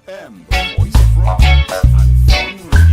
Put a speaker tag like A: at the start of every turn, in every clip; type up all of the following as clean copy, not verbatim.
A: FM, the voice of rock and fun radio.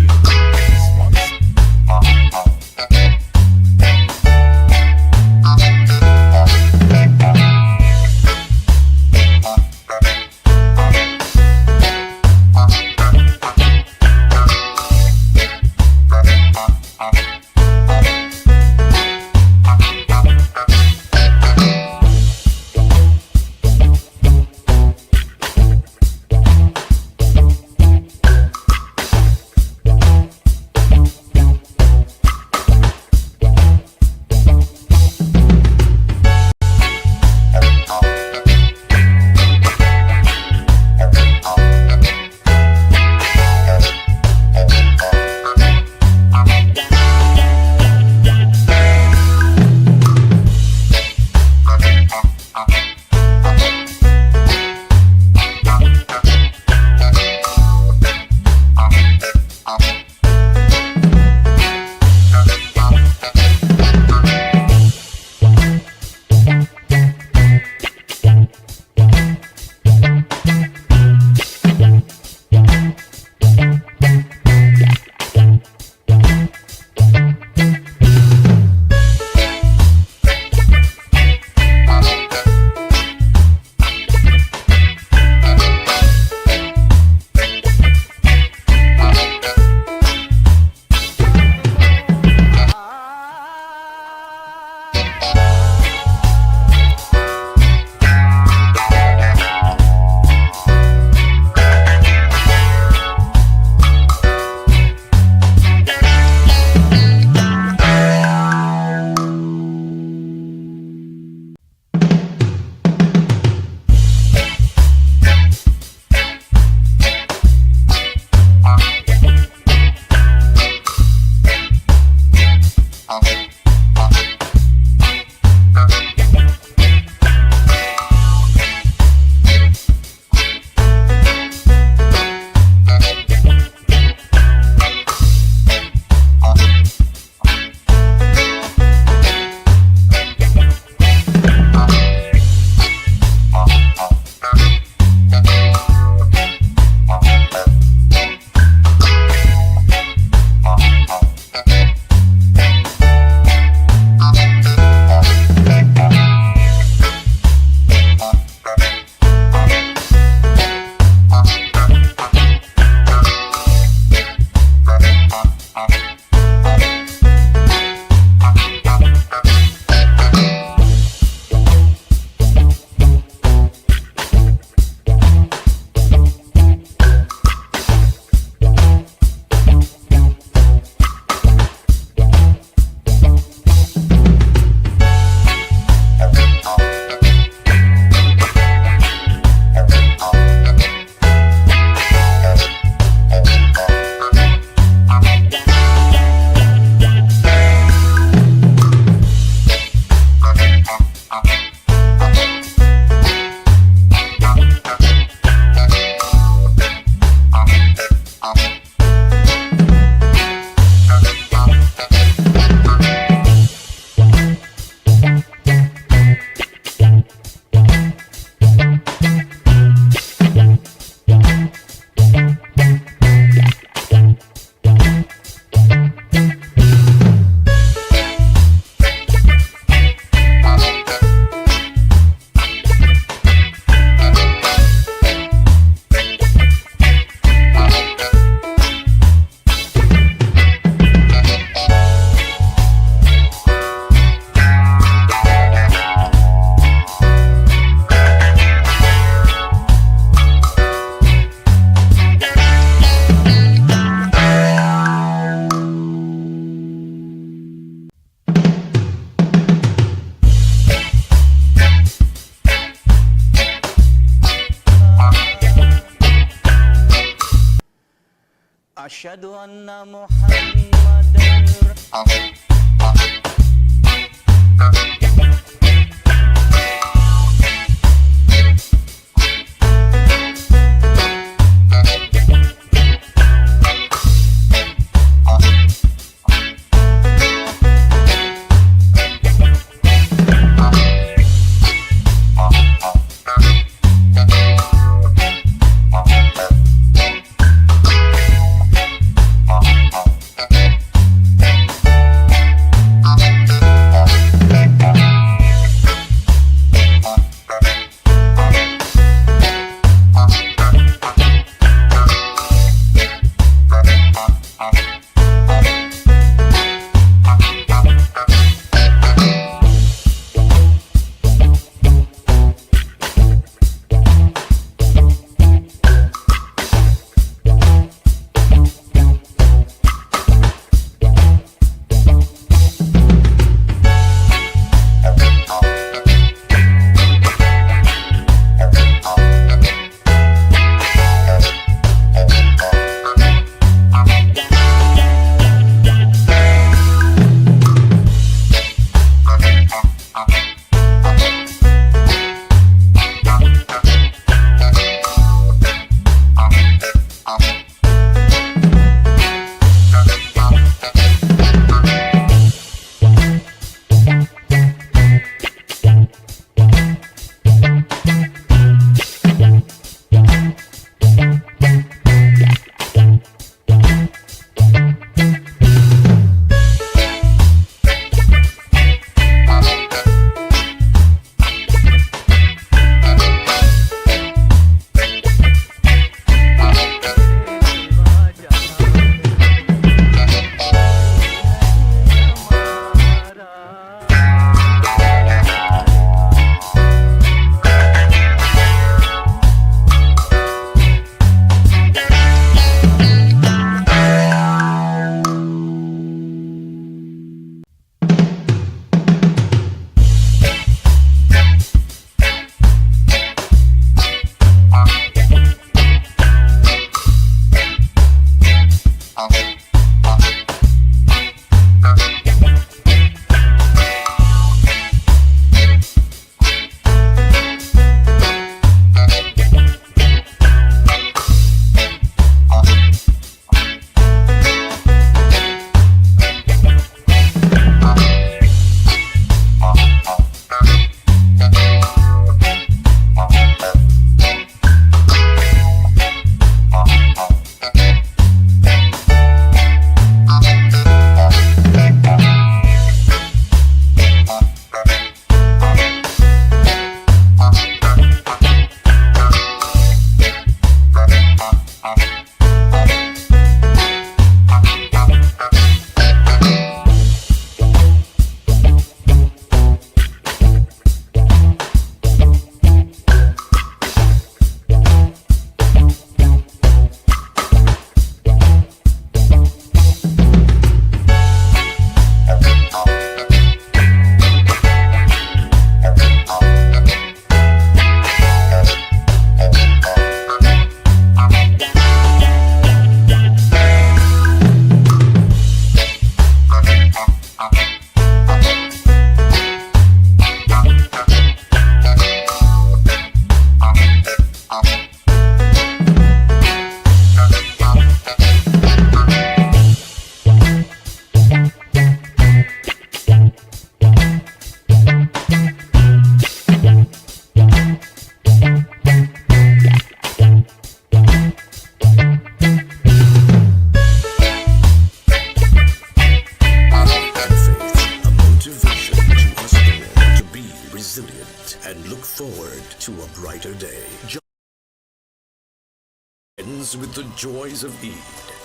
B: أشهد أن محمدًا
C: a brighter day. Ends with the joys of Eid.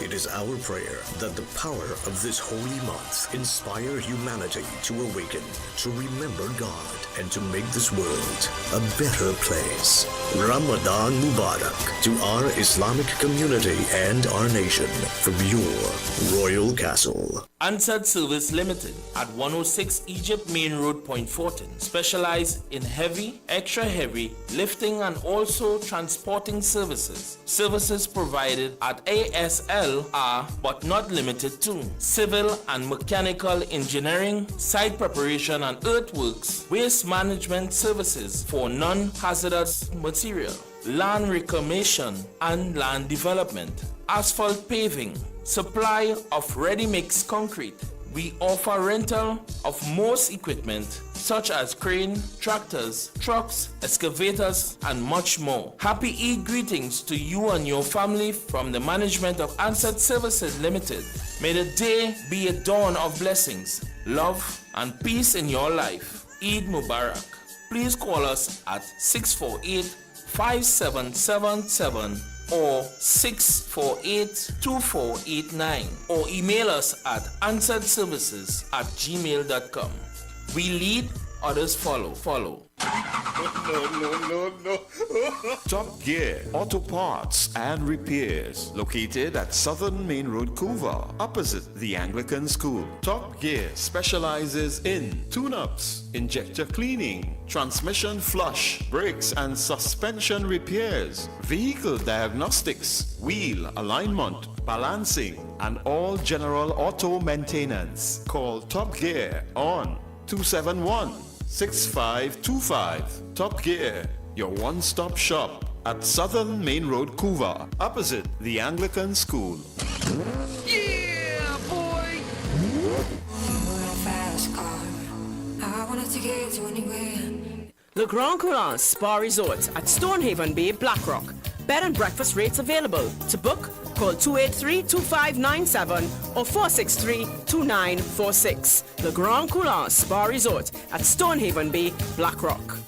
C: It is our prayer that the power of this holy month inspire humanity to awaken, to remember God, and to make this world a better place. Ramadan Mubarak to our Islamic community and our nation from your Royal Castle.
D: Answered Service Limited at 106 Egypt Main Road, Point Fortin. Specialize in heavy, extra heavy, lifting and also transporting services. Services provided at ASL are, but not limited to, civil and mechanical engineering, site preparation and earthworks, waste management services for non-hazardous material, land reclamation and land development, asphalt paving, supply of ready-mix concrete. We offer rental of most equipment such as crane, tractors, trucks, excavators, and much more. Happy Eid greetings to you and your family from the management of Answered Services Limited. May the day be a dawn of blessings, love, and peace in your life. Eid Mubarak. Please call us at 648-5777 or 648-2489 or email us at answeredservices@gmail.com. We lead, others follow.
A: No. Top Gear Auto Parts and Repairs, located at Southern Main Road, Couva, opposite the Anglican School. Top Gear specializes in tune-ups, injector cleaning, transmission flush, brakes and suspension repairs, vehicle diagnostics, wheel alignment, balancing, and all general auto maintenance. Call Top Gear on 271-6525. Top Gear, your one-stop shop at Southern Main Road, Couva, opposite the Anglican School.
E: Yeah, boy!
F: Fast car. I wanted to get to anywhere.
E: Le Grand Coulon Spa Resort at Stonehaven Bay, Blackrock. Bed and breakfast rates available. To book, call 283-2597 or 463-2946. Le Grand Coulon Spa Resort at Stonehaven Bay, Blackrock.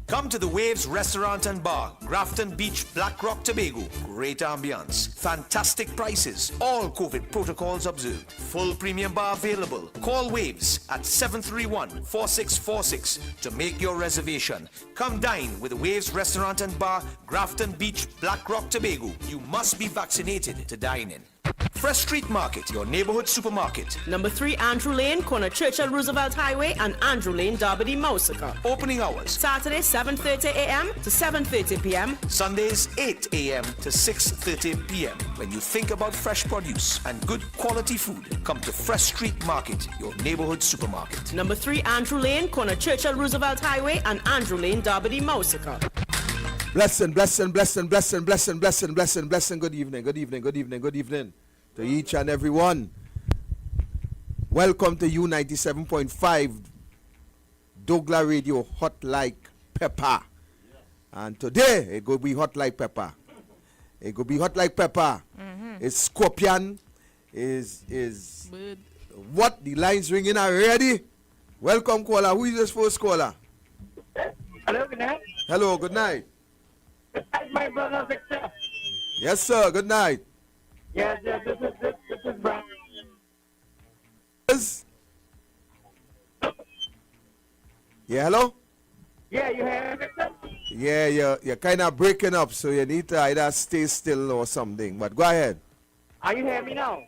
G: Come to the Waves Restaurant and Bar, Grafton Beach, Blackrock, Tobago. Great ambience, fantastic prices, all COVID protocols observed. Full premium bar available. Call Waves at 731-4646 to make your reservation. Come dine with the Waves Restaurant and Bar, Grafton Beach, Blackrock, Tobago. You must be vaccinated to dine in. Fresh Street Market, your neighborhood supermarket.
E: Number 3 Andrew Lane, corner Churchill Roosevelt Highway and Andrew Lane, Derby, Mousica.
G: Opening hours.
E: Saturday 7:30 a.m. to 7:30 p.m.
G: Sundays 8 a.m. to 6:30 p.m. When you think about fresh produce and good quality food, come to Fresh Street Market, your neighborhood supermarket.
E: Number 3 Andrew Lane, corner Churchill Roosevelt Highway and Andrew Lane, Derby, Mousica.
H: Blessing. Good evening to each and every one. Welcome to U97.5 douglAR Radio, hot like pepper. And today, it go be hot like pepper. It's Scorpion. Is what? The lines ringing already? Welcome, caller. Who is this first caller?
I: Hello, good night.
H: Hello, good night.
I: That's my brother Victor.
H: Yes, sir. Good night.
I: Yes, this is Brian.
H: Yes. Yeah, hello?
I: Yeah, you hear me, Victor?
H: Yeah, you're kind of breaking up, so you need to either stay still or something. But go ahead.
I: Are you hearing me now?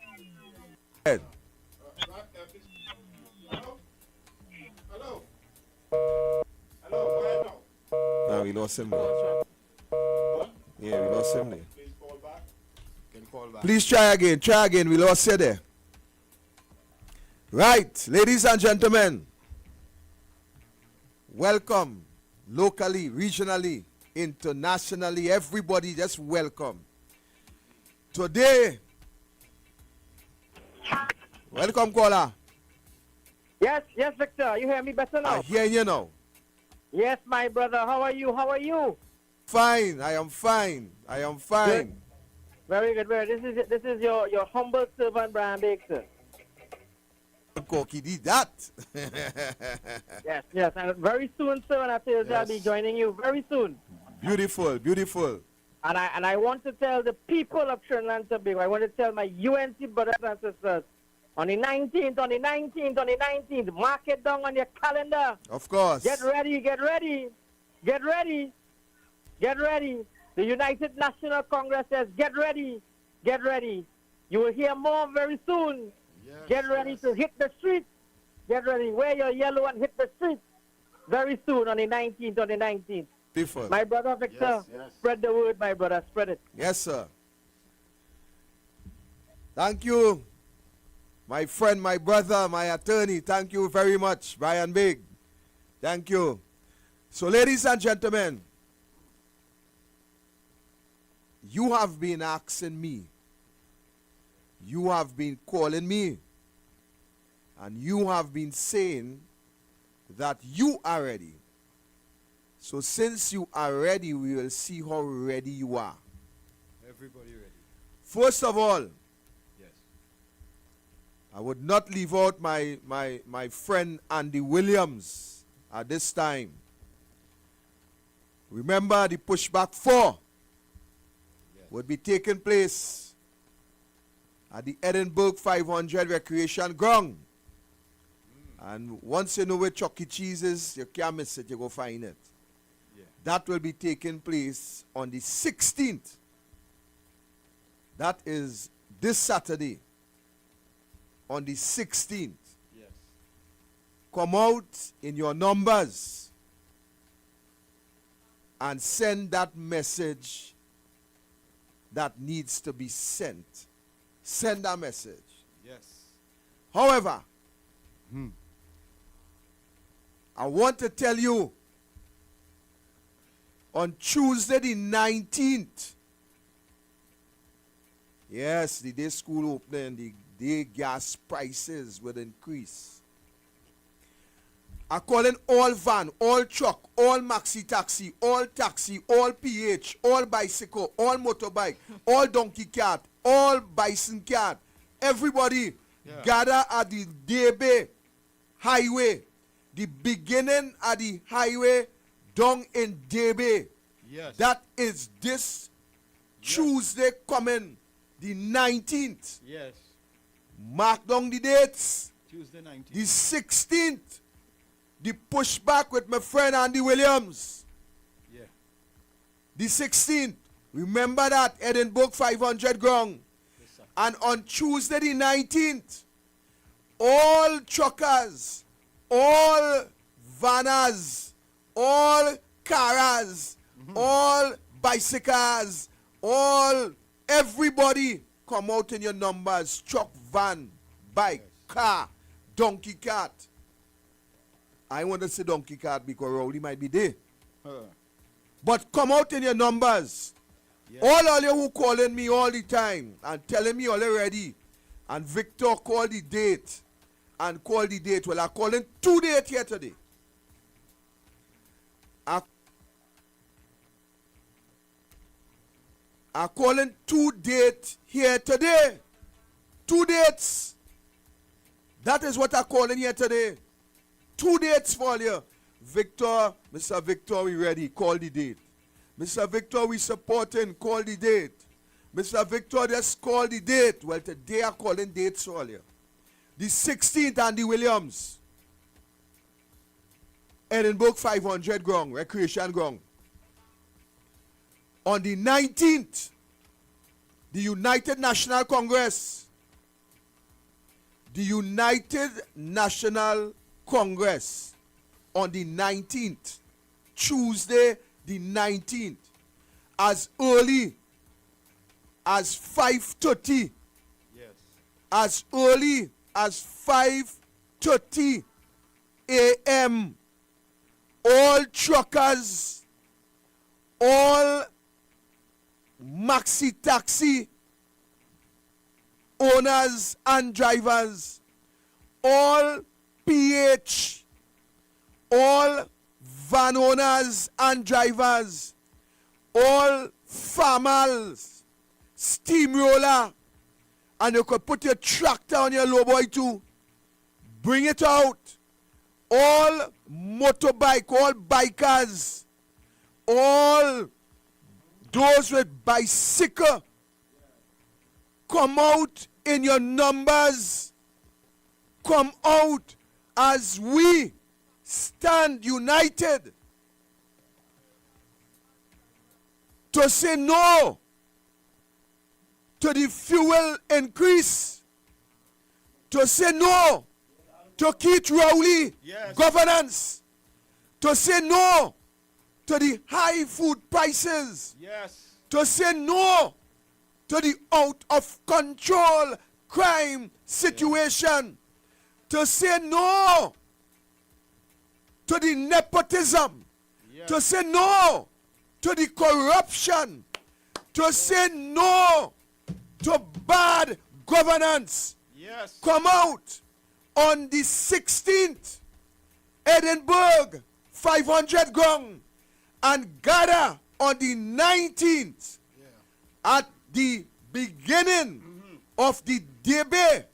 H: Go ahead. No, we lost him there. Yeah, we lost him there. Please try again. We lost you there. Right, ladies and gentlemen. Welcome. Locally, regionally, internationally, everybody just welcome. Today, welcome, caller.
I: Yes, Victor. You hear me better now?
H: I hear you now.
I: Yes, my brother. How are you?
H: Fine. I am fine.
I: Good. Very good. This is your humble servant, Brian Baker.
H: Corky did that.
I: Yes, yes. And very soon, sir, on a Thursday, I'll be
H: Yes.
I: joining you very soon.
H: Beautiful, beautiful.
I: And I want to tell the people of Trinidad and Tobago, I want to tell my UNC brothers and sisters, on the 19th, on the 19th, on the 19th, mark it down on your calendar.
H: Of course.
I: Get ready, get ready, get ready, get ready. The United National Congress says, get ready, get ready. You will hear more very soon. Get ready to hit the streets. Get ready, wear your yellow and hit the streets very soon on the 19th, on the 19th.
H: Beautiful.
I: My brother Victor, spread the word, my brother, spread it.
H: Yes, sir. Thank you, my friend, my brother, my attorney. Thank you very much, Brian Big. Thank you. So, ladies and gentlemen, you have been asking me, you have been calling me, and you have been saying that you are ready. So since you are ready, we will see how ready you are.
J: Everybody ready?
H: First of all,
J: Yes.
H: I would not leave out my friend Andy Williams at this time. Remember, the pushback 4 would be taking place at the Edinburgh 500 Recreation Ground. And once you know where Chuck E. Cheese is, you can't miss it, you go find it. That will be taking place on the 16th. That is this Saturday. On the 16th.
J: Yes.
H: Come out in your numbers and send that message that needs to be sent. Send that message.
J: Yes.
H: However, I want to tell you, on Tuesday the 19th, yes, the day school opening, the day gas prices will increase. I'm calling all van, all truck, all maxi taxi, all PH, all bicycle, all motorbike, all donkey cart, all bison cart. Everybody gather at the DB highway, the beginning of the highway down in DB.
J: Yes.
H: That is this Tuesday coming, the 19th.
J: Yes.
H: Mark down the dates.
J: Tuesday 19th.
H: The 16th, the pushback with my friend Andy Williams.
J: Yeah.
H: The 16th, remember that, Edinburgh 500 ground.
J: Yes, sir.
H: And on Tuesday the 19th, all truckers, all vanners, all cars, all bicycles, all everybody come out in your numbers. Truck, van, bike, car, donkey cart. I want to say donkey cart because Rowley might be there. But come out in your numbers.
J: Yes.
H: All you who calling me all the time and telling me already. And Victor called the date. And called the date. Well, I'm calling 2 dates here today. I'm calling 2 dates here today. 2 dates. That is what I'm calling here today. 2 dates for you. Victor, Mr. Victor, we ready. Call the date. Mr. Victor, we supporting. Call the date. Mr. Victor, just call the date. Well, today I'm calling dates for you. The 16th, Andy Williams. Edinburgh 500 ground, recreation ground. On the 19th, the United National Congress. The United National Congress on the 19th, Tuesday the 19th, as early as 5:30.
J: Yes.
H: As early as 5:30 a.m. All truckers, all maxi taxi owners and drivers, all PH, all van owners and drivers, all farmers, steamroller, and you could put your tractor on your lowboy too. Bring it out. All motorbike, all bikers, all those with bicycle, come out in your numbers. Come out as we stand united to say no to the fuel increase, to say no to Keith Rowley governance, to say no to the high food prices, to say no to the out of control crime situation, to say no to the nepotism, to say no to the corruption, to say no to bad governance. Come out on the 16th, Edinburgh, 500 ground, and gather on the 19th at the beginning of the Debe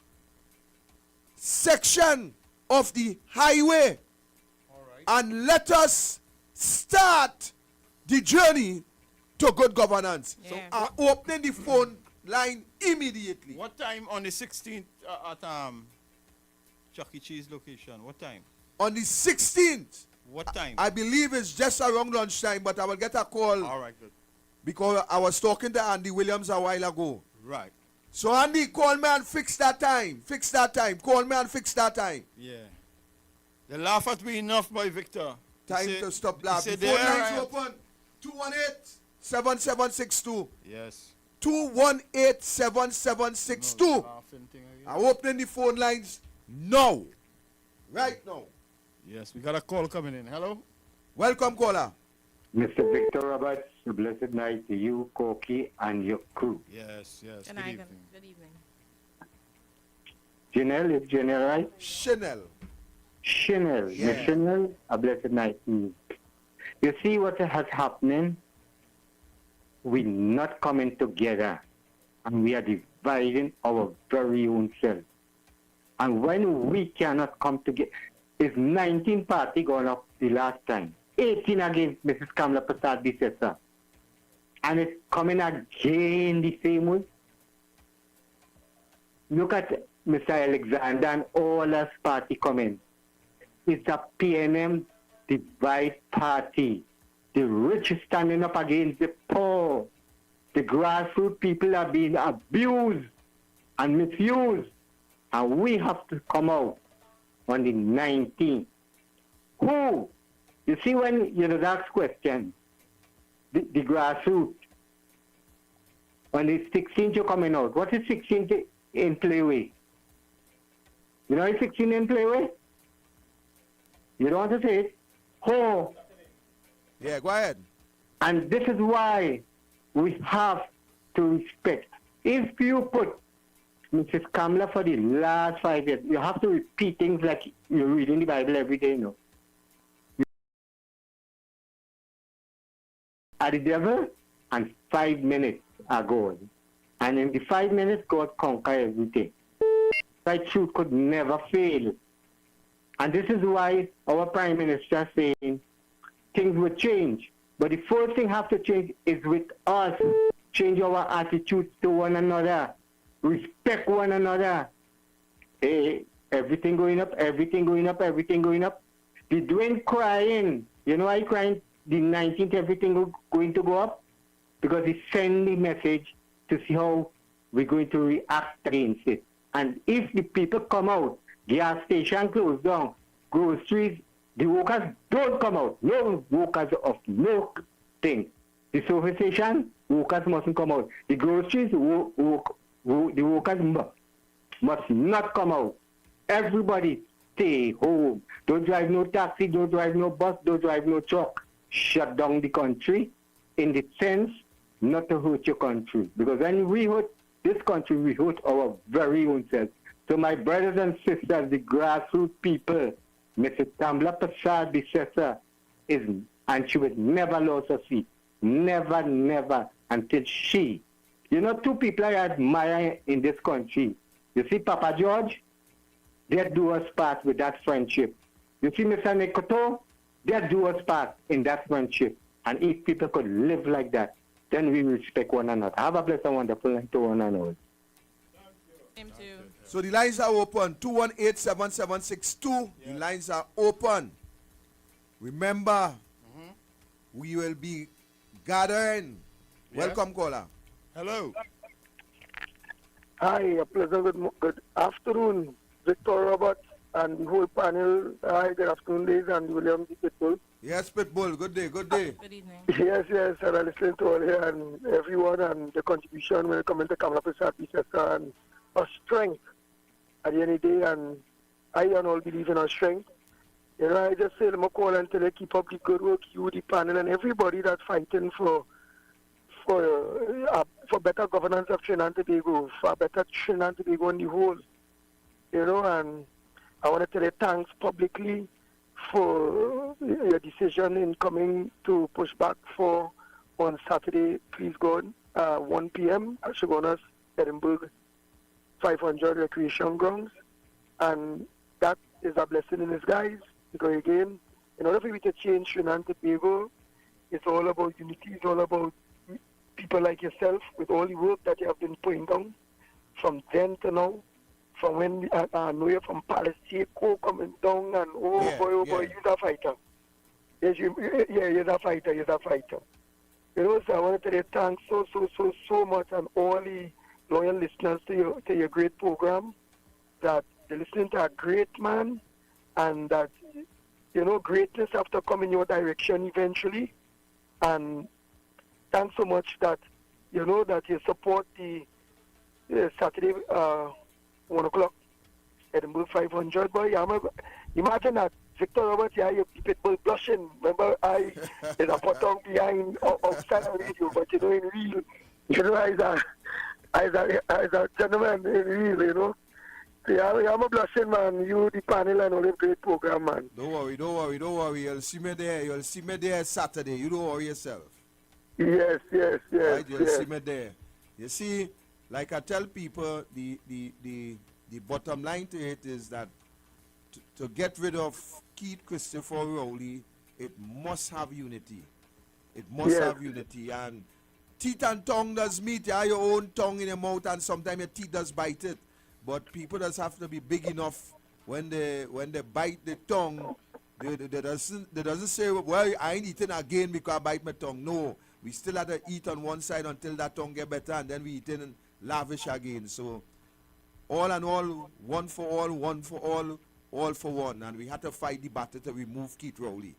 H: section of the highway, and let us start the journey to good governance. So I'm opening the phone line immediately.
J: What time on the 16th at Chuck E. Cheese location? What time?
H: On the 16th.
J: What time?
H: I believe it's just around lunchtime, but I will get a call.
J: All right, good.
H: Because I was talking to Andy Williams a while ago.
J: Right.
H: So Andy, call me and fix that time. Fix that time. Call me and fix that time.
J: Yeah. They laugh at me enough, boy, Victor.
H: Time to stop laughing. Phone lines open. 218-7762.
J: Yes.
H: 218-7762. I'm opening the phone lines now. Right now.
J: Yes, we got a call coming in. Hello?
H: Welcome, caller.
K: Mr. Victor Roberts, a blessed night to you, Corky, and your crew.
J: Yes.
L: Good evening. Good evening.
K: Janelle, is Janelle right?
H: Chanel.
K: Yeah. Miss Chanel, a blessed night to you. You see what has happening? We're not coming together, and we are dividing our very own self. And when we cannot come together, it's 19 party going up the last time. 18 against Mrs. Kamala Prasad Bisesa. And it's coming again the same way. Look at Mr. Alexander and all us party coming. It's a PNM divide party. The rich is standing up against the poor. The grassroots people are being abused and misused. And we have to come out on the 19th. Who? You see, when you ask questions, the grassroots, on the 16th you're coming out. What is 16th in playway? You know 16 in playway? You don't want to say it? Who?
H: Yeah, go ahead.
K: And this is why we have to respect. If you put Mrs. Kamala for the last 5 years, you have to repeat things like you're reading the Bible every day, you know. Are the devil, and 5 minutes are gone. And in the 5 minutes, God conquer everything. Right truth could never fail. And this is why our Prime Minister is saying things will change. But the first thing have to change is with us. Change our attitudes to one another. Respect one another. Hey, everything going up, everything going up, everything going up. The Dwayne crying. You know why he crying? The 19th, everything going to go up? Because he sent the message to see how we're going to react against it. And if the people come out, gas station closed down, groceries, the workers don't come out. No workers of no thing. The service station, workers mustn't come out. The groceries, the workers must not come out. Everybody stay home. Don't drive no taxi, don't drive no bus, don't drive no truck. Shut down the country in the sense not to hurt your country. Because when we hurt this country, we hurt our very own self. So my brothers and sisters, the grassroots people, Mrs. Kamala Prasad Bisesa is, and she would never lose her seat. Never, never, until she. You know, two people I admire in this country. You see Papa George, they do us part with that friendship. You see, Mr. Nikoto, they do us part in that friendship. And if people could live like that, then we respect one another. Have a blessed and wonderful night to one another.
L: Same to you.
H: So the lines are open. 218-7762. The lines are open. Remember, we will be gathering.
J: Yeah.
H: Welcome, caller.
J: Hello.
M: Hi, a pleasant good afternoon, Victor Robert and the whole panel. Hi, good afternoon, ladies and William D. Pitbull.
H: Yes, Pitbull. Good day, good day.
L: Good evening.
M: Yes, and I listen to all here and everyone and the contribution when it comes to Kamala Prasad Bisesa and our strength at the end of the day. And I and all believe in our strength. You know, I just say, let me call and tell you, keep up the good work, you, the panel, and everybody that's fighting for better governance of Trinidad and Tobago, for better Trinidad and Tobago on the whole. You know, and I want to tell you thanks publicly for your decision in coming to push back for on Saturday, please God, 1 p.m. at Shogunas, Edinburgh, 500 recreation grounds. And that is a blessing in disguise, because again, in order for you to change Trinidad and Tobago, it's all about unity, it's all about people like yourself with all the work that you have been putting down from then to now. From when I know you're from Palestine, coming down, and boy, you're a fighter. Yes, you're a fighter, you're a fighter. You know, so I want to tell you thanks so much, and all the loyal listeners to your great program, that they're listening to a great man, and that, you know, greatness have to come in your direction eventually. And thanks so much that, you know, that you support the Saturday, 1 o'clock, Edinburgh 500. Boy, imagine that Victor Roberts, you people blushing. Remember, there's a bottom behind outside the radio, but you know, in real, you know, as a gentleman, in real, you know. So, I'm a blushing, man. You, the panel, and all the great program, man.
H: Don't worry. You'll see me there Saturday. You don't worry yourself.
M: Yes.
H: Right, you'll see me there. You see, like I tell people, the bottom line to it is that to get rid of Keith Christopher Rowley, it must have unity. It must have unity. And teeth and tongue does meet. You have your own tongue in your mouth, and sometimes your teeth does bite it. But people just have to be big enough when they bite the tongue. They doesn't say, well, I ain't eating again because I bite my tongue. No, we still have to eat on one side until that tongue get better, and then we eat in lavish again. So all in all, one for all for one. And we had to fight the battle to remove Keith Rowley.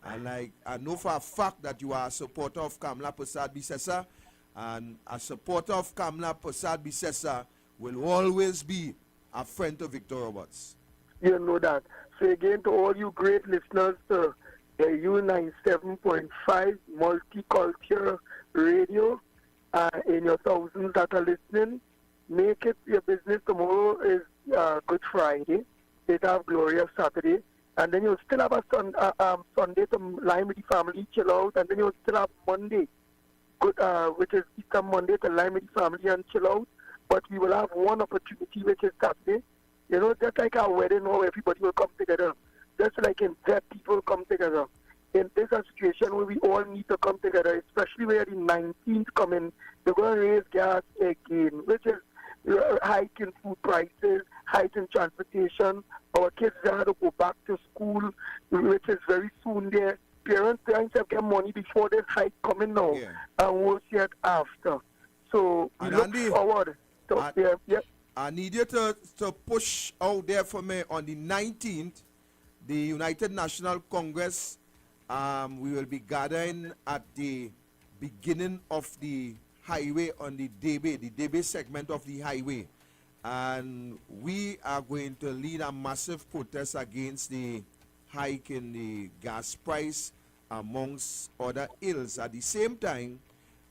H: And like I know for a fact that you are a supporter of Kamala Prasad Bisesa, and a supporter of Kamala Prasad Bisesa will always be a friend to Victor Roberts.
M: You know that. So again, to all you great listeners to the U97.5 Multicultural Radio, in your thousands that are listening, make it your business. Tomorrow is Good Friday. It have Glorious Saturday. And then you'll still have a Sunday to line with the family, chill out. And then you'll still have Monday, which is Easter Monday, to line with the family and chill out. But we will have one opportunity, which is Saturday. You know, just like our wedding, how everybody will come together. Just like in that, people come together. In this situation where we all need to come together, especially where the 19th coming, they're going to raise gas again, which is hike in food prices, hike in transportation. Our kids have to go back to school, which is very soon there. Parents trying to get money before this hike coming now, and we'll see it after. So we look forward.
H: I need you to push out there for me on the 19th, the United National Congress. We will be gathering at the beginning of the highway on the Debe segment of the highway. And we are going to lead a massive protest against the hike in the gas price, amongst other ills. At the same time,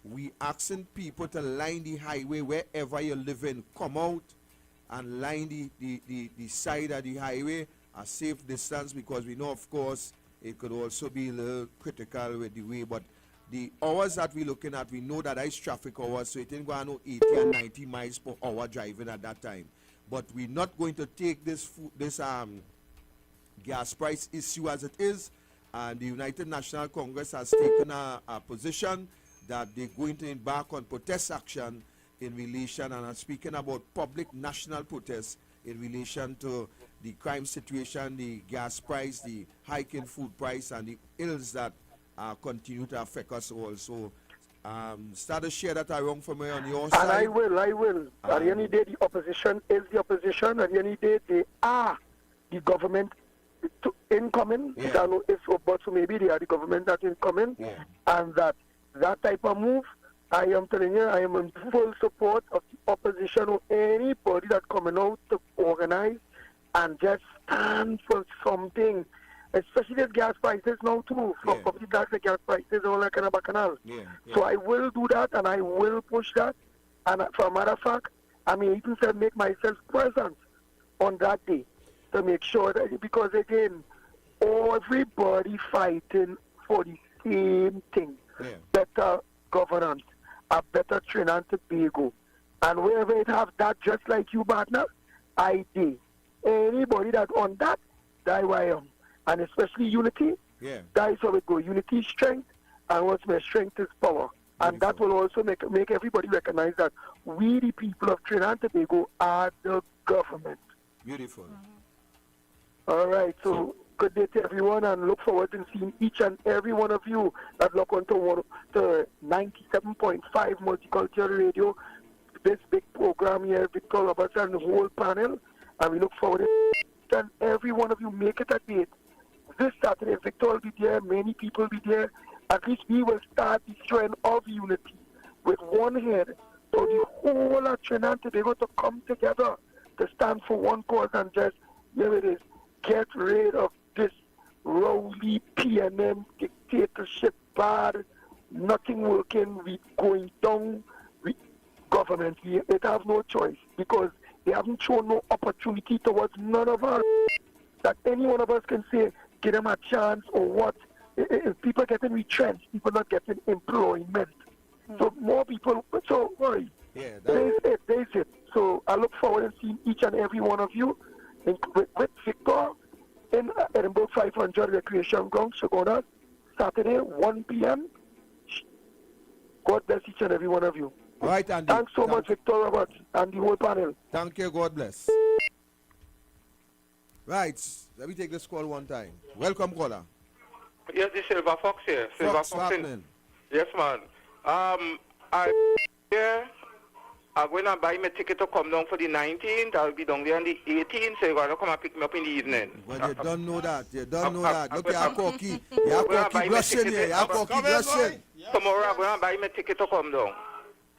H: we asking people to line the highway wherever you live in. Come out and line the side of the highway a safe distance, because we know, of course, it could also be a little critical with the way. But the hours that we're looking at, we know that it's traffic hours, so it ain't going to 80 and 90 miles per hour driving at that time. but we're not going to take this gas price issue as it is. And the United National Congress has taken a position that they're going to embark on protest action in relation, and I'm speaking about public national protests in relation to the crime situation, the gas price, the hike in food price, and the ills that continue to affect us all. So start to share that around from me on your side.
M: And I will. At the end of the day, the opposition is the opposition. At the end of the day, they are the government incoming. I don't know if, but so maybe they are the government that incoming. And that type of move, I am telling you, I am in full support of the opposition or anybody that coming out to organize and just stand for something. Especially the gas prices now too. From public gas, the gas prices all that kind of bacchanal. So I will do that and I will push that. And for a matter of fact, I mean, even said make myself present on that day to make sure that, because again, everybody fighting for the same thing. Better governance, a better Trinidad and Tobago. And wherever it have that, just like you, partner, I did. Anybody that on that, die why I am. And especially unity, that is how it go. Unity is strength, and what's my strength is power. And that will also make everybody recognize that we, the people of Trinidad and Tobago, are the government.
H: Beautiful.
M: All right, so good day to everyone, and look forward to seeing each and every one of you that look onto the 97.5 Multicultural Radio, this big program here, Victor Roberts and the whole panel, and we look forward to each and every one of you make it a date. This Saturday, Victor will be there, many people will be there. At least we will start the trend of unity with one head, so the whole of Trinidad and Tobago to come together to stand for one cause and just, here it is, get rid of this rowdy PNM dictatorship, bad, nothing working, we going down, government, it have no choice, because they haven't shown no opportunity towards none of us, that any one of us can say, give them a chance or what. If people getting retrenched, people not getting employment. So more people, so worry. There's it. So I look forward to seeing each and every one of you with Victor in Edinburgh 500 Recreation Ground, Shagona, Saturday, 1 p.m. God bless each and every one of you.
H: Right, Andy.
M: Thanks so much, Victor Roberts, and the whole panel.
H: Thank you. God bless. Right. Let me take this call one time. Welcome, caller.
N: Yes, this is Silver Fox here.
H: Fox happening.
N: Yes, man. I'm going to buy my ticket to come down for the 19th. I'll be down there on the 18th, so you're going to come and pick me up in the evening.
H: But you don't know that. You don't know that. Look at Corky. You Corky blushing here. You Corky blushing.
N: Tomorrow I'm going to buy my ticket to come down.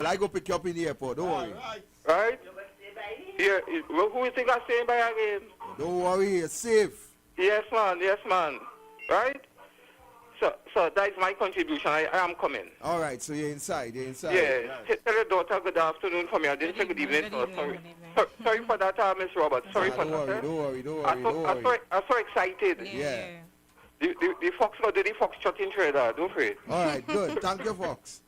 H: I go pick you up in the airport. Don't worry.
N: Right? Yeah. Who is it that's staying by again?
H: Don't worry. You're safe.
N: Yes, man. Yes, man. Right? So that is my contribution. I am coming.
H: All right, so you're inside.
N: Yeah. Right. Tell your daughter good afternoon for me. I didn't say good evening. Sorry for that, Miss Roberts. Sorry for that.
H: Don't worry.
N: I'm so excited.
H: Yeah.
N: The Fox got the Fox shot in Trinidad. Don't worry.
H: All right, good. Thank you, Fox.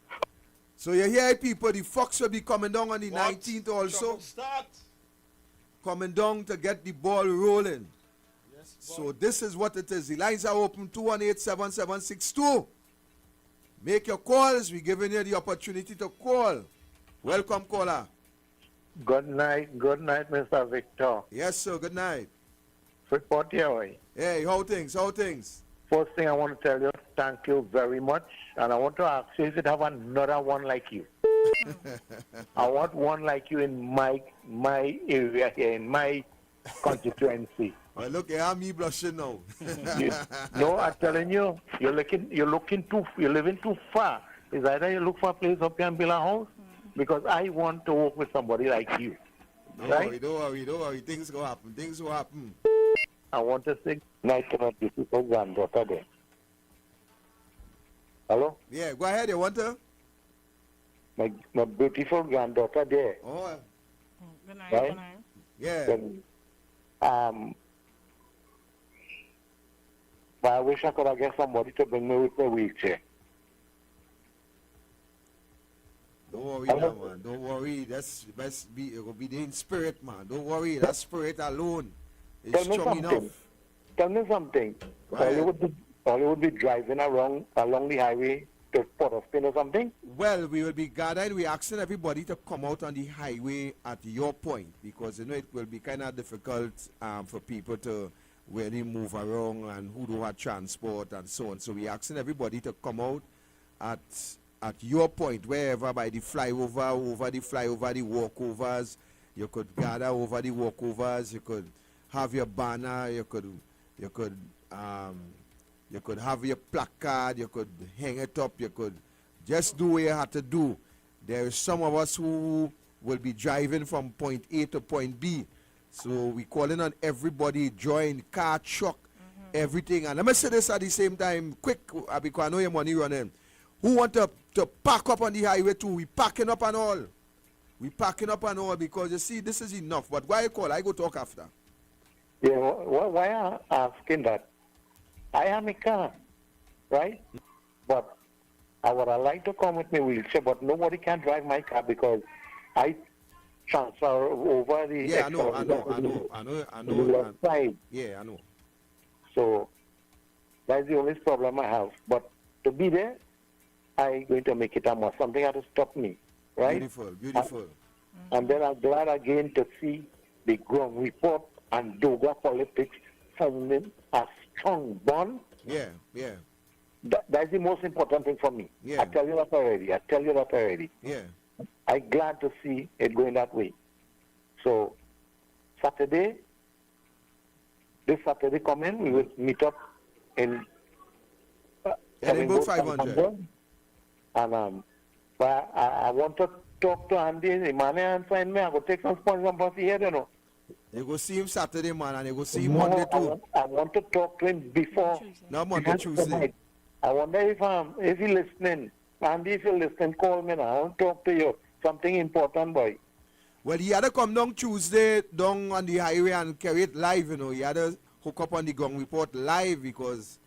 H: So you hear, people, the Fox will be coming down on the 19th also. Coming down to get the ball rolling. So this is what it is. The lines are open, 218-7762. Make your calls. We're giving you the opportunity to call. Welcome, caller.
O: Good night, Mr. Victor.
H: Yes, sir, good night.
O: Report your way.
H: Hey, how things?
O: First thing I want to tell you, thank you very much. And I want to ask you if you have another one like you. I want one like you in my area here, in my constituency.
H: Well, look, I'm me blushing now.
O: No, I'm telling you, you're living too far. It's either you look for a place up here and build a house, because I want to work with somebody like you.
H: Don't worry. Things will happen.
O: I want to say night to my beautiful granddaughter there. Hello?
H: Yeah, go ahead. You want to?
O: My beautiful granddaughter there.
H: Oh.
L: Good night.
O: Right?
L: Good night.
H: Yeah.
O: Then, but I wish I could have get somebody to bring me with my wheelchair.
H: Don't worry now, man. Don't worry. That's it will be in spirit, man. Don't worry. That spirit alone is strong enough.
O: Tell me something. All you would be driving along the highway to Port of Spain or something?
H: Well, we will be gathered. We're asking everybody to come out on the highway at your point because, it will be kind of difficult for people to really move around and who don't have transport and so on. So we're asking everybody to come out at your point, wherever, by the flyover, over the flyover, the walkovers. You could gather over the walkovers. You could have your banner. You could have your placard. You could hang it up. You could just do what you have to do. There is some of us who will be driving from point A to point B. So we calling on everybody, join, car, truck, everything. And let me say this at the same time, quick, because I know your money running. Who want to pack up on the highway too? We packing up and all. We packing up and all because you see, this is enough. But why you call? I go talk after.
O: Yeah, why are asking that? I am a car, right? But I would like to come with my wheelchair, but nobody can drive my car because I transfer over the...
H: Yeah, I know.
O: Side.
H: Yeah, I know.
O: So that's the only problem I have. But to be there, I'm going to make it a must. Something has to stop me, right?
H: Beautiful.
O: And then I'm glad again to see the ground report and douglAR politics forming a strong bond.
H: Yeah.
O: That's the most important thing for me.
H: Yeah.
O: I tell you that already.
H: Yeah.
O: I'm glad to see it going that way. So this Saturday coming, we will meet up in
H: Edinburgh 500.
O: And but I want to talk to Andy, the man, and find me. I will take some responsibility here, you know.
H: You go see him Saturday, man, and you go see him Monday too.
O: I want to talk to him before.
H: Not Monday, Tuesday.
O: I wonder if he's listening. Andy, if you're listening, call me now. I want to talk to you. Something important, boy.
H: Well, he had to come down Tuesday, down on the highway and carry it live, you know. He had to hook up on the ground report live because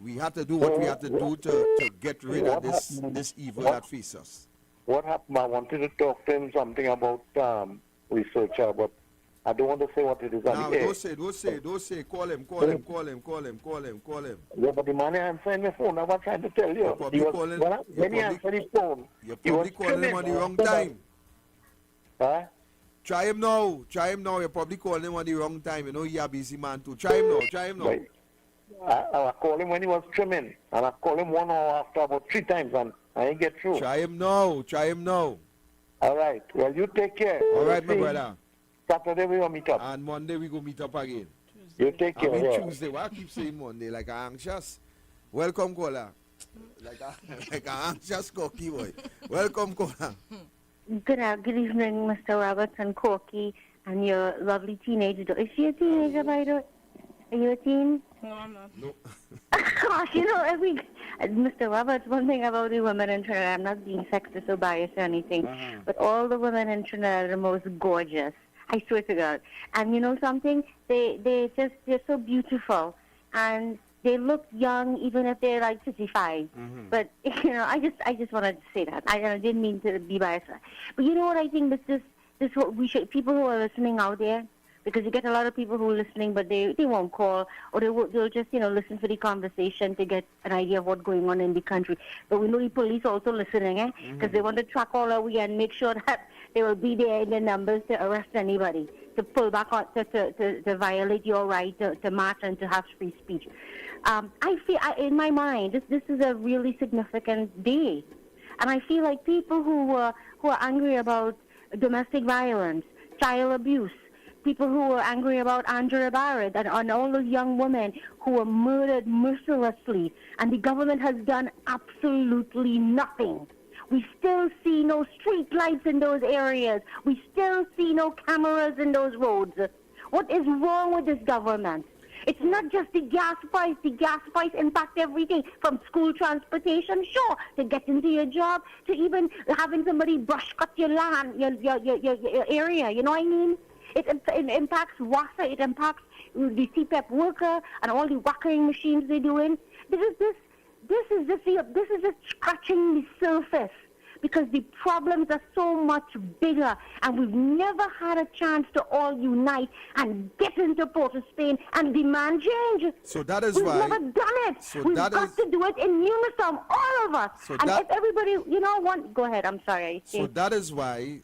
H: we had to do what we had to do to get rid of this evil that faces us.
O: What happened? I wanted to talk to him something about researcher, but I don't want to say what it is.
H: No, don't say. Call him.
O: Yeah, but the man answering my phone. I was trying to tell you. When he answered his phone,
H: you're probably calling him on the wrong time.
O: Huh?
H: Try him now. You're probably calling him on the wrong time. You know, he's a busy man too. Try him now.
O: Right. I called him when he was trimming, and I called him 1 hour after about 3 times, and I didn't get through.
H: Try him now.
O: All right. Well, you take care.
H: All right, my brother.
O: Saturday we will meet up.
H: And Monday we go meet up again.
O: You take care.
H: I mean Tuesday. Why I keep saying Monday? Like I'm anxious. Welcome, caller. Like an anxious cocky boy. Welcome, caller.
P: Good evening, Mr. Roberts and Corky, and your lovely teenager. Is she a teenager, by the way? Are you a teen?
L: No, I'm not.
P: No. Gosh, you know, Mr. Roberts, one thing about the women in Trinidad, I'm not being sexist or biased or anything, but all the women in Trinidad are the most gorgeous. I swear to God. And you know something? They're so beautiful, and they look young even if they're like 55. But you know, I just wanted to say that. I didn't mean to be biased. But you know what I think? This people who are listening out there, because you get a lot of people who are listening, but they won't call, or they'll just listen for the conversation to get an idea of what's going on in the country. But we know the police also listening, because they want to track all our way and make sure that they will be there in the numbers to arrest anybody, to pull back on, to violate your right to march and to have free speech. I feel, in my mind, this is a really significant day, and I feel like people who are angry about domestic violence, child abuse, people who are angry about Andrea Barrett and all those young women who were murdered mercilessly, and the government has done absolutely nothing. We still see no street lights in those areas. We still see no cameras in those roads. What is wrong with this government? It's not just the gas price. The gas price impacts everything from school transportation, sure, to get into your job, to even having somebody brush cut your land, your area, you know what I mean? It impacts water, it impacts the CPEP worker and all the whackering machines they're doing. This is just scratching the surface, because the problems are so much bigger, and we've never had a chance to all unite and get into Port of Spain and demand change.
H: So that is
P: we've
H: why.
P: We've never done it.
H: So
P: we've
H: that
P: got
H: is,
P: to do it in unison, all of us.
H: So
P: and
H: that,
P: if everybody, you know, go ahead. I'm sorry.
H: So that is why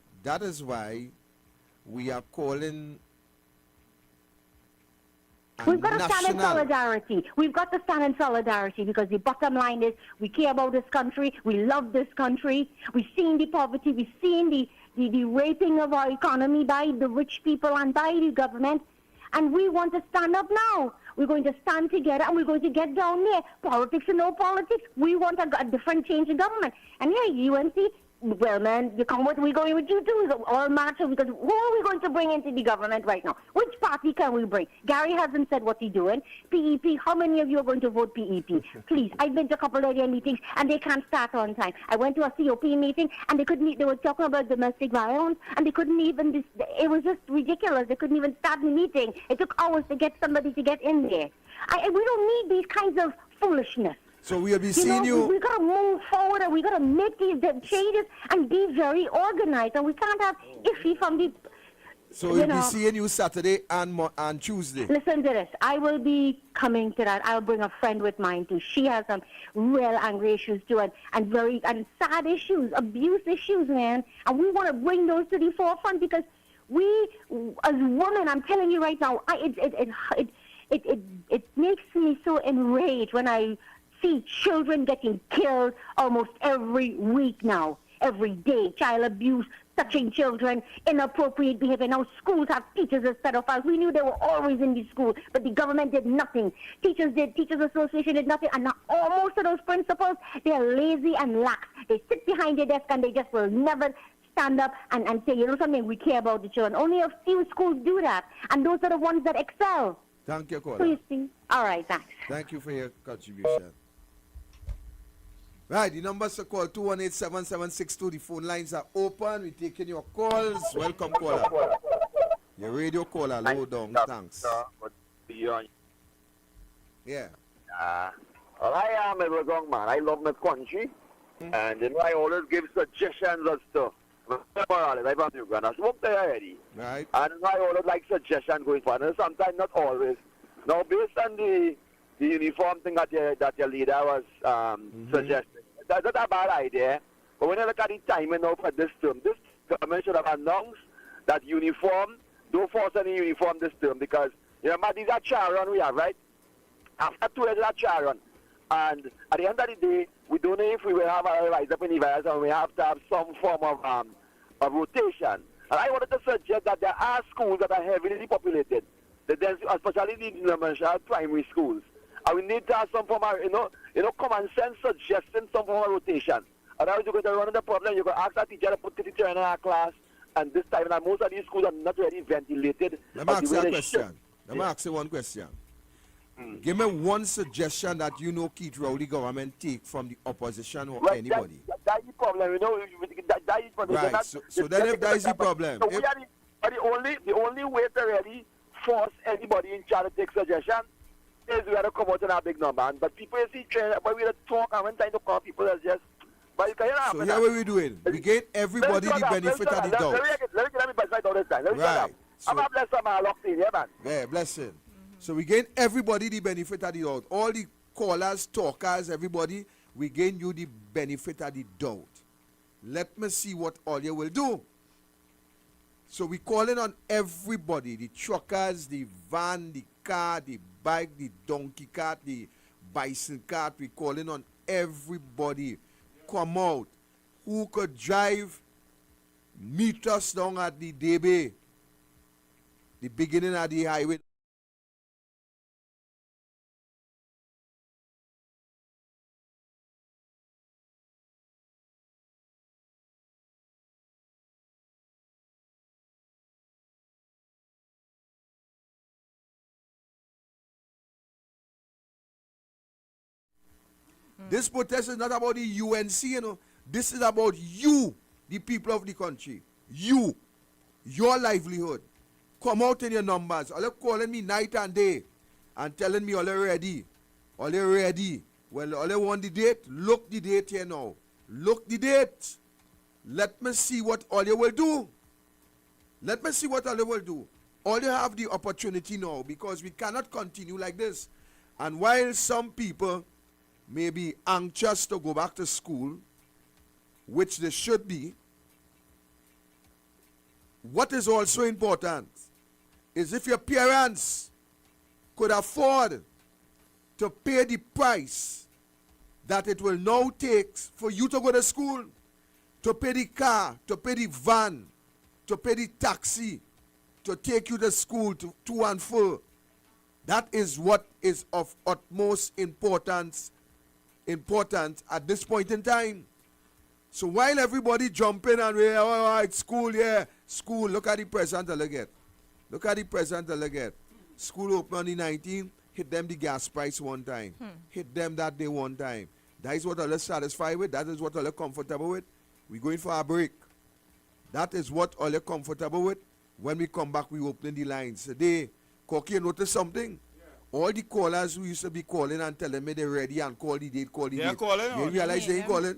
H: we are calling.
P: We've got to stand in solidarity. We've got to stand in solidarity because the bottom line is we care about this country. We love this country. We've seen the poverty. We've seen the raping of our economy by the rich people and by the government. And we want to stand up now. We're going to stand together and we're going to get down there. Politics or no politics. We want a different change in government. And here, UNC, well, man, you come with, we're going with you too. It's all matter because who are we going to bring into the government right now? Which party can we bring? Gary hasn't said what he's doing. PEP, how many of you are going to vote PEP? Please, I've been to a couple of their meetings and they can't start on time. I went to a COP meeting and they were talking about domestic violence and they couldn't even, it was just ridiculous. They couldn't even start the meeting. It took hours to get somebody to get in there. We don't need these kinds of foolishness.
H: So we'll be seeing you.
P: We got to move forward and we got to make these changes and be very organized. And we can't have iffy from the.
H: So we'll be seeing you Saturday and Tuesday.
P: Listen to this. I will be coming to that. I'll bring a friend with mine too. She has some real angry issues too, and sad issues, abuse issues, man. And we want to bring those to the forefront because we, as women, I'm telling you right now, it makes me so enraged when I see children getting killed almost every week now, every day. Child abuse, touching children, inappropriate behavior. Now schools have teachers as pedophiles. We knew they were always in the school, but the government did nothing. Teachers association did nothing, and now most of those principals, they're lazy and lax. They sit behind their desk and they just will never stand up and say, you know something, we care about the children. Only a few schools do that, and those are the ones that excel.
H: Thank you, Caller.
P: So you see. All right, thanks.
H: Thank you for your contribution. Right, the numbers to call 218-7762. The phone lines are open. We're taking your calls. Welcome, caller. Your radio caller, low down. Thanks. Yeah.
Q: Well, I am a young man. I love my country. And you know, I always give suggestions and stuff. I from Uganda. I smoked there already.
H: Right.
Q: And I always like suggestions going forward. And sometimes, not always. Now, based on the uniform thing that your leader was suggesting, that's not a bad idea. But when you look at the timing now for this term, this government should have announced that uniform, don't force any uniform this term because, you know, these are trial run we have, right? After 2 years, that's trial run. And at the end of the day, we don't know if we will have a rise up in the virus and we have to have some form of rotation. And I wanted to suggest that there are schools that are heavily populated, especially the elementary primary schools. And we need to have some form of, common sense suggesting some form of rotation. Otherwise, you're going to run into the problem. You're going to ask a teacher to put the teacher in our class. And this time, and most of these schools are not really ventilated.
H: Let me ask you a question. Let me ask you one question. Give me one suggestion that you know Keith Rowley government take from the opposition or anybody.
Q: That's the problem, that is problem.
H: Right, so then if that is the problem.
Q: So we are the only way to really force anybody in charge to take suggestion is we have to come out in a big number. But people see train, but we have to talk and when time to call people that's just. But you can't
H: so here what we doing? We get everybody the benefit of the doubt.
Q: Let me best all this time.
H: Right.
Q: I'm a blessed man locked in, yeah, man.
H: Yeah, blessing. So we gain everybody the benefit of the doubt. All the callers, talkers, everybody, we gain you the benefit of the doubt. Let me see what all you will do. So we calling on everybody, the truckers, the van, the car, the bike, the donkey cart, the bicycle cart. We calling on everybody. Come out. Who could drive, meet us down at the DB, the beginning of the highway. This protest is not about the UNC, This is about you, the people of the country. You, your livelihood. Come out in your numbers. All you calling me night and day and telling me all you ready. All you ready. Well, all you want the date? Look the date here now. Look the date. let me see what all you will do. Let me see what all you will do. All you have the opportunity now, because we cannot continue like this. And while some people may be anxious to go back to school, which they should be, what is also important is if your parents could afford to pay the price that it will now take for you to go to school, to pay the car, to pay the van, to pay the taxi, to take you to school, to and fro. That is what is of utmost importance at this point in time. So while everybody jumping and it's school, yeah, school, look at the present they'll get. Look at the present they'll get. School open on the 19th, hit them the gas price one time. Hit them that day one time. That is what they're satisfied with. That is what they're comfortable with. We're going for a break. That is what all you're comfortable with. When we come back, we open the lines. Today, Corky, you notice something? Yeah. All the callers who used to be calling and telling me they're ready and call the date.
J: They're calling?
H: You realize they ain't calling?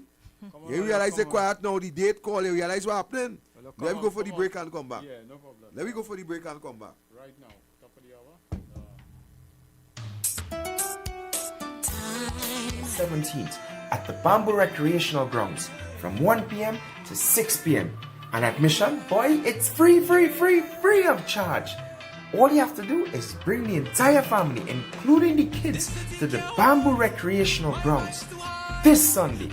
H: You realize they're quiet now, the date call, you realize what's happening?
J: Well,
H: Let me go for the break and come back.
J: Yeah, no problem.
H: Let me go for the break and come back.
J: Right now, top of the hour.
R: 17th at the Bamboo Recreational Grounds from 1 p.m. to 6 p.m. And admission, boy, it's free of charge. All you have to do is bring the entire family, including the kids, to the Bamboo Recreational Grounds this Sunday.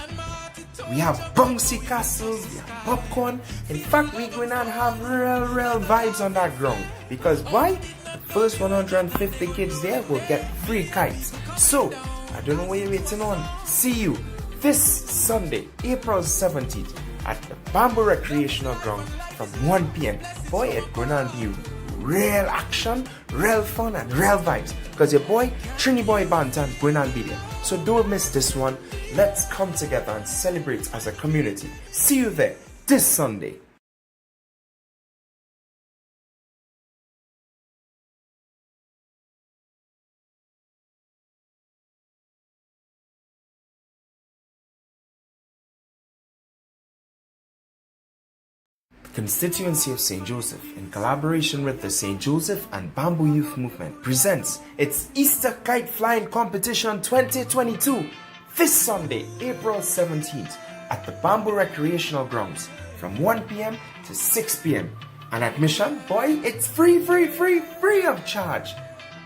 R: We have bouncy castles, we have popcorn. In fact, we're going to have real vibes on that ground. Because why? The first 150 kids there will get free kites. So, I don't know what you're waiting on. See you this Sunday, April 17th at the Bamboo Recreational Ground from 1 p.m. Boy, it's going to be real action, real fun, and real vibes. Because your boy, Trini Boy Bantan, going to be there. So don't miss this one. Let's come together and celebrate as a community. See you there this Sunday. Constituency of St. Joseph, in collaboration with the St. Joseph and Bamboo Youth Movement, presents its Easter Kite Flying Competition 2022 this Sunday, April 17th at the Bamboo Recreational Grounds from 1 p.m. to 6 p.m. And admission, boy, it's free of charge.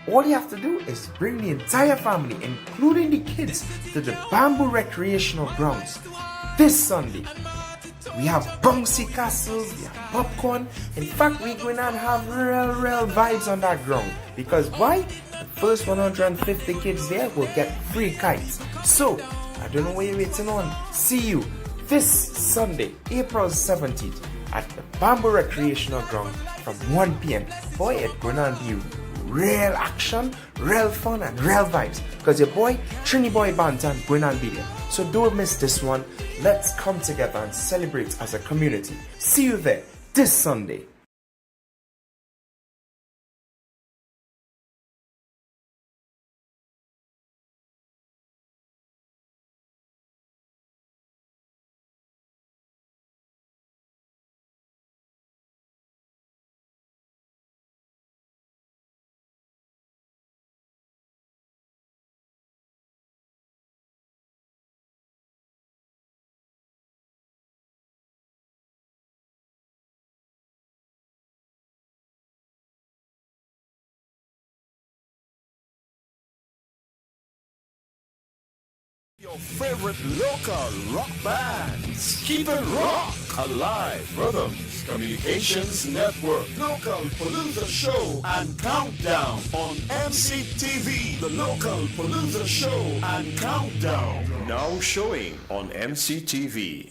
R: All you have to do is bring the entire family, including the kids, to the Bamboo Recreational Grounds this Sunday. We have bouncy castles, we have popcorn. In fact, we're going to have real vibes on that ground. Because why? The first 150 kids there will get free kites. So, I don't know what you're waiting on. See you this Sunday, April 17th at the Bamboo Recreational Ground from 1 p.m. Boy, it's going to be real action, real fun, and real vibes. Because your boy, Trini Boy Bantan, going to be there. So don't miss this one. Let's come together and celebrate as a community. See you there this Sunday.
A: Your favorite local rock bands. Keep it rock alive. Rhythms Communications Network. Local Palooza Show and Countdown on MCTV. The Local Palooza Show and Countdown. Now showing on MCTV.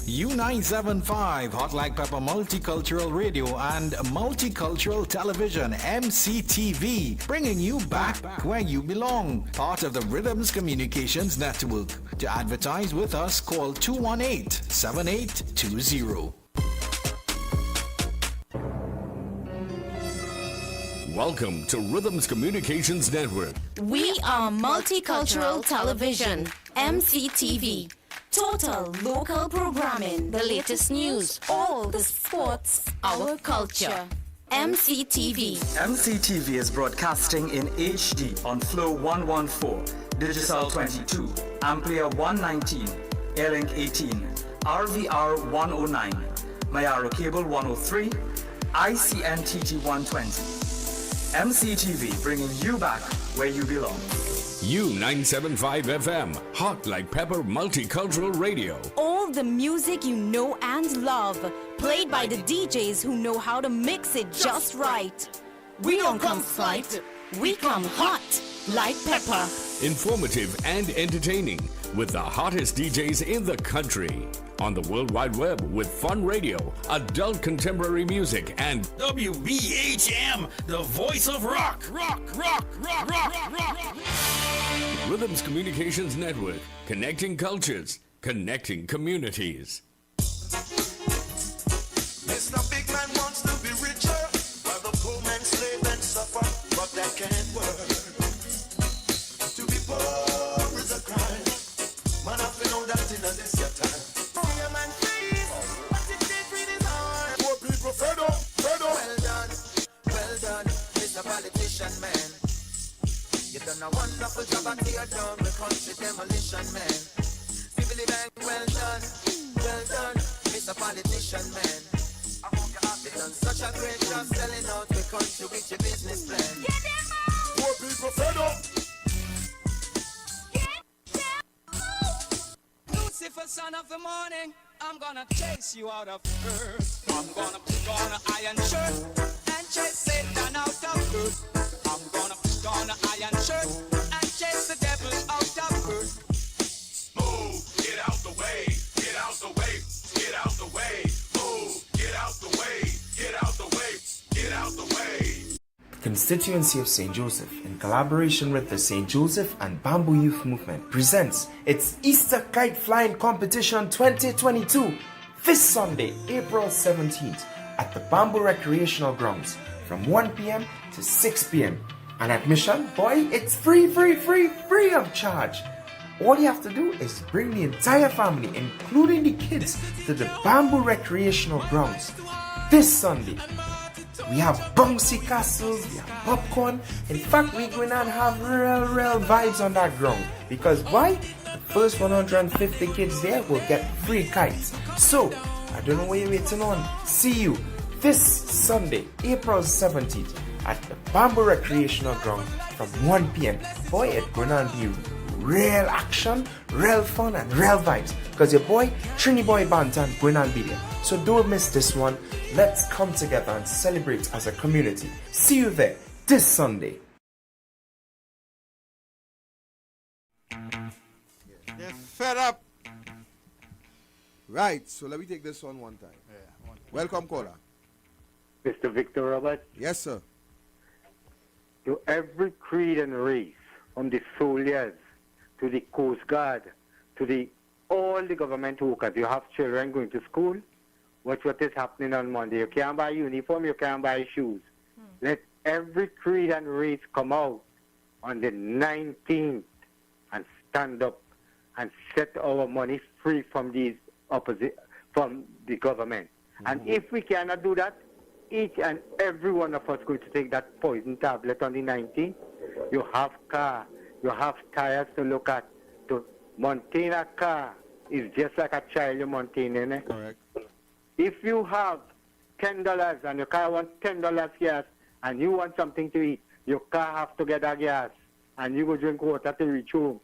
S: U975 Hot Like Pepper Multicultural Radio and Multicultural Television MCTV, bringing you back where you belong. Part of the Rhythms Communications Network. To advertise with us, call 218-7820.
T: Welcome to Rhythms Communications Network.
U: We are Multicultural Television, MCTV. Total local programming, the latest news, all the sports, our culture. MCTV.
V: MCTV is broadcasting in HD on Flow 114, Digital 22, Amplia 119, Airlink 18, RVR 109, Mayaro Cable 103, ICNTT 120. MCTV bringing you back where you belong.
T: U975 FM, hot like pepper multicultural radio.
U: All the music you know and love, played by the DJs who know how to mix it just right. We don't come fight, we come hot like pepper.
T: Informative and entertaining with the hottest DJs in the country. On the World Wide Web with fun radio, adult contemporary music, and
W: WBHM, the voice of rock. Rock.
T: Rhythms Communications Network, connecting cultures, connecting communities.
X: Mr. Big Man wants to be richer, while the poor man slave and suffer, but that can't work. To be poor is a crime. Man, I feel know that in this your time. Poor people fed up. Well done, Mr. Politician Man. You done a wonderful job at tear down the country demolition man. Bibbidi bang, well done, Mr. Politician Man. You done such a great job selling out the country with your business plan. Poor people fed up.
Y: Lucifer, son of the morning, I'm gonna chase you out of earth. I'm gonna put on an iron shirt and chase Satan out of earth. I'm gonna put on an iron shirt and chase the devil out of earth.
X: Move, get out the way, get out the way, get out the way. Move, get out the way, get out the way, get out the way.
R: The constituency of St. Joseph, in collaboration with the St. Joseph and Bamboo Youth Movement, presents its Easter Kite Flying Competition 2022 this Sunday, April 17th, at the Bamboo Recreational Grounds from 1 p.m. to 6 p.m. And admission, boy, it's free of charge. All you have to do is bring the entire family, including the kids, to the Bamboo Recreational Grounds this Sunday. We have bouncy castles, we have popcorn. In fact, we're going to have real vibes on that ground. Because why? The first 150 kids there will get free kites. So, I don't know what you're waiting on. See you this Sunday, April 17th, at the Bamboo Recreational Ground from 1 p.m. Boy, it's going to be real action, real fun, and real vibes. Because your boy, Trini Boy Bantan, going to be there. So don't miss this one. Let's come together and celebrate as a community. See you there this Sunday.
H: They're fed up. Right, so let me take this one time. Welcome, caller.
K: Mr. Victor Roberts.
H: Yes, sir.
K: To every creed and race, from the soldiers to the Coast Guard to all the government workers, you have children going to school. Watch what is happening on Monday. You can't buy uniform, you can't buy shoes. Let every creed and race come out on the 19th and stand up and set our money free from from the government. And if we cannot do that, each and every one of us going to take that poison tablet on the 19th. You have car, you have tires to look at. To maintain a car is just like a child you're maintaining.
H: Correct.
K: If you have $10 and your car wants $10 gas and you want something to eat, your car have to get a gas and you go drink water to reach home.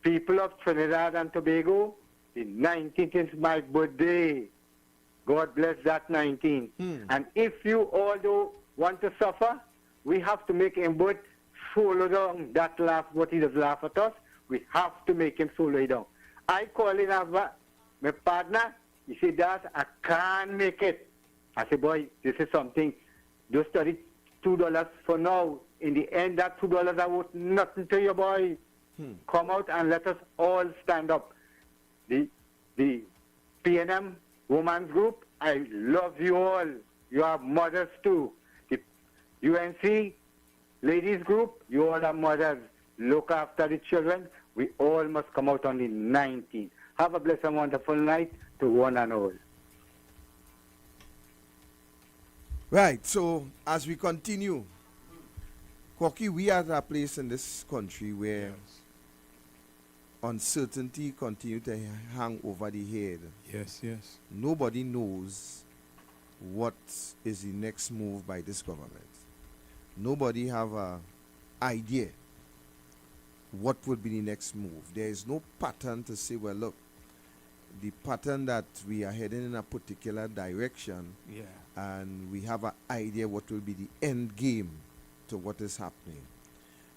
K: People of Trinidad and Tobago, the 19th is my birthday. God bless that 19th. And if you all want to suffer, we have to make him both follow down that laugh, what he does laugh at us. We have to make him follow it down. I call in my partner. He said, Dad, I can't make it. I said, boy, this is something. Just study $2 for now. In the end, that $2 are worth nothing to you, boy. Come out and let us all stand up. The PNM Women's Group, I love you all. You are mothers too. The UNC Ladies Group, you all are mothers. Look after the children. We all must come out on the 19th. Have a blessed and wonderful night to one and all.
H: Right, so as we continue, Koki, we are at a place in this country where uncertainty continue to hang over the head.
J: Yes, yes.
H: Nobody knows what is the next move by this government. Nobody have a idea what would be the next move. There is no pattern to say, well, look, the pattern that we are heading in a particular direction,
J: Yeah.
H: and we have an idea what will be the end game to what is happening.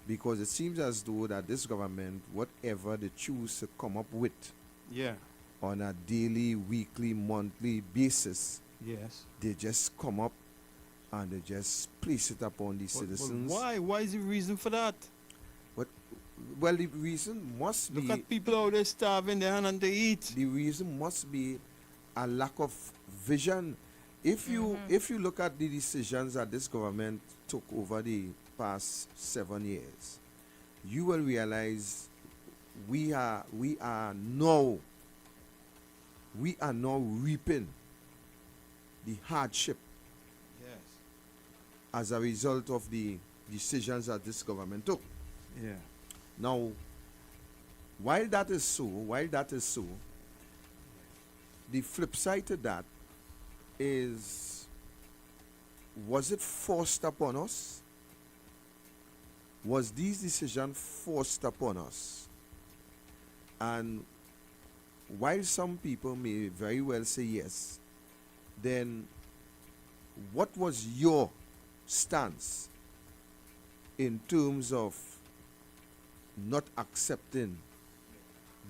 H: Because it seems as though that this government, whatever they choose to come up with
J: Yeah.
H: on a daily, weekly, monthly basis,
J: Yes.
H: they just come up and they just place it upon the citizens.
J: Why? Why is the reason for that?
H: Well, the reason must be...
J: Look at people out there starving, they have nothing to eat.
H: The reason must be a lack of vision. If you look at the decisions that this government took over the past 7 years, you will realize we are now reaping the hardship
J: Yes.
H: as a result of the decisions that this government took.
J: Yeah.
H: Now, while that is so, the flip side to that is, was it forced upon us? Was these decisions forced upon us? And while some people may very well say yes, then what was your stance in terms of not accepting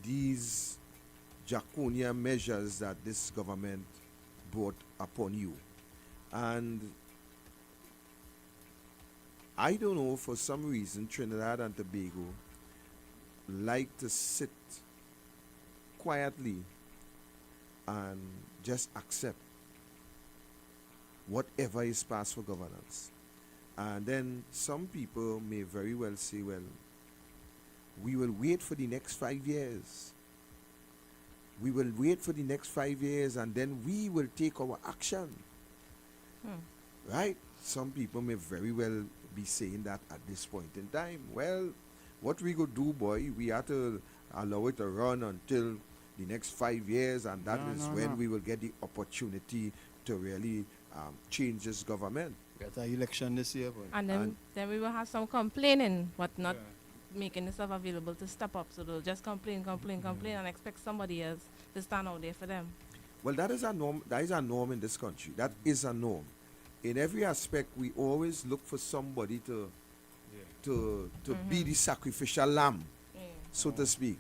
H: these draconian measures that this government brought upon you? And I don't know, for some reason Trinidad and Tobago like to sit quietly and just accept whatever is passed for governance. And then some people may very well say, well, we will wait for the next 5 years. We will wait for the next 5 years and then we will take our action. Right? Some people may very well be saying that at this point in time. Well, what we could do, boy, we have to allow it to run until the next 5 years, and that is when we will get the opportunity to really change this government.
J: Got an election this year, boy.
L: And then we will have some complaining, but not making itself available to step up. So they'll just complain, and expect somebody else to stand out there for them.
H: Well, that is a norm. That is a norm in this country. That is a norm. In every aspect, we always look for somebody to be the sacrificial lamb, so to speak.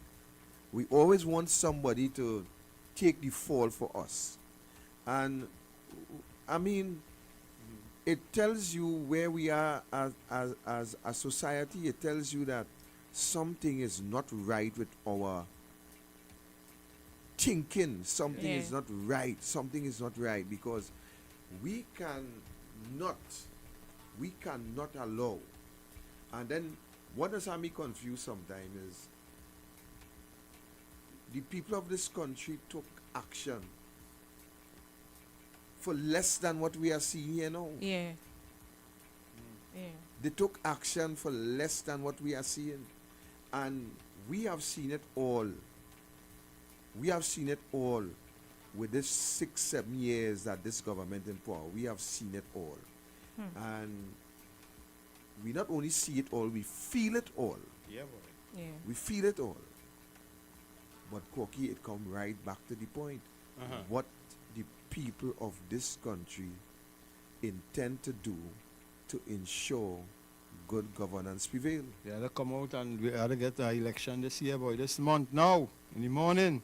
H: We always want somebody to take the fall for us. And I mean, it tells you where we are as a society. It tells you that something is not right with our thinking. Something is not right. Something is not right, because we cannot allow. And then what does have me confused sometimes is the people of this country took action for less than what we are seeing here now.
L: Yeah.
H: They took action for less than what we are seeing. And we have seen it all. We have seen it all with this 6-7 years that this government in power. We have seen it all. And we not only see it all, we feel it all.
J: Yeah, boy.
L: Yeah.
H: We feel it all. But Corky, it come right back to the point. What the people of this country intend to do to ensure good governance prevail.
J: They had to come out and we had to get the election this year, boy. This month now, in the morning.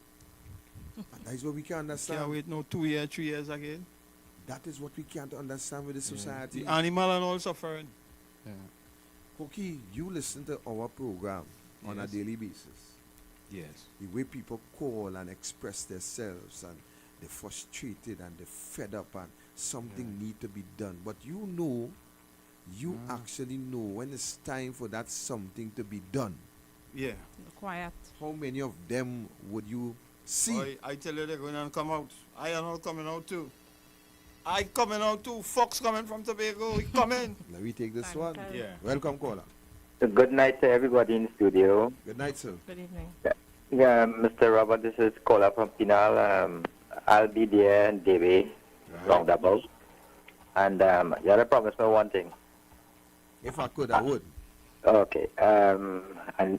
H: That is what we can't understand.
J: Can't wait no 2 years, 3 years again.
H: That is what we can't understand with the society.
J: The animal and all suffering.
H: Koki, you listen to our program on a daily basis.
J: Yes.
H: The way people call and express themselves, and they're frustrated and they're fed up and something need to be done. But you know, you actually know when it's time for that something to be done.
J: Yeah.
L: Quiet.
H: How many of them would you See.
J: Boy, I tell you they're going to come out. I am not coming out too. I coming out too. Fox coming from Tobago. He coming.
H: Let me take this one.
J: Yeah.
H: Welcome, caller.
B: Good night to everybody in the studio.
H: Good night, sir.
L: Good evening.
B: Yeah, Mr. Robert, this is Kola from Pinal. I'll be there in Debe, roundabout. And you had to promise me one thing.
H: If I could, I would.
B: Okay. And you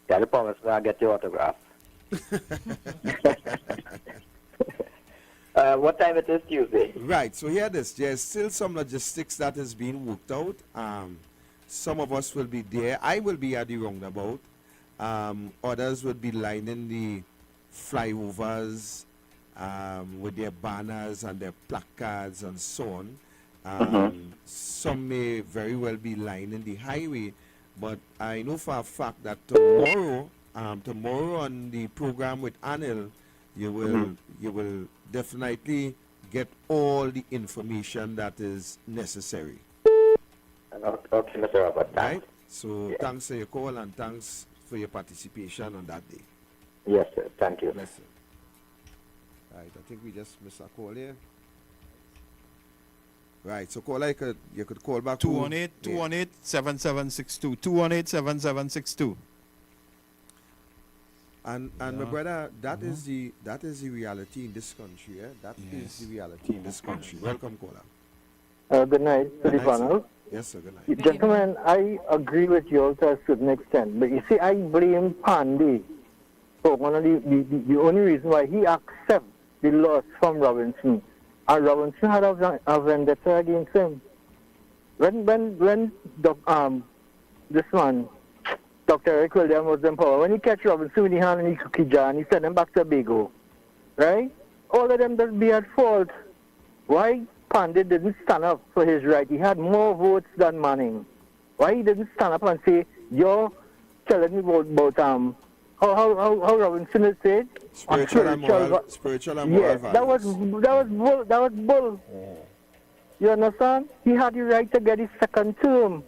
B: had to promise me I'll get your autograph. What time it is Tuesday?
H: Right, so here it is. There's still some logistics that is being worked out. Some of us will be there. I will be at the roundabout. Others will be lining the flyovers with their banners and their placards and so on. Some may very well be lining the highway, but I know for a fact that tomorrow on the program with Anil, you will definitely get all the information that is necessary.
B: Okay, Mr. Robert.
H: Right? So thanks for your call and thanks for your participation on that day.
B: Yes, sir. Thank you.
H: Bless you. Right, I think we just missed a call here. Right, so caller, you could call back
J: 218-218-7762. 218-7762.
H: And my brother, that is the reality in this country. That is the reality in this country. Welcome, caller.
M: Good night to the panel.
H: Yes, sir. Good night.
M: Gentlemen, I agree with you all to a certain extent. But you see, I blame Pandey for one of the only reason why he accepts the loss from Robinson. And Robinson had a vendetta against him. When this man, Dr. Eric Williams, was in power, when he catch Robinson with the hand in the cookie jar and he sent him back to Tobago, right? All of them just be at fault. Why Pandit didn't stand up for his right? He had more votes than Manning. Why he didn't stand up and say, you're telling me about how Robinson is said?
H: Spiritual and moral
M: yes,
H: values.
M: that was bull. You understand? He had the right to get his second term.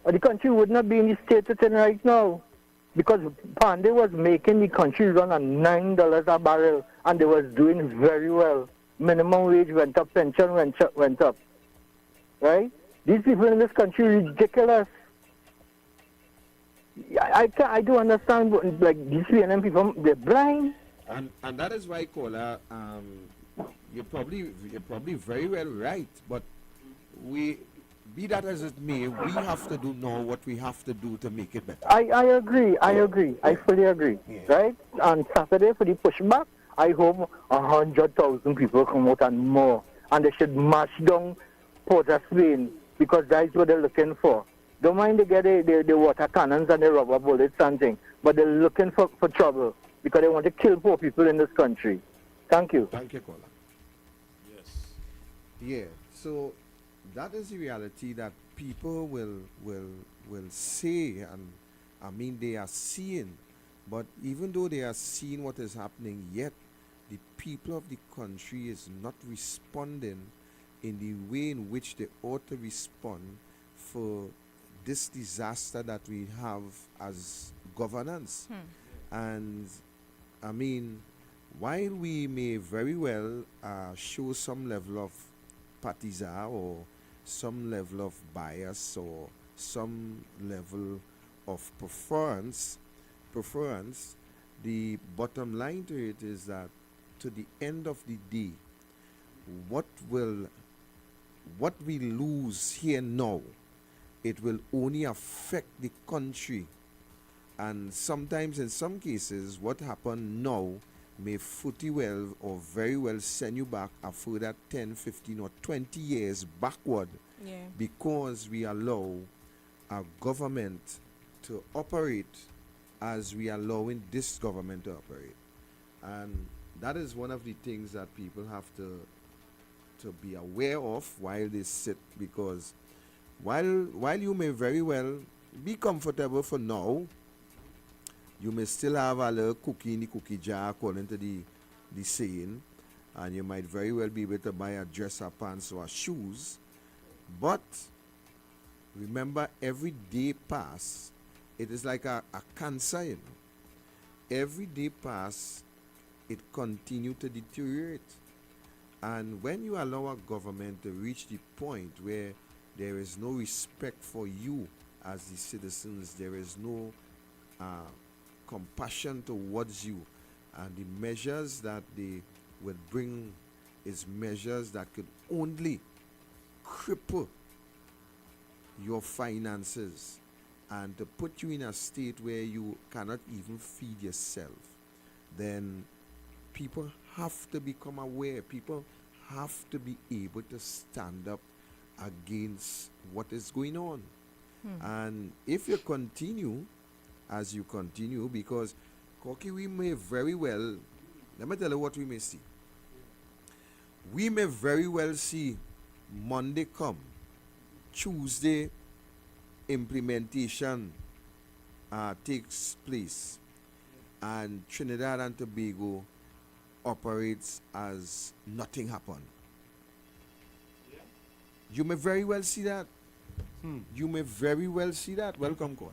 M: Or the country would not be in the state it's in right now. Because Pandey was making the country run at $9 a barrel and they was doing very well. Minimum wage went up, pension went up. Right? These people in this country are ridiculous. I do understand, like, these PNM people, they're blind.
H: And that is why, caller, you're probably very well right, but be that as it may, we have to do now what we have to do to make it better.
M: I agree. I fully agree. Yeah. Right? On Saturday for the pushback, I hope 100,000 people come out and more. And they should march down Port of Spain because that's what they're looking for. Don't mind they get the water cannons and the rubber bullets and things, but they're looking for trouble because they want to kill poor people in this country. Thank you.
H: Thank you, caller. Yes. Yeah, so that is the reality that people will say, and I mean they are seeing, but even though they are seeing what is happening, yet the people of the country is not responding in the way in which they ought to respond for this disaster that we have as governance. And I mean, while we may very well show some level of partisan or some level of bias or some level of preference, the bottom line to it is that to the end of the day, what we lose here now, it will only affect the country. And sometimes, in some cases, what happened now may footy well or very well send you back a further 10, 15 or 20 years backward, because we allow our government to operate as we are allowing this government to operate. And that is one of the things that people have to be aware of while they sit, because while you may very well be comfortable for now, you may still have a little cookie in the cookie jar according to the saying, and you might very well be able to buy a dress or pants or shoes. But remember, every day pass, it is like a cancer, every day pass, it continue to deteriorate. And when you allow a government to reach the point where there is no respect for you as the citizens, there is no compassion towards you, and the measures that they would bring is measures that could only cripple your finances and to put you in a state where you cannot even feed yourself, then people have to become aware. People have to be able to stand up against what is going on. And if you continue as you continue, because Koki, we may very well, let me tell you what we may see. We may very well see Monday come, Tuesday implementation takes place, and Trinidad and Tobago operates as nothing happened. You may very well see that. You may very well see that. Welcome, Kola.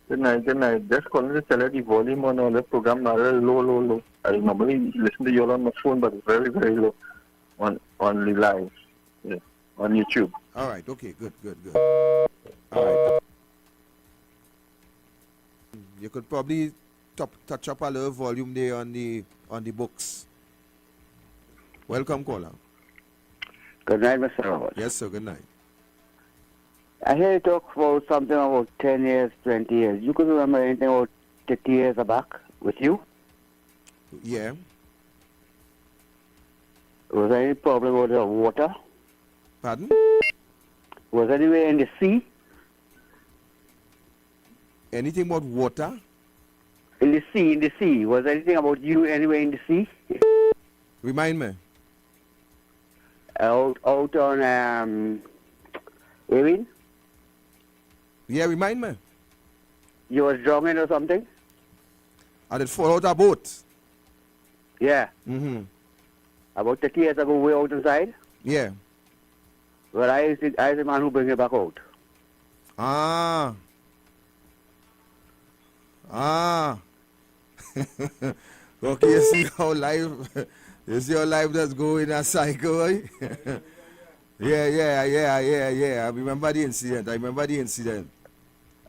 M: Good night, good night. Just calling to tell you the volume on all the program now is low. I normally listen to you all on my phone, but it's very, very low on the live, on YouTube.
H: All right, okay, good. All right. You could probably touch up a little volume there on the books. Welcome, caller.
C: Good night, Mr. Roberts.
H: Yes, sir, good night.
C: I hear you talk about something about 10 years, 20 years. You could remember anything about 30 years back with you?
H: Yeah.
C: Was there any problem with the water?
H: Pardon?
C: Was anywhere in the sea?
H: Anything about water?
C: In the sea. Was there anything about you anywhere in the sea?
H: Remind me.
C: Out on, Erin?
H: Yeah, remind me.
C: You was drowning or something?
H: I did fall out a boat.
C: Yeah.
H: Mm-hmm.
C: About 30 years ago, way out inside?
H: Yeah.
C: Well, I is the man who bring you back out.
H: Ah. Okay, you see how life does go in a cycle, right? Yeah. I remember the incident.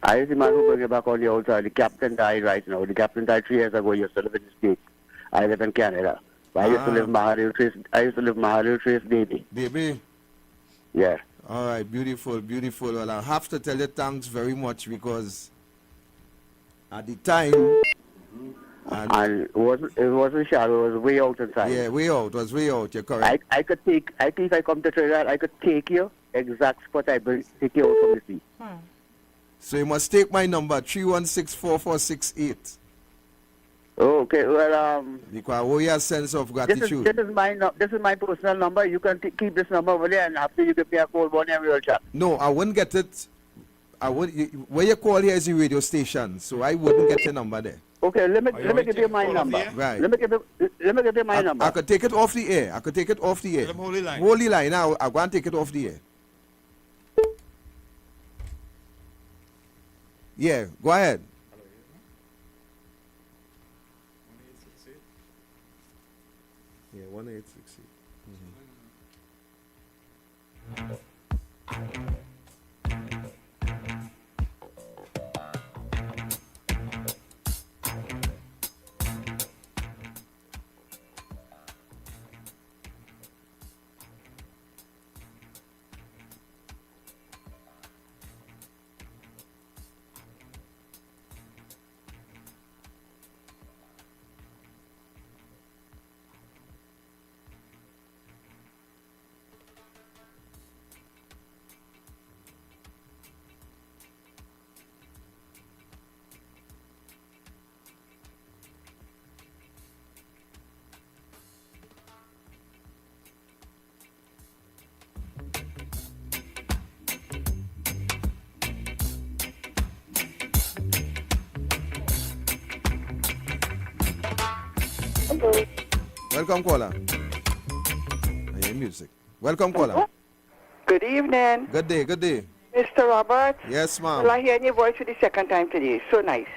C: I is the man who bring you back on the outside. The captain died right now. The captain died 3 years ago. You still live in the States. I live in Canada. But I used to live Mahadil Trace Baby.
H: Baby?
C: Yeah.
H: All right, beautiful. Well, I have to tell you thanks very much because at the time...
C: And it wasn't shallow, it was way out inside.
H: Yeah, it was way out, you're correct.
C: I could take, if I come to Trinidad, I could take you exact spot I bring, take you out from the sea.
H: So you must take my number, 316-4468.
C: Oh, okay, well,
H: because we have a sense of gratitude.
C: This is my personal number. You can keep this number over there, and after you give me a call, one and we will chat.
H: No, I wouldn't get it. Where you call here is the radio station, so I wouldn't get your number there.
C: Okay, let me give you my number.
H: Right.
C: Let me give you my number.
H: I could take it off the air.
J: Holy line.
H: Holy line. Now I'm going to take it off the air. Yeah, go ahead. Yeah, 1868. Welcome, caller. I hear music. Welcome, caller.
D: Good evening.
H: Good day.
D: Mr. Robert.
H: Yes, ma'am.
D: Well, I hear your voice for the second time today. So nice.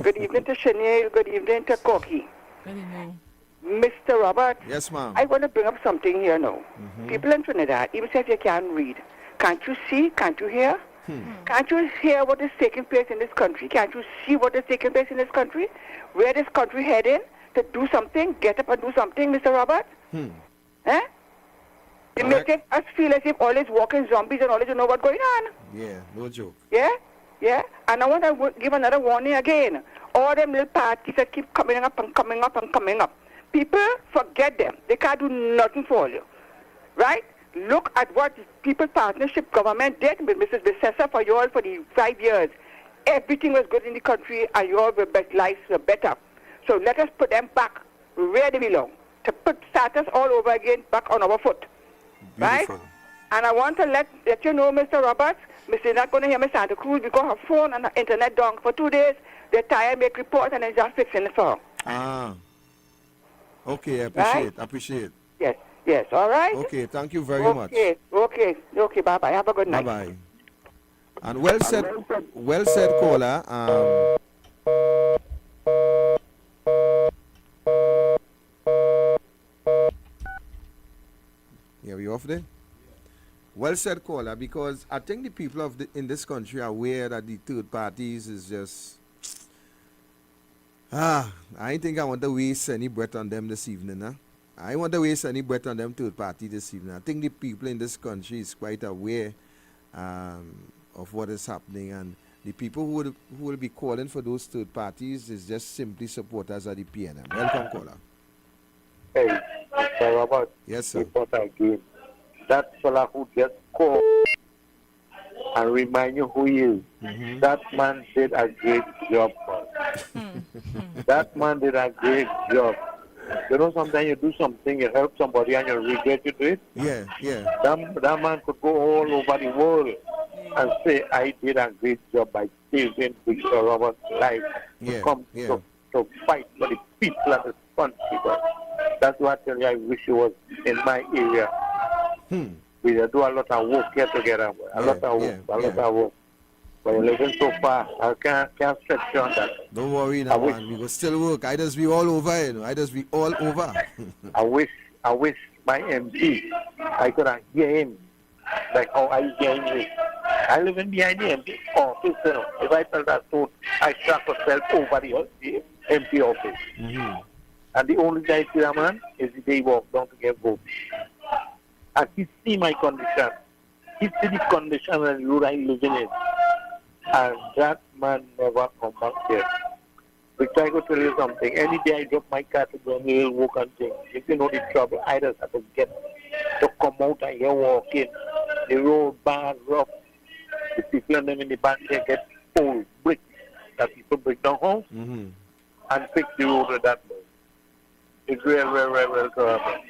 D: Good evening to Chanel. Good evening to Corky.
L: Good evening.
D: Mr. Robert.
H: Yes, ma'am.
D: I want to bring up something here now. People in Trinidad, even if you can't read, can't you see? Can't you hear? Can't you hear what is taking place in this country? Can't you see what is taking place in this country? Where this country heading to do something? Get up and do something, Mr. Robert? Eh? You make us feel as if all is walking zombies and all this, you know what's going on.
H: Yeah, no joke.
D: Yeah? Yeah? And I want to give another warning again. All them little parties that keep coming up and coming up and coming up. People, forget them. They can't do nothing for you. Right? Look at what People's Partnership government did with Mrs. Bissessa for you all for the 5 years. Everything was good in the country and your lives were better. So let us put them back where they belong. To put status all over again back on our foot. Right? And I want to let you know, Mr. Roberts, Mr. not going to hear Miss Santa Cruz because her phone and her internet down for 2 days. They're tired, make reports, and they're just fixing the phone.
H: Ah. Okay, appreciate.
D: Yes, all right?
H: Okay, thank you very much.
D: Okay, bye-bye. Have a good night.
H: Bye-bye. And well said, caller. Yeah, we off there? Well said, caller, because I think the people in this country are aware that the third parties is just... I think I want to waste any breath on them this evening, huh? I want to waste any breath on them third party this evening. I think the people in this country is quite aware of what is happening, and the people who will be calling for those third parties is just simply supporters of the PNM. Welcome, caller.
O: Hey, Mr. Robert.
H: Yes, sir.
O: Again. That fella who just called and remind you who he is. That man did a great job. That man did a great job. You know, sometimes you do something, you help somebody and you regret you do it.
H: Yeah.
O: That man could go all over the world and say, I did a great job by saving Mr. Robert's life to fight for the people of this country. But that's what I tell you, I wish he was in my area. We do a lot of work here together. A lot of work. But you're living so far, I can't stretch you on that.
H: Don't worry now, man. We will still work. I just be all over, you know. I just be all over.
O: I wish my MP, I could hear him like how I hear him. I live in behind the MP office, you know. If I tell that truth, I track myself over the MP office. And the only guy I see that man is the day he walk down to get votes. And he see my condition. He see the condition and the road I live in it. And that man never come back here. Because I go tell you something. Any day I drop my car to go and he'll walk and things. If you know the trouble, I just have to get to come out and here walking. The road bad, rough. The people and them in the back there get old bricks that people break down home and fix the road with that. It's real corrupt.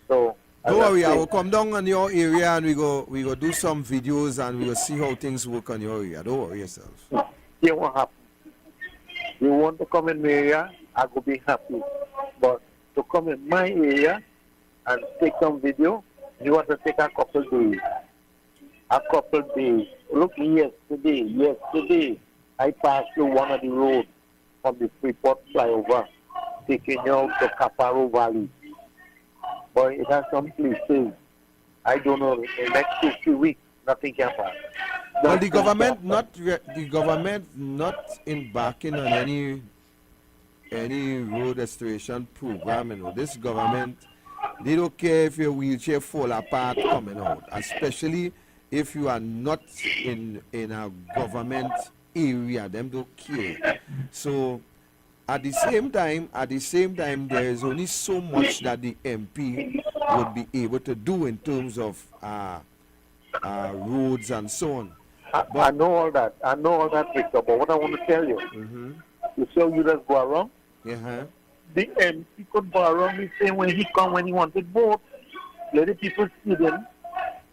O: So
H: don't worry, I will come down on your area and we go do some videos and we will see how things work on your area. Don't worry yourself.
O: See what happens. You want to come in my area, I will be happy. But to come in my area and take some video, you want to take a couple days. Look, yesterday, I passed through one of the roads from the Freeport flyover, taking you out to Caparo Valley. But it has some places, I don't know, in the next 2-3 weeks, nothing can pass.
H: Well, the government not embarking on any road restoration program. You know, this government, they don't care if your wheelchair fall apart coming out, especially if you are not in a government area. Them don't care. So at the same time, there is only so much that the MP would be able to do in terms of roads and so on.
O: I know all that, Victor, but what I want to tell you, you see how you just go around? The MP could go around the same way he come when he wanted vote. Let the people see them.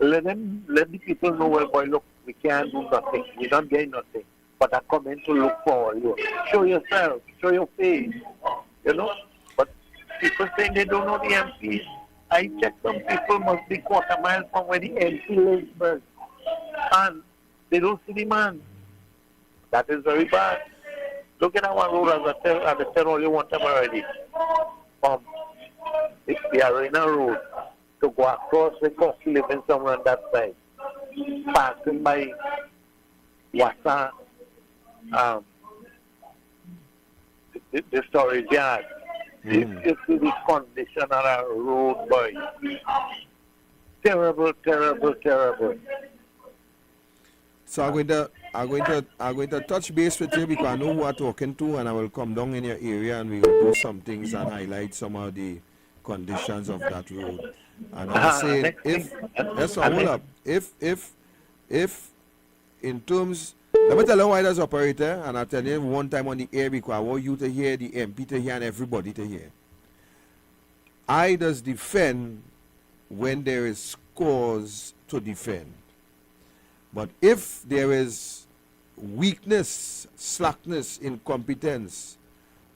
O: Let the people know, well, boy, look, we can't do nothing. We're not getting nothing. But I come in to look for you. Show yourself. Show your face. You know? But people saying they don't know the MP. I checked some people must be quarter mile from where the MP lives. And they don't see the man. That is very bad. Look at our road as I said all you want them already. The Arena Road to go across the coast living somewhere on that side. Passing by Wassa, the storage yard. If you the condition of a road, boy. Terrible, terrible, terrible.
H: So I'm going to touch base with you because I know who I'm talking to, and I will come down in your area and we will do some things and highlight some of the conditions of that road. And I'm saying hold up. If in terms, let me tell you why that's operator, and I'll tell you one time on the air because I want you to hear, the MP to hear, and everybody to hear. I does defend when there is cause to defend. But if there is weakness, slackness, incompetence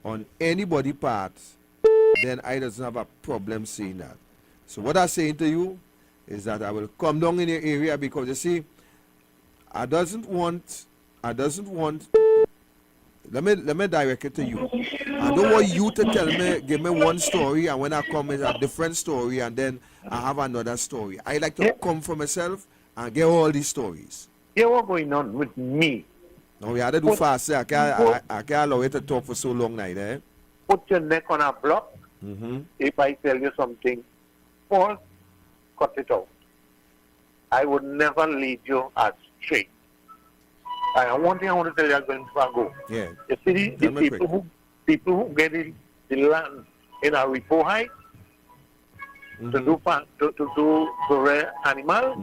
H: on anybody part, then I doesn't have a problem saying that. So what I'm saying to you is that I will come down in your area because you see, I doesn't want let me direct it to you. I don't want you to give me one story, and when I come it's a different story, and then I have another story. I like to come for myself and get all these stories.
O: Yeah, what's going on with me?
H: No, we had to do fast. I can't allow you to talk for so long now, eh?
O: Put your neck on a block. If I tell you something false, cut it out. I would never lead you astray. And one thing I want to tell you, I'm going to go.
H: Yeah.
O: You see, the people who get the land in a repo height to do rare animals,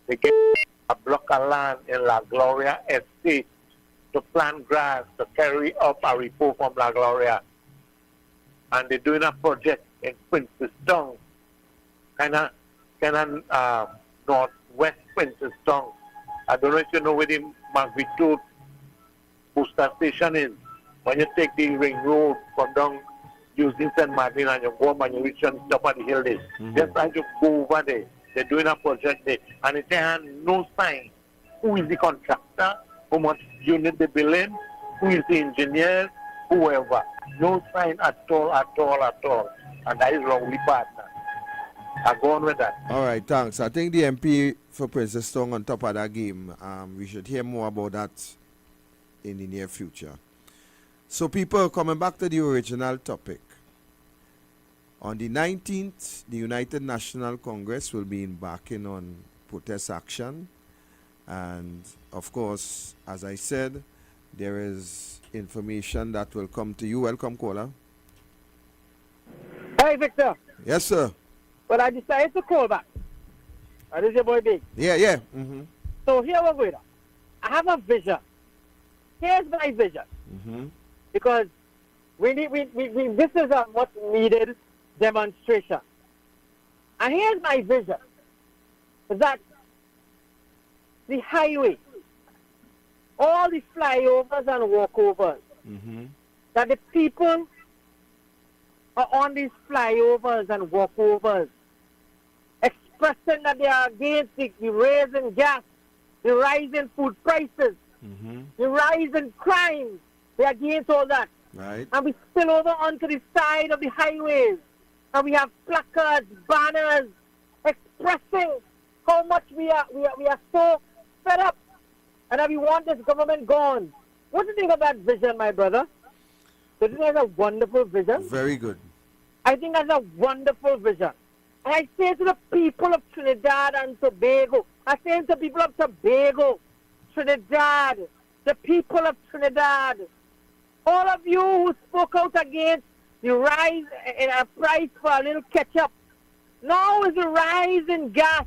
O: they get a block of land in La Gloria Estate to plant grass to carry up a repo from La Gloria. And they're doing a project in Princestown, kind of northwest Princestown. I don't know if you know where the magnitude booster station is. When you take the ring road from down using St. Martin and you go up and you reach on top of the hill there. Just like you go over there. They're doing a project there. And it has no sign. Who is the contractor? How much unit they building? Who is the engineer? Whoever. No sign at all. And that is wrongly partner. I go on with that.
H: All right, thanks. I think the MP for Princestown on top of that game. We should hear more about that in the near future. So people, coming back to the original topic. On the 19th, the United National Congress will be embarking on protest action. And of course, as I said, there is information that will come to you. Welcome, caller.
E: Hey, Victor.
H: Yes, sir.
E: Well, I decided to call back. This is your boy Big.
H: Yeah.
E: So here we're going. I have a vision. Here's my vision. Because we this is a much needed demonstration. And here's my vision. That the highway, all the flyovers and walkovers, that the people are on these flyovers and walkovers expressing that they are against the rise in gas, the rise in food prices, the rise in crime. They're against all that.
H: Right.
E: And we spill over onto the side of the highways. And we have placards, banners, expressing how much we are so fed up. And that we want this government gone. What do you think of that vision, my brother? Do you think that's a wonderful vision?
H: Very good.
E: I think that's a wonderful vision. And I say to the people of Trinidad and Tobago, I say to the people of Tobago, Trinidad, the people of Trinidad, all of you who spoke out against the rise in a price for a little ketchup, now is the rise in gas.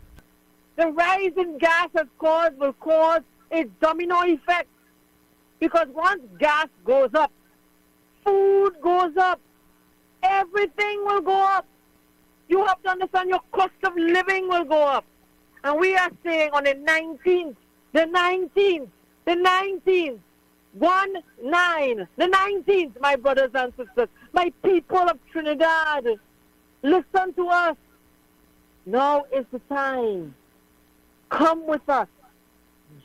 E: The rise in gas will cause a domino effect. Because once gas goes up, food goes up, everything will go up. You have to understand your cost of living will go up. And we are saying on the 19th, the 19th, my brothers and sisters, my people of Trinidad, listen to us. Now is the time. Come with us.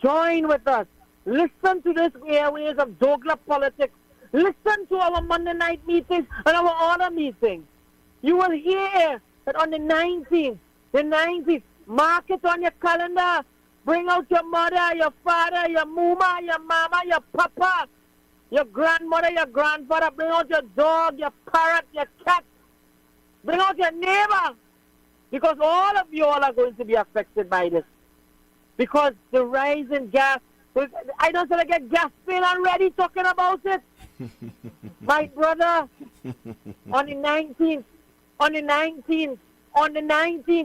E: Join with us. Listen to this airways of douglAR politics. Listen to our Monday night meetings and our other meetings. You will hear that on the 19th, mark it on your calendar. Bring out your mother, your father, your mama, your papa, your grandmother, your grandfather. Bring out your dog, your parrot, your cat. Bring out your neighbor. Because all of you all are going to be affected by this. Because the rise in gas, I don't feel like a gas bill already talking about it. My brother, on the 19th, you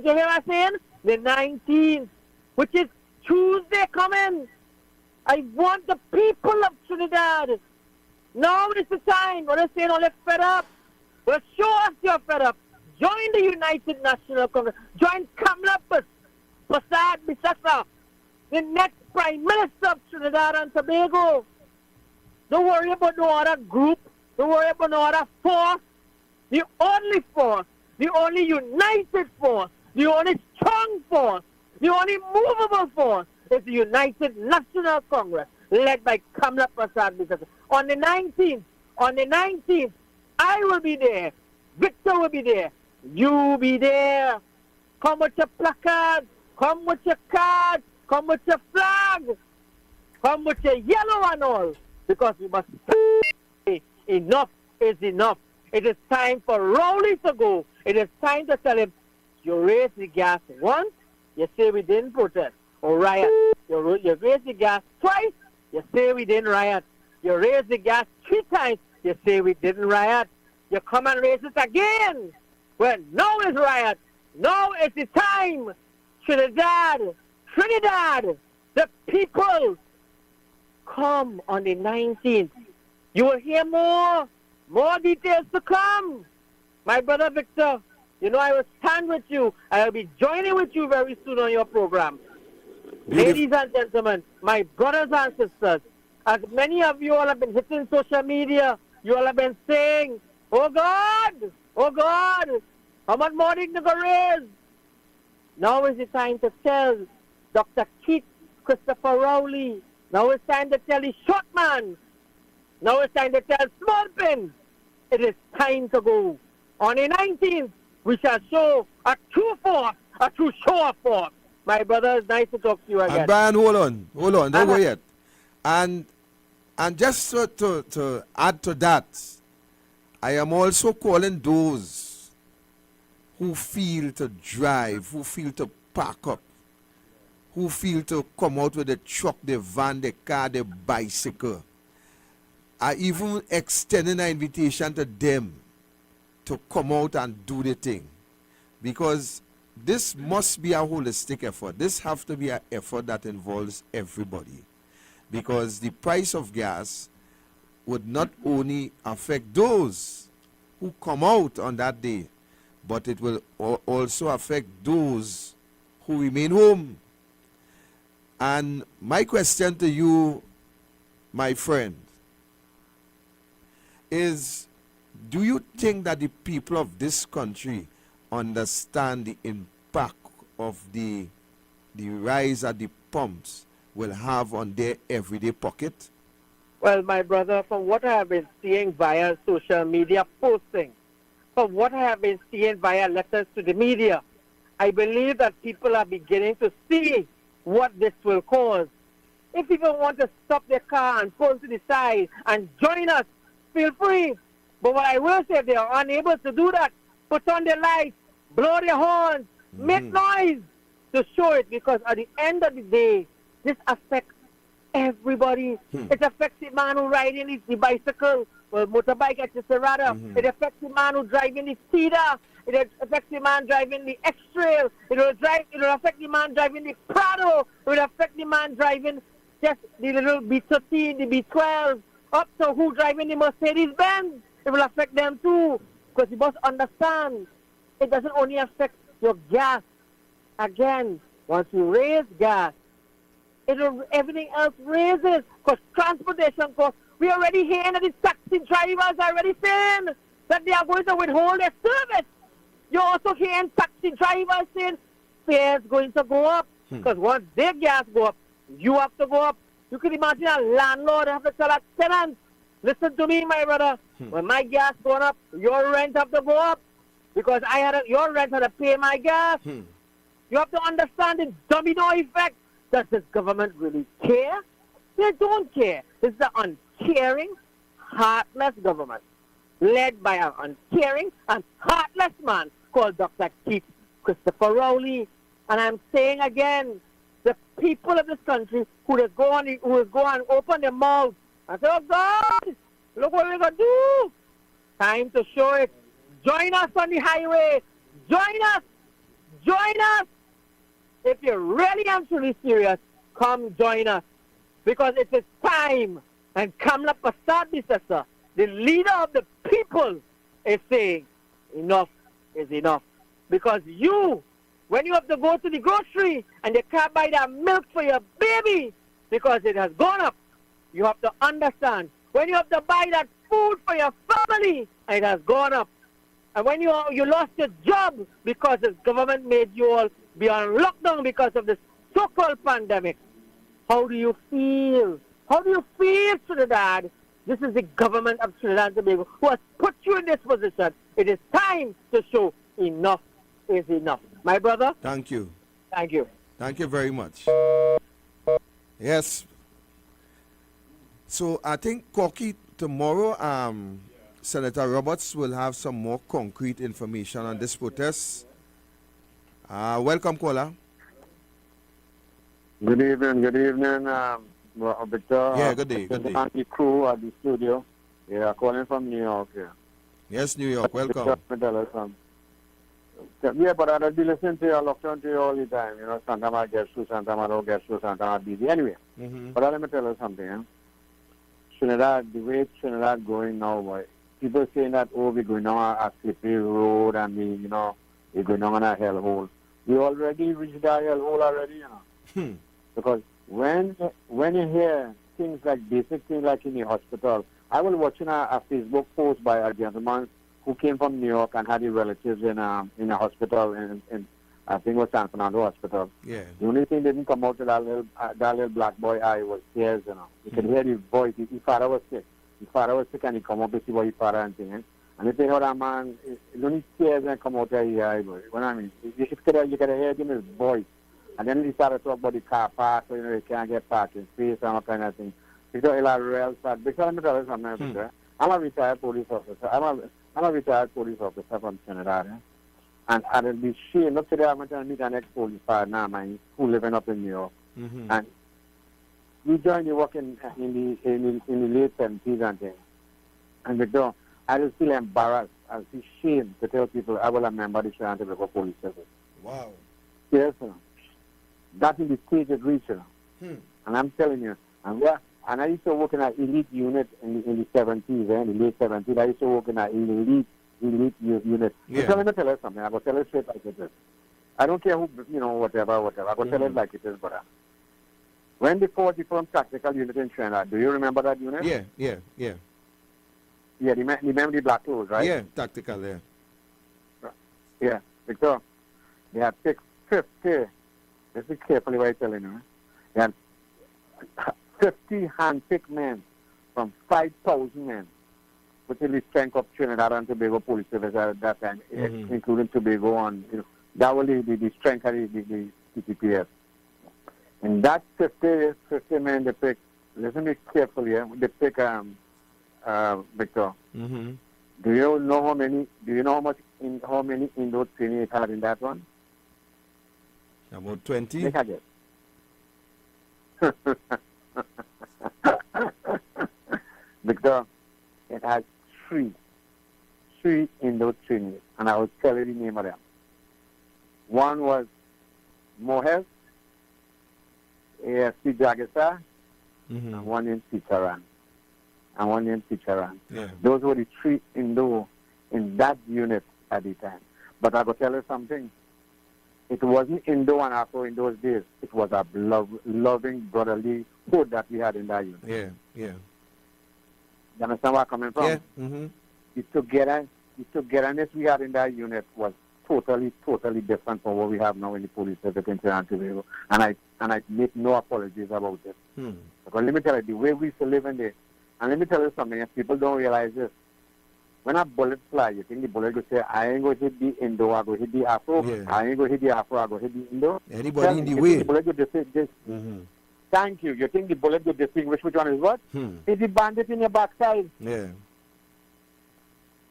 E: hear what I'm saying? The 19th, which is Tuesday coming. I want the people of Trinidad. Now is the time. When I say, no, let's fed up. Well, show us you're fed up. Join the United National Congress. Join Kamala Prasad Bisasa, the next Prime Minister of Trinidad and Tobago. Don't worry about no other group. Don't worry about no other force. The only united force, the only strong force, the only movable force is the United National Congress, led by Kamala Prasad Bisasa. On the 19th, I will be there. Victor will be there. You be there. Come with your placard. Come with your card. Come with your flag. Come with your yellow and all. Because we must say enough is enough. It is time for Rowley to go. It is time to tell him, you raised the gas once, you say we didn't protest or riot. You raised the gas twice, you say we didn't riot. You raised the gas 3 times, you say we didn't riot. You come and raise it again. Well, now is riot. Now is the time. Trinidad, the people, come on the 19th. You will hear more details to come. My brother Victor, you know I will stand with you. I will be joining with you very soon on your program. Ladies and gentlemen, my brothers and sisters, as many of you all have been hitting social media, you all have been saying, oh God, how much more did you raise? Now is the time to tell Dr. Keith Christopher Rowley. Now it's time to tell the short man. Now it's time to tell small pin. It is time to go. On the 19th, we shall show a true force, a true show of force. My brother, it's nice to talk to you again.
H: And Brian, hold on, don't go yet. And just to add to that, I am also calling those who feel to drive, who feel to park up, who feel to come out with the truck, the van, the car, the bicycle. I even extending an invitation to them to come out and do the thing. Because this must be a holistic effort. This has to be an effort that involves everybody. Because the price of gas would not only affect those who come out on that day, but it will also affect those who remain home. And my question to you, my friend, is, do you think that the people of this country understand the impact of the rise at the pumps will have on their everyday pocket?
E: Well, my brother, from what I have been seeing via social media posting, from what I have been seeing via letters to the media, I believe that people are beginning to see what this will cause. If people want to stop their car and pull to the side and join us, feel free. But what I will say, if they are unable to do that, put on their lights, blow their horns, make noise to show it, because at the end of the day, this affects everybody. It affects the man who riding the bicycle, or motorbike, etc. It affects the man who driving the speeder. It affects the man driving the X-Trail. It will affect the man driving the Prado. It will affect the man driving just the little B13, the B12, up to who driving the Mercedes-Benz. It will affect them too. Because you must understand, it doesn't only affect your gas. Again, once you raise gas, everything else raises. Because transportation costs, we already hearing that the taxi drivers are already saying that they are going to withhold their service. You're also hearing taxi drivers saying fares going to go up. Because once their gas go up, you have to go up. You can imagine a landlord have to tell a tenant, listen to me, my brother. When my gas going up, your rent have to go up because your rent had to pay my gas. You have to understand the domino effect. Does this government really care? They don't care. It's the uncaring, heartless government led by an uncaring and heartless man called Dr. Keith Christopher Rowley. And I'm saying again, the people of this country who will go and open their mouth and say, oh God, look what we're going to do. Time to show it. Join us on the highway. Join us. Join us. If you really and truly serious, come join us. Because it is time. And Kamla Prasad, Mr. The leader of the people, is saying, enough is enough. Because when you have to go to the grocery and you can't buy that milk for your baby because it has gone up, you have to understand. When you have to buy that food for your family and it has gone up, and when you lost your job because the government made you all be on lockdown because of this so-called pandemic, how do you feel? How do you feel, Trinidad? This is the government of Trinidad and Tobago who has put you in this position. It is time to show enough is enough. My brother?
H: Thank you.
E: Thank you.
H: Thank you very much. Yes. So I think, Corky, tomorrow, Senator Roberts will have some more concrete information on this protest. Welcome, caller.
C: Good evening, Victor.
H: Yeah, good day, good day.
C: And the crew at the studio. Yeah, calling from New York. Yeah.
H: Yes, New York, welcome.
C: Yeah, but I'll be listening to you, I'll look to you all the time. You know, Santa Maria gets through, Santa Maria don't get through, Santa Maria busy. Anyway, but let me tell you something. Trinidad, the way Trinidad going now, boy, people saying that, oh, we're going on a slippery road and we're going on a hellhole. We already reached that hellhole already, you know. Because when you hear things like basic things like in the hospital, I was watching a Facebook post by a gentleman who came from New York and had his relatives in a hospital in I think it was San Fernando Hospital.
H: Yeah.
C: The only thing didn't come out to that little black boy eye was tears, you know. You could hear his voice. His father was sick. His father was sick and he come up to see what his father and thing. And they say, oh, that man, it's only tears and come out of his eye, boy. You know what I mean? You could hear it in his voice. And then he started to talk about the car park, so, you know, you can't get parking space and all kind of thing. It's a real sad. Because let me tell you something, I'm a retired police officer. I'm a retired police officer from Trinidad. And it'll be shame. Not today I'm going to meet an ex-police partner of mine who living up in New York. And we joined the work in the late 70s and things. And Victor, I just feel embarrassed. I feel shame to tell people I will a member of the Trinidad and Tobago Police Service.
H: Wow.
C: Yes, sir. That's in the stage it reached, you know. And I'm telling you, and I used to work in an elite unit in the 70s, in the late 70s. I used to work in an elite unit.
H: Yeah.
C: So let me tell you something. I'm going to tell you straight like it is. I don't care who, whatever. I'm going to tell it like it is, brother. When the 41st Tactical Unit in Trinidad, do you remember that unit?
H: Yeah.
C: Yeah, remember the black clothes, right?
H: Yeah, tactical, yeah.
C: Yeah, Victor, they had 50, listen carefully what I'm telling you. They had 50 hand-picked men from 5,000 men within the strength of Trinidad and Tobago Police Service at that time, including Tobago, and that was the strength of the CTPS. And that 50 men they picked, listen to me carefully, they picked Victor. Do you know how many indoor training it had in that one?
H: About 20?
C: Make a guess. Victor, it has three indoor trainees, and I will tell you the name of them. One was Mohes, ASP Jagasa, and one named Picharan.
H: Yeah.
C: Those were the three indoor in that unit at the time. But I will tell you something. It wasn't indoor and outdoor in those days. It was a loving brotherly hood that we had in that unit.
H: Yeah.
C: You understand where I'm coming from?
H: Yeah.
C: The togetherness we had in that unit was totally different from what we have now in the police service in Trinidad and Tobago. And and I make no apologies about it.
H: Hmm.
C: Because let me tell you, the way we used to live in there, and let me tell you something, if people don't realize this, when a bullet fly, you think the bullet will say, I ain't going to hit the Indo, I go hit the Afro.
H: Yeah.
C: I ain't going to hit the Afro, I go hit the Indo.
H: Anybody in the
C: you
H: way.
C: Think the bullet will distinguish, Thank you. You think the bullet will distinguish which one is what? It's the bandit in your backside.
H: Yeah.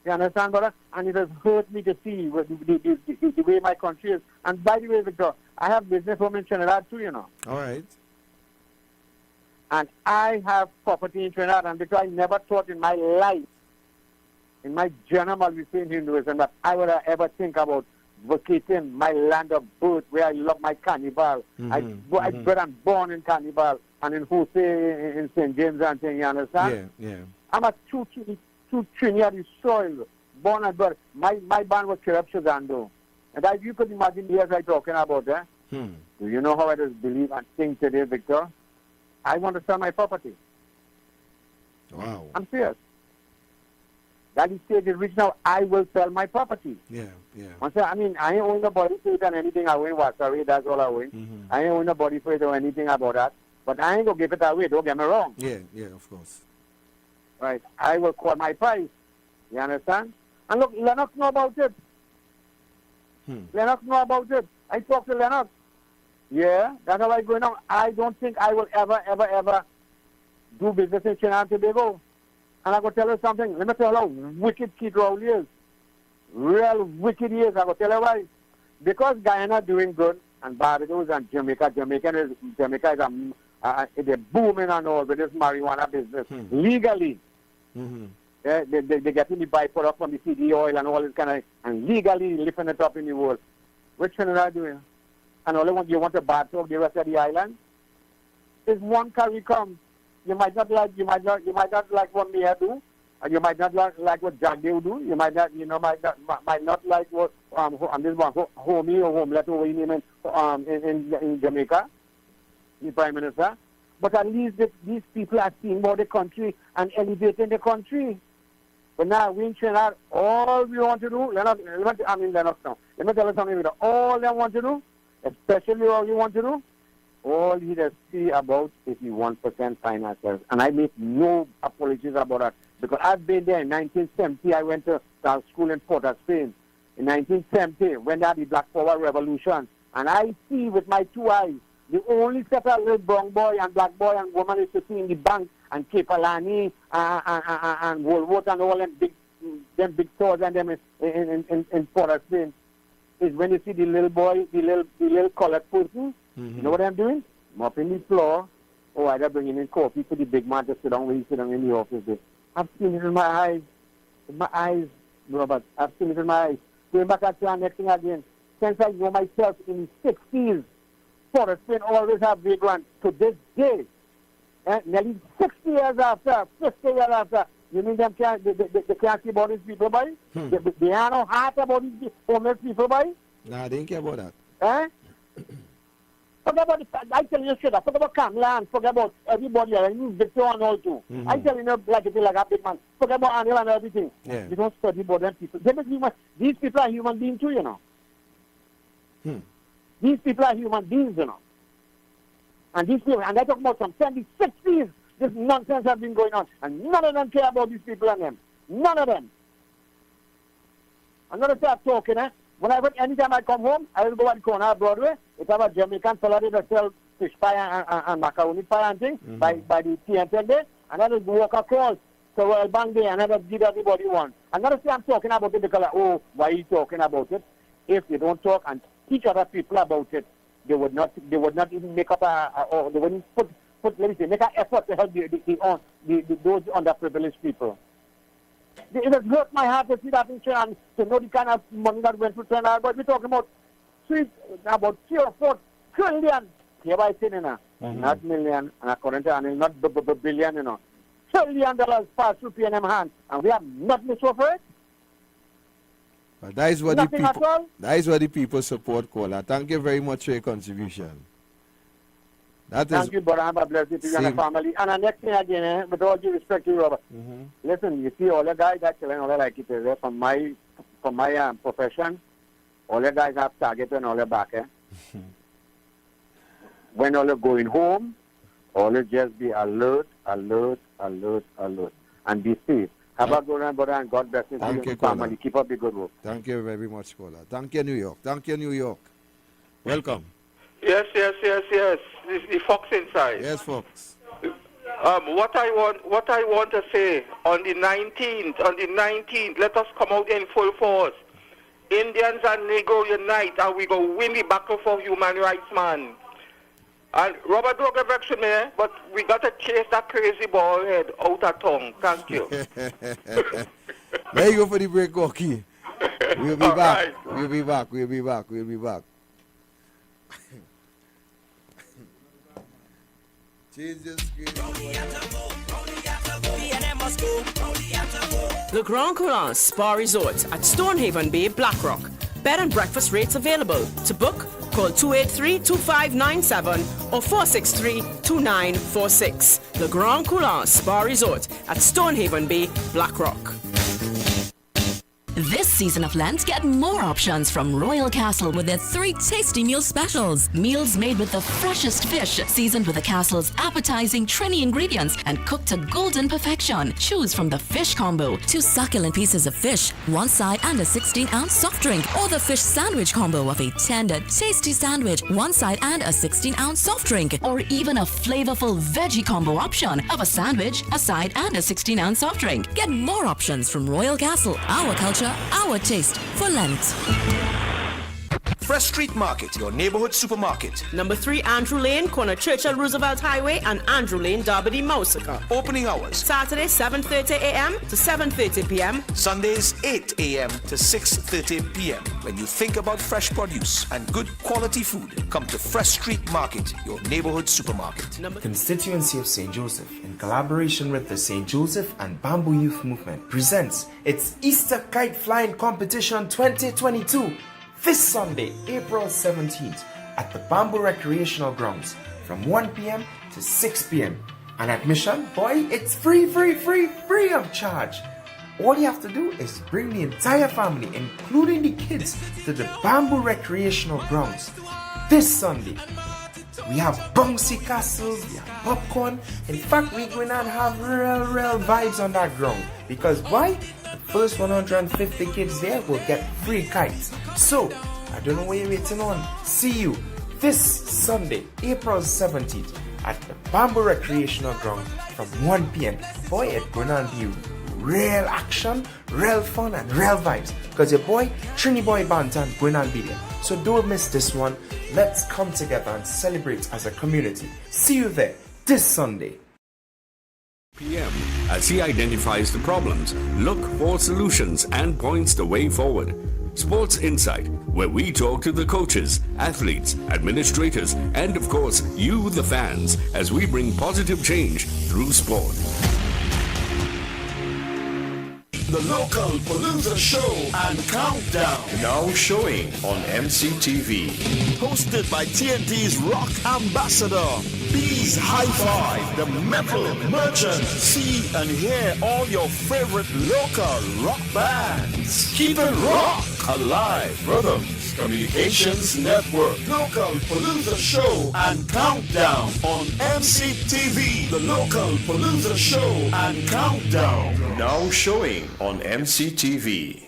C: You understand, brother? And it has hurt me to see the way my country is. And by the way, Victor, I have business home in Trinidad too, you know.
H: All right.
C: And I have property in Trinidad, and because I never thought in my life, in my journal within Hinduism, that I would ever think about vacating my land of birth where I love my carnival. I bred and born in carnival and in Jose, in St. James and thing, you understand?
H: Yeah.
C: I'm a true Trinidad soil, born and bred. My band was corruption, and as you could imagine the years I'm talking about, do you know how I just believe and think today, Victor? I want to sell my property.
H: Wow.
C: I'm serious. That is stage is reached now, I will sell my property.
H: Yeah.
C: I mean, I ain't own nobody for it and anything I win, sorry, that's all I win. I ain't own nobody for it or anything about that. But I ain't going to give it away, don't get me wrong.
H: Yeah, of course.
C: Right. I will call my price. You understand? And look, Lennox know about it. Lennox know about it. I talked to Lennox. Yeah, that's how I going on. I don't think I will ever do business in Trinidad and Tobago. And I go tell you something. Let me tell you how wicked Keith Rowley is. Real wicked he is. I go tell you why. Because Guyana doing good, and Barbados and Jamaica is they're booming and all with this marijuana business legally. They're getting the byproduct from the CD oil and all this kind of, and legally lifting it up in the world. Which Trinidad doing? And only when you want a bad talk the rest of the island, is one carry come. You might not like what me do, and you might not like what Jack Dew do. You might not like what this one homie or homelet or you name in Jamaica, the Prime Minister. But at least these people are seeing about the country and elevating the country. But now we in Trinidad, all we want to do, Lennox now. Let me tell you something. All they want to do, especially all you want to do, all he does see about is the 1% finances. And I make no apologies about that. Because I've been there in 1970. I went to school in Port of Spain. In 1970, when they had the Black Power Revolution. And I see with my two eyes, the only set of little brown boy and black boy and woman is to see in the bank and Cape Alani and Woolworth and all them big stores and them in Port of Spain. Is when you see the little boy, the little colored person, you know what I'm doing? Mopping the floor, or either bringing in coffee for the big man to sit down when he sit down in the office. I've seen it in my eyes, Robert. I've seen it in my eyes. Going back at the next thing again. Since I know myself in the 60s, Port of Spain always have vagrants. To this day, nearly 60 years after, 50 years after, you mean they can't see about these people, boy? They have no heart about these homeless people, boy?
H: Nah, they didn't care about that.
C: Forget about I tell you straight up, forget about Kamala and forget about everybody else, and Victor and all too. I tell you like it like a big man. Forget about Anil and everything.
H: Yeah.
C: You don't study about them people. These people are human beings too, you know. These people are human beings, you know. And these people, and I talk about some 20, 60s, this nonsense has been going on. And none of them care about these people and them. None of them. I'm going to start talking, anytime I come home, I will go at the corner of Broadway. If I have a Jamaican fella that sell fish pie and macaroni pie and things by the TNT there, and I will walk across to Royal Bank there and I will give everybody one. I'm going to say I'm talking about it because, why are you talking about it? If they don't talk and teach other people about it, they would not even make up they wouldn't make an effort to help those underprivileged people. It has hurt my heart to see that in Trinidad, to know the kind of money that went to Trinidad. But we're talking about 3 or 4 trillion. Hereby saying, not million, and according to Anil, not billion, $1 trillion passed through PNM hands, and we have nothing to show for it.
H: But that is what the people support, Kola. Thank you very much for your contribution.
C: Thank you, brother. Have a blessed day to you and the family. And the next thing again, with all due respect to you, Robert. Listen, you see, all the guys that children, all like it is, from my profession, all the guys have target and all the back. when all are going home, always just be alert, alert, alert, alert, and be safe. Have a good one, brother, and God bless you.
H: Thank you,
C: family.
H: Kola.
C: Keep up the good work.
H: Thank you very much, Kola. Thank you, New York. Thank you, New York. Welcome.
F: Yes. This is the Fox inside.
H: Yes, Fox.
F: What I want to say on the 19th, let us come out in full force. Indians and Negro unite, and we go win the battle for human rights, man. And Robert don't get vexed me, but we got to chase that crazy ball head out of town. Thank you.
H: There you go for the break, Corky. We'll be
F: All
H: back.
F: right.
H: We'll be back. Change the screen.
G: Le Grand Coulon Spa Resort at Stonehaven Bay, Blackrock. Bed and breakfast rates available. To book, call 283-2597 or 463-2946. Le Grand Coulon Spa Resort at Stonehaven Bay, Blackrock.
I: This season of Lent, get more options from Royal Castle with their 3 tasty meal specials. Meals made with the freshest fish, seasoned with the castle's appetizing Trini ingredients and cooked to golden perfection. Choose from the fish combo, 2 succulent pieces of fish, 1 side and a 16-ounce soft drink, or the fish sandwich combo of a tender, tasty sandwich, 1 side and a 16-ounce soft drink, or even a flavorful veggie combo option of a sandwich, a side and a 16-ounce soft drink. Get more options from Royal Castle. Our culture, our taste for Lent.
N: Fresh Street Market, your neighborhood supermarket.
G: Number 3 Andrew Lane, corner Churchill Roosevelt Highway and Andrew Lane, Derby, Mousica.
N: Opening hours.
G: Saturday 7:30 a.m. to 7:30 p.m.
N: Sundays 8 a.m. to 6:30 p.m. When you think about fresh produce and good quality food, come to Fresh Street Market, your neighborhood supermarket.
R: Constituency of St. Joseph, in collaboration with the St. Joseph and Bamboo Youth Movement, presents its Easter Kite Flying Competition 2022 this Sunday, April 17th, at the Bamboo Recreational Grounds from 1 p.m. to 6 p.m. And admission, boy, it's free of charge. All you have to do is bring the entire family, including the kids, to the Bamboo Recreational Grounds this Sunday. We have bouncy castles, we have popcorn. In fact, we're going to have real vibes on that ground. Because why? The first 150 kids there will get free kites. So, I don't know what you're waiting on. See you this Sunday, April 17th at the Bamboo Recreational Ground from 1 p.m. Boy, it's going to be real action, real fun, and real vibes. Because your boy, Trini Boy Bantan, going to be there. So don't miss this one. Let's come together and celebrate as a community. See you there this Sunday.
T: PM. As he identifies the problems, look for solutions and points the way forward. Sports Insight, where we talk to the coaches, athletes, administrators, and of course, you, the fans, as we bring positive change through sport.
A: The local Palooza show and countdown. Now showing on MCTV. Hosted by TNT's rock ambassador, Bees High Five, the metal merchant. See and hear all your favorite local rock bands. Keep it rock alive. Rhythms Communications Network. Local Palooza show and countdown on MCTV. The local Palooza show and countdown. Now showing on MCTV.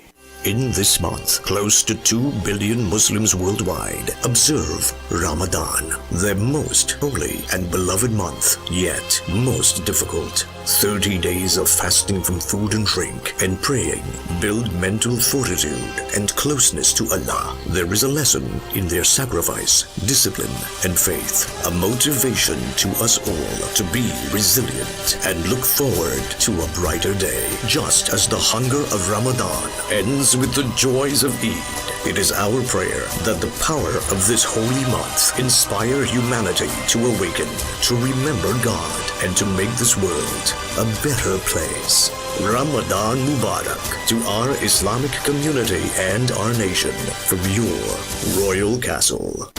P: In this month, close to 2 billion Muslims worldwide observe Ramadan, their most holy and beloved month, yet most difficult. 30 days of fasting from food and drink and praying build mental fortitude and closeness to Allah. There is a lesson in their sacrifice, discipline, and faith, a motivation to us all to be resilient and look forward to a brighter day. Just as the hunger of Ramadan ends with the joys of Eid, it is our prayer that the power of this holy month inspire humanity to awaken, to remember God, and to make this world a better place. Ramadan Mubarak to our Islamic community and our nation from your Royal Castle.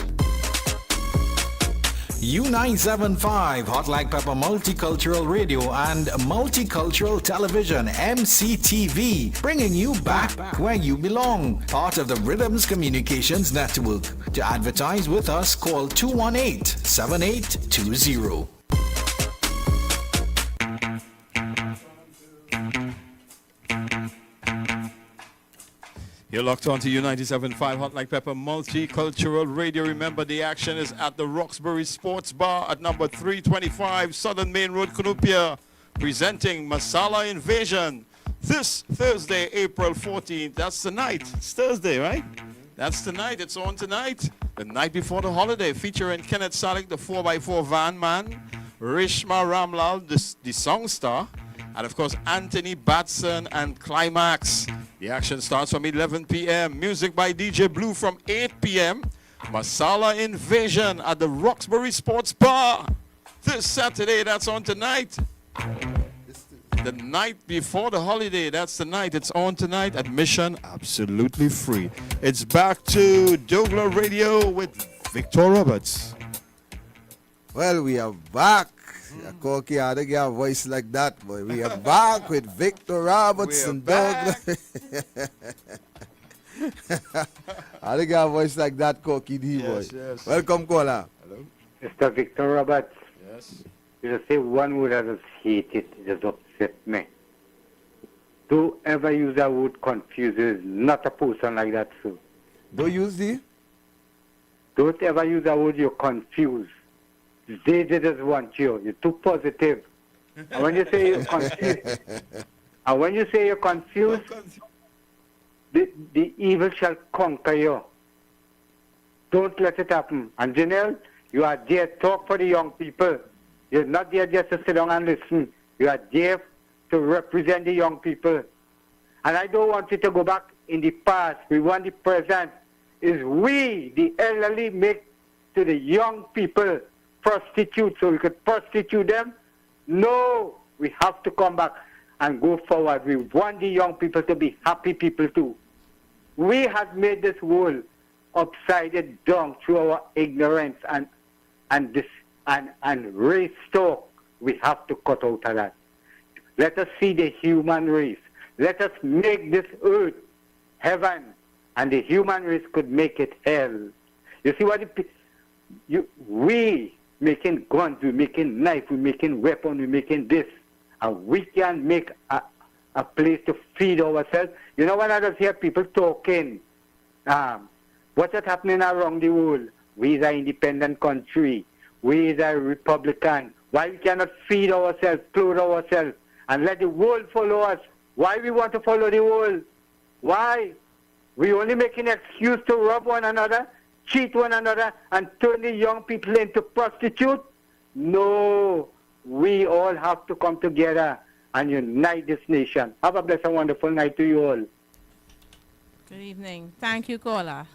Q: U975 Hot Like Pepper Multicultural Radio and Multicultural Television MCTV, bringing you back where you belong. Part of the Rhythms Communications Network. To advertise with us, call 218-7820.
S: You're locked on to U97.5 Hot Like Pepper Multicultural Radio. Remember, the action is at the Roxbury Sports Bar at number 325 Southern Main Road, Cunupia, presenting Masala Invasion this Thursday, April 14th. That's tonight. It's Thursday, right? That's tonight. It's on tonight. The night before the holiday, featuring Kenneth Salik, the 4x4 van man, Rishma Ramlal, the song star, and of course Anthony Batson and Climax. The action starts from 11 p.m. Music by DJ Blue from 8 p.m. Masala Invasion at the Roxbury Sports Bar this Saturday. That's on tonight. The night before the holiday. That's tonight. It's on tonight. Admission absolutely free. It's back to douglAR Radio with Victor Roberts.
H: Well, we are back. Corky, I don't get a voice like that, boy. We are back with Victor Roberts and douglAR. I don't get a voice like that, Corky D, boy. Yes. Welcome, caller.
O: Hello. Mr. Victor Roberts.
S: Yes.
O: You just say one word, I just hate it. It just upset me. Don't ever use that word confuses. Not a person like that, sir.
H: Don't use the?
O: Don't ever use that word, you're confused. They just want you. You're too positive. And when you say you're confused, the evil shall conquer you. Don't let it happen. And Janelle, you are there to talk for the young people. You're not there just to sit down and listen. You are there to represent the young people. And I don't want you to go back in the past. We want the present. Is we, the elderly, make to the young people prostitute so we could prostitute them? No, we have to come back and go forward. We want the young people to be happy people too. We have made this world upside down through our ignorance and race talk. We have to cut out of that. Let us see the human race. Let us make this earth heaven, and the human race could make it hell. You see what we making guns, we're making knife, we're making weapons, we're making this, and we can make a place to feed ourselves. You know, when I just hear people talking, what's happening around the world? We are an independent country. We are a Republican. Why we cannot feed ourselves, clothe ourselves, and let the world follow us? Why we want to follow the world? Why? We only making an excuse to rob one another, cheat one another, and turn the young people into prostitutes? No, we all have to come together and unite this nation. Have a blessed and wonderful night to you all.
L: Good evening. Thank you, caller.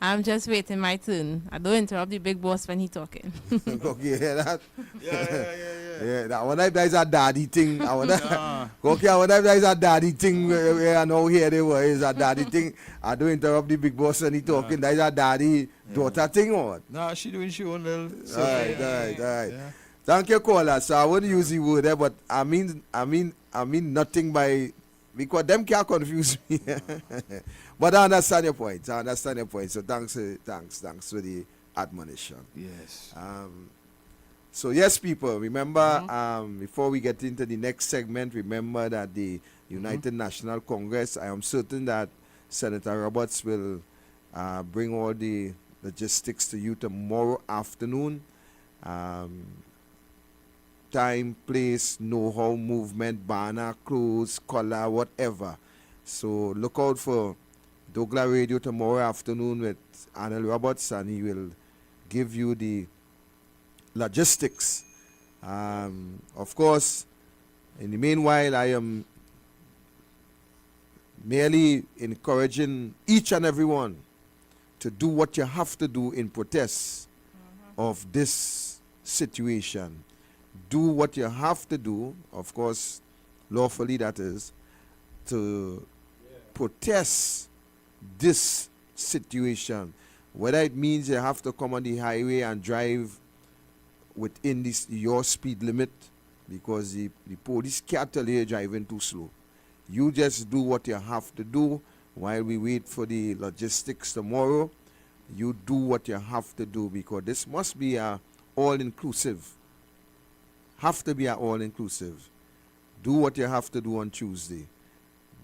L: I'm just waiting my turn. I don't interrupt the big boss when he's talking.
H: Okay, hear that? Yeah, that one that is a daddy thing. Okay, I wonder if that is a daddy thing. I know here they were. It's a daddy thing. I don't interrupt the big boss when he's talking. That is a daddy daughter thing or what?
J: No, she doing she own little.
H: Right. Yeah. Thank you, caller. So I wouldn't use the word there, but I mean nothing by, because them can't confuse me. But I understand your point. So thanks for the admonition.
J: Yes.
H: So yes, people, remember, before we get into the next segment, remember that the United National Congress, I am certain that Senator Roberts will bring all the logistics to you tomorrow afternoon. Time, place, know-how, movement, banner, clothes, color, whatever. So look out for douglAR Radio tomorrow afternoon with Arnold Roberts, and he will give you the logistics. Of course, in the meanwhile, I am merely encouraging each and every one to do what you have to do in protest of this situation. Do what you have to do, of course, lawfully that is, to protest this situation. Whether it means you have to come on the highway and drive within your speed limit, because the police can't tell you you're driving too slow. You just do what you have to do while we wait for the logistics tomorrow. You do what you have to do, because this must be a all-inclusive. Have to be a all-inclusive. Do what you have to do on Tuesday.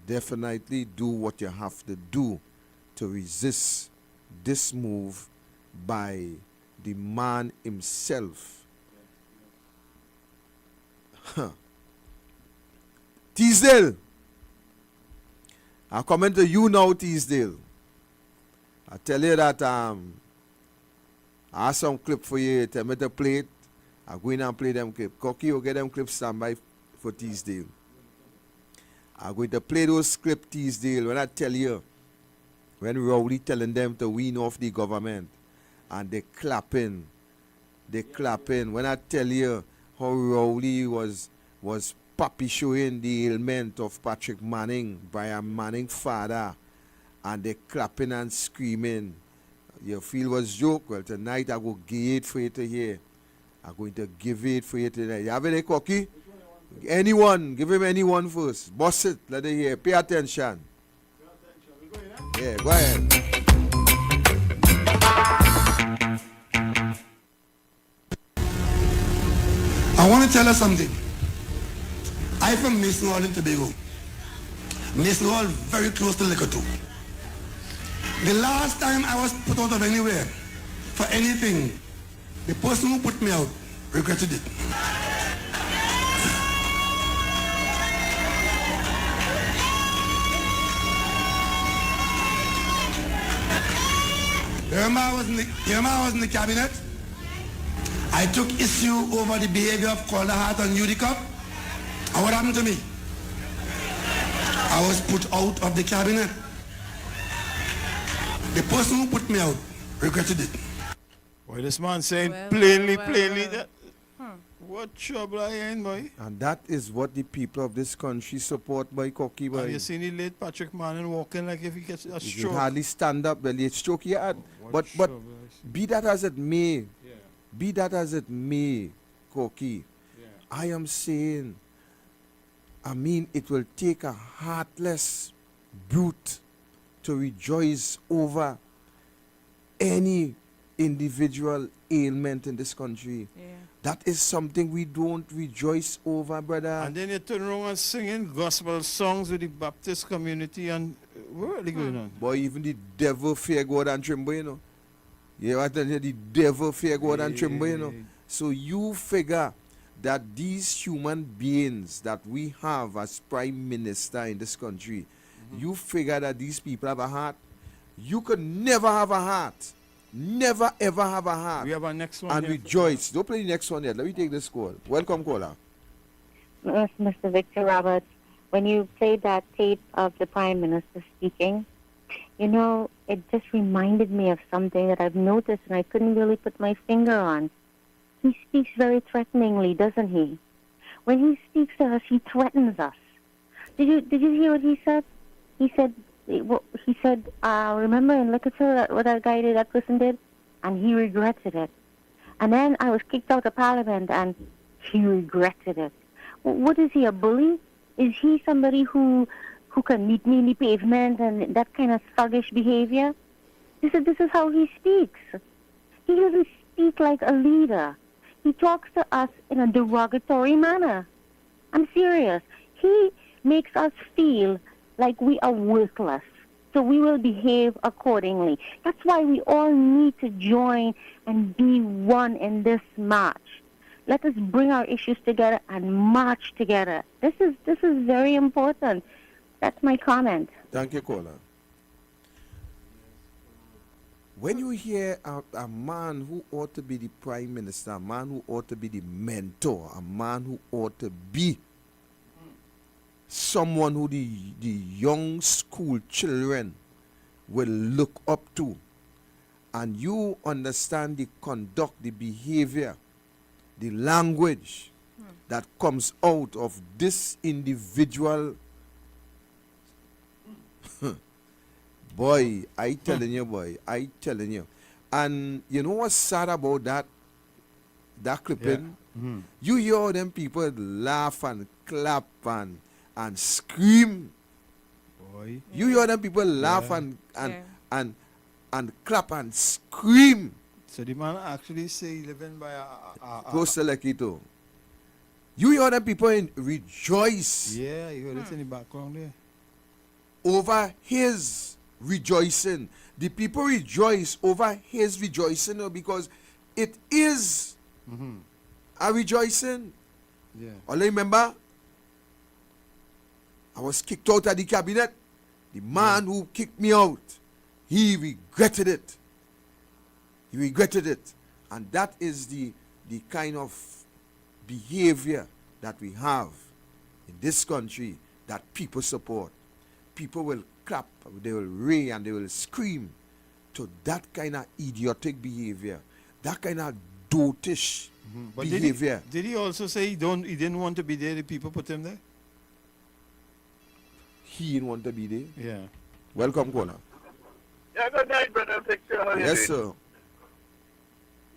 H: Definitely do what you have to do to resist this move by the man himself. Teasdale, I'm coming to you now, Teasdale. I tell you that I have some clip for you. Tell me to play it. I'm going and play them clip. Cocky, you get them clips standby for Teasdale. I'm going to play those clips, Teasdale, when I tell you, when Rowley telling them to wean off the government, and they clapping. When I tell you how Rowley was puppy showing the ailment of Patrick Manning, Brian Manning's father, and they clapping and screaming. You feel was joke? Well, tonight I go give it for you to hear. I'm going to give it for you tonight. You have any Cocky? Anyone, give him anyone first. Boss it, let it hear. Pay attention. Yeah, go ahead.
U: I want to tell you something. I'm from Mason Hall in Tobago. Mason Hall very close to Liquor 2. The last time I was put out of anywhere for anything, the person who put me out regretted it. Remember I was in the cabinet? I took issue over the behavior of Calder Hart and UDCOP. And what happened to me? I was put out of the cabinet. The person who put me out regretted it.
J: Boy, this man saying plainly that. What trouble I in, boy?
H: And that is what the people of this country support, by Cocky, boy.
J: Have you seen the late Patrick Manning walking like if he gets a
H: He
J: stroke?
H: could hardly stand up. Well, he had stroke he had. But be that as it may, Cocky, I am saying, I mean, it will take a heartless brute to rejoice over any individual ailment in this country. That is something we don't rejoice over, brother.
J: And then you turn around and singing gospel songs with the Baptist community, and what really going on?
H: Boy, even the devil fear God and tremble, you know. You know what I tell you? The devil fear God and tremble, you know. So you figure that these human beings that we have as prime minister in this country, you figure that these people have a heart. You could never have a heart. Never ever have a heart.
J: We have our next one.
H: And rejoice. Don't play the next one yet. Let me take this call. Welcome, caller.
V: Mr. Victor Roberts, when you played that tape of the Prime Minister speaking, you know, it just reminded me of something that I've noticed and I couldn't really put my finger on. He speaks very threateningly, doesn't he? When he speaks to us, he threatens us. Did you hear what he said? He said, remember in Lickett what that guy did, that person did? And he regretted it. And then I was kicked out of Parliament and he regretted it. What is he, a bully? Is he somebody who can meet me in the pavement and that kind of thuggish behavior? This is how he speaks. He doesn't speak like a leader. He talks to us in a derogatory manner. I'm serious. He makes us feel like we are worthless. So we will behave accordingly. That's why we all need to join and be one in this march. Let us bring our issues together and march together. This is very important. That's my comment.
H: Thank you, caller. When you hear a man who ought to be the prime minister, a man who ought to be the mentor, a man who ought to be someone who the young school children will look up to, and you understand the conduct, the behavior, the language that comes out of this individual, boy, I telling you. And you know what's sad about that? that clipping, you hear all them people laugh and clap and scream.
J: Boy.
H: You hear them people laugh
J: Yeah.
H: and clap and scream.
J: So the man actually say he living by a
H: Close to Lekito. You hear them people rejoice.
J: Yeah, you heard it in the background there.
H: Over his rejoicing. The people rejoice over his rejoicing because it is a rejoicing.
J: Yeah.
H: All I remember, I was kicked out of the cabinet. The man who kicked me out, he regretted it. He regretted it. And that is the kind of behavior that we have in this country that people support. People will clap, they will ray, and they will scream to that kind of idiotic behavior, that kind of dotish
J: But
H: behavior.
J: did he also say he didn't want to be there, the people put him there?
H: He didn't want to be there.
J: Yeah.
H: Welcome, Kona.
B: Yeah, good night, brother Victor. How you
H: Yes,
B: doing?
H: sir.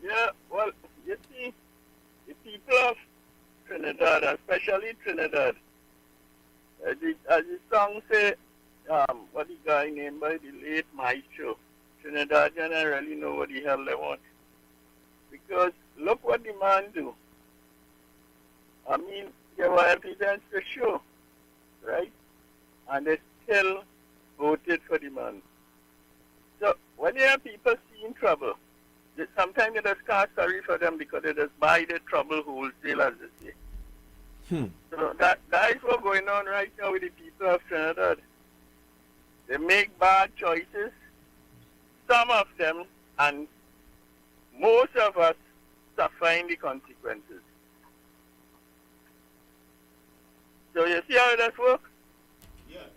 B: Yeah, well, you see, the people of Trinidad, especially Trinidad, as the song say, what the guy named by the late Maestro, Trinidad don't really know what the hell they want. Because look what the man do. I mean, there were evidence to show, right? And they still voted for the man. So when you have people seeing trouble, sometimes you just can't sorry for them because they just buy the trouble wholesale, as they say. So that is what's going on right now with the people of Trinidad. They make bad choices, some of them, and most of us suffering the consequences. So you see how it does work?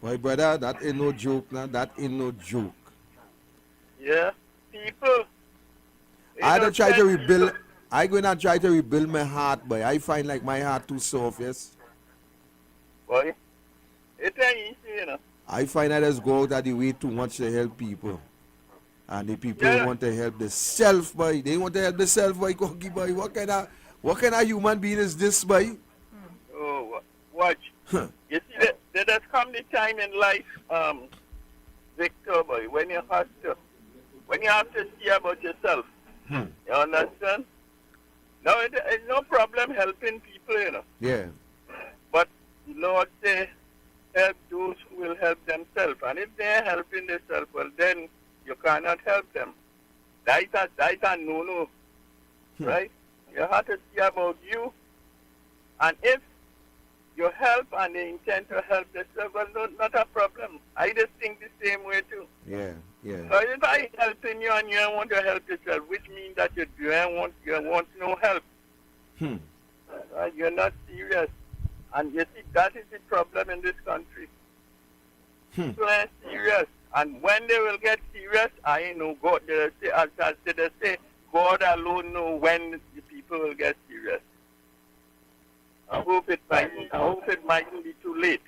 H: My brother, that ain't no joke, now. That ain't no joke.
B: Yeah, people.
H: I don't try to rebuild. I gonna try to rebuild my heart, but I find like my heart too soft. Yes.
B: Boy, it ain't easy, you know.
H: I find I just go out of the way too much to help people, and the people want to help themselves, boy. They want to help themselves, boy. Cocky boy, what kind of human being is this, boy?
B: Oh, watch. You see, there does come the time in life, Victor, boy, when you have to see about yourself. You understand? Now, it's no problem helping people, you know.
H: Yeah.
B: But the Lord say, help those who will help themselves. And if they're helping themselves, well, then you cannot help them. That is a no-no, right? You have to see about you. And if you help and they intend to help themselves, well, no, not a problem. I just think the same way, too.
H: Yeah, yeah.
B: So if I helping you and you don't want to help yourself, which means that you want no help. You're not serious. And you see, that is the problem in this country. People are serious. And when they will get serious, I know God, they say, God alone know when the people will get serious. I hope it mightn't be too late.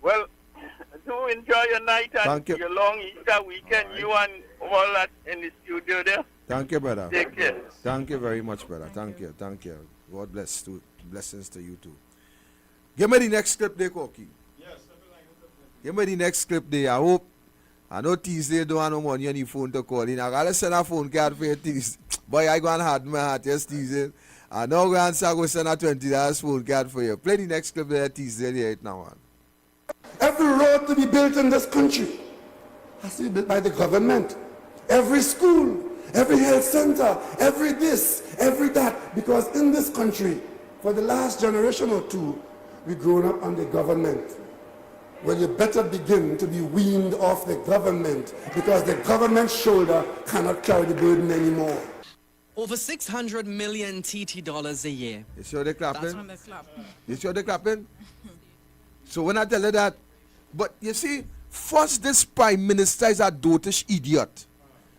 B: Well, do enjoy your night and your long Easter weekend, you and all that in the studio there.
H: Thank you, brother.
B: Take care.
H: Thank you very much, brother. Thank you. God bless. Blessings to you too. Give me the next clip there, Corky.
J: Yes,
H: Give me the next clip there. I know Tuesday don't have no money on your phone to call in. I gotta send a phone card for you Tuesday. Boy, I gonna hard my heart, yes, Tuesday. I know I'm gonna send a $20 phone card for you. Play the next clip there, Tuesday right now, man.
U: Every road to be built in this country has to be built by the government. Every school, every health center, every this, every that. Because in this country, for the last generation or two, we've grown up on the government. Well, you better begin to be weaned off the government because the government's shoulder cannot carry the burden anymore.
K: Over 600 million TT dollars a year.
H: You sure they clapping?
K: That's when they clap.
H: You sure they clapping? So when I tell you that, but you see, first this prime minister is a dotish idiot.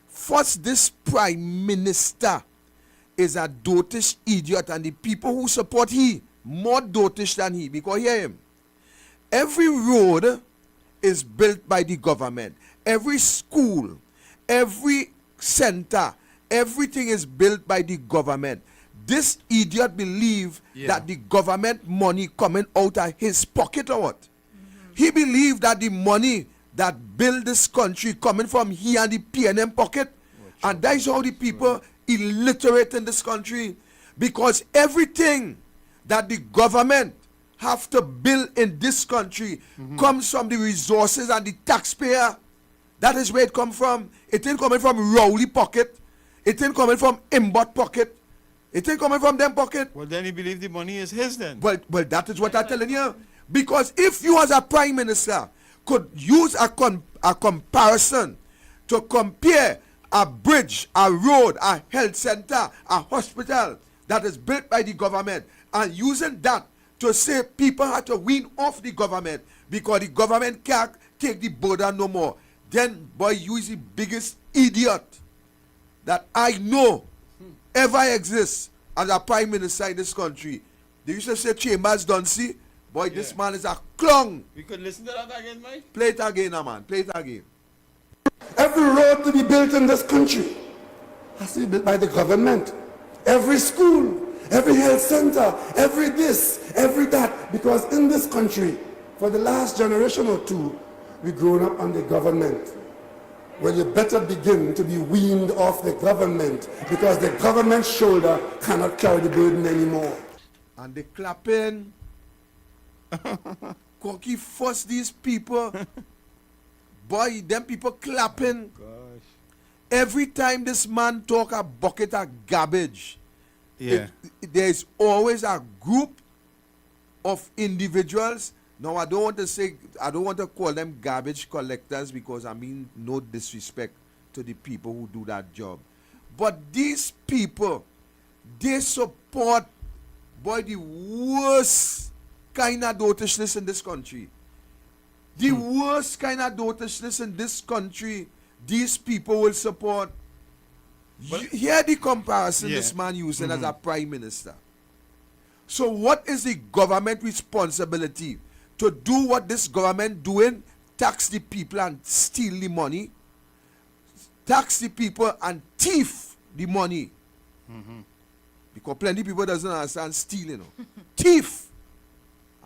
H: First this prime minister is a dotish idiot, and the people who support he more dotish than he, because hear him. Every road is built by the government. Every school, every center, everything is built by the government. this idiot believe that the government money coming out of his pocket or what? He believed that the money that build this country coming from he and the PNM pocket. And that is how the people illiterate in this country. Because everything that the government have to build in this country comes from the resources and the taxpayer. That is where it come from. It ain't coming from Rowley pocket. It ain't coming from Imbot pocket. It ain't coming from them pocket.
J: Well, then he believe the money is his then.
H: Well, that is what I'm telling you. Because if you as a prime minister could use a comparison to compare a bridge, a road, a health center, a hospital that is built by the government, and using that to say people have to wean off the government because the government can't take the burden no more, then boy, you is the biggest idiot that I know ever exists as a prime minister in this country. They used to say Chambers don't see. Boy, this man is a clown.
J: We could listen to that again, Mike?
H: Play it again, man. Play it again.
U: Every road to be built in this country has to be built by the government. Every school, every health center, every this, every that. Because in this country, for the last generation or two, we've grown up on the government. Well, you better begin to be weaned off the government because the government's shoulder cannot carry the burden anymore.
H: And they clapping. Cocky force these people. Boy, them people clapping.
J: Gosh.
H: Every time this man talk a bucket of garbage,
J: yeah,
H: there is always a group of individuals. Now, I don't want to call them garbage collectors because I mean no disrespect to the people who do that job. But these people, they support, boy, the worst kind of dotishness in this country. The worst kind of dotishness in this country, these people will support. Hear the comparison this man using as a prime minister. So what is the government responsibility to do what this government doing? Tax the people and steal the money. Tax the people and thief the money. Because plenty of people doesn't understand stealing. Thief.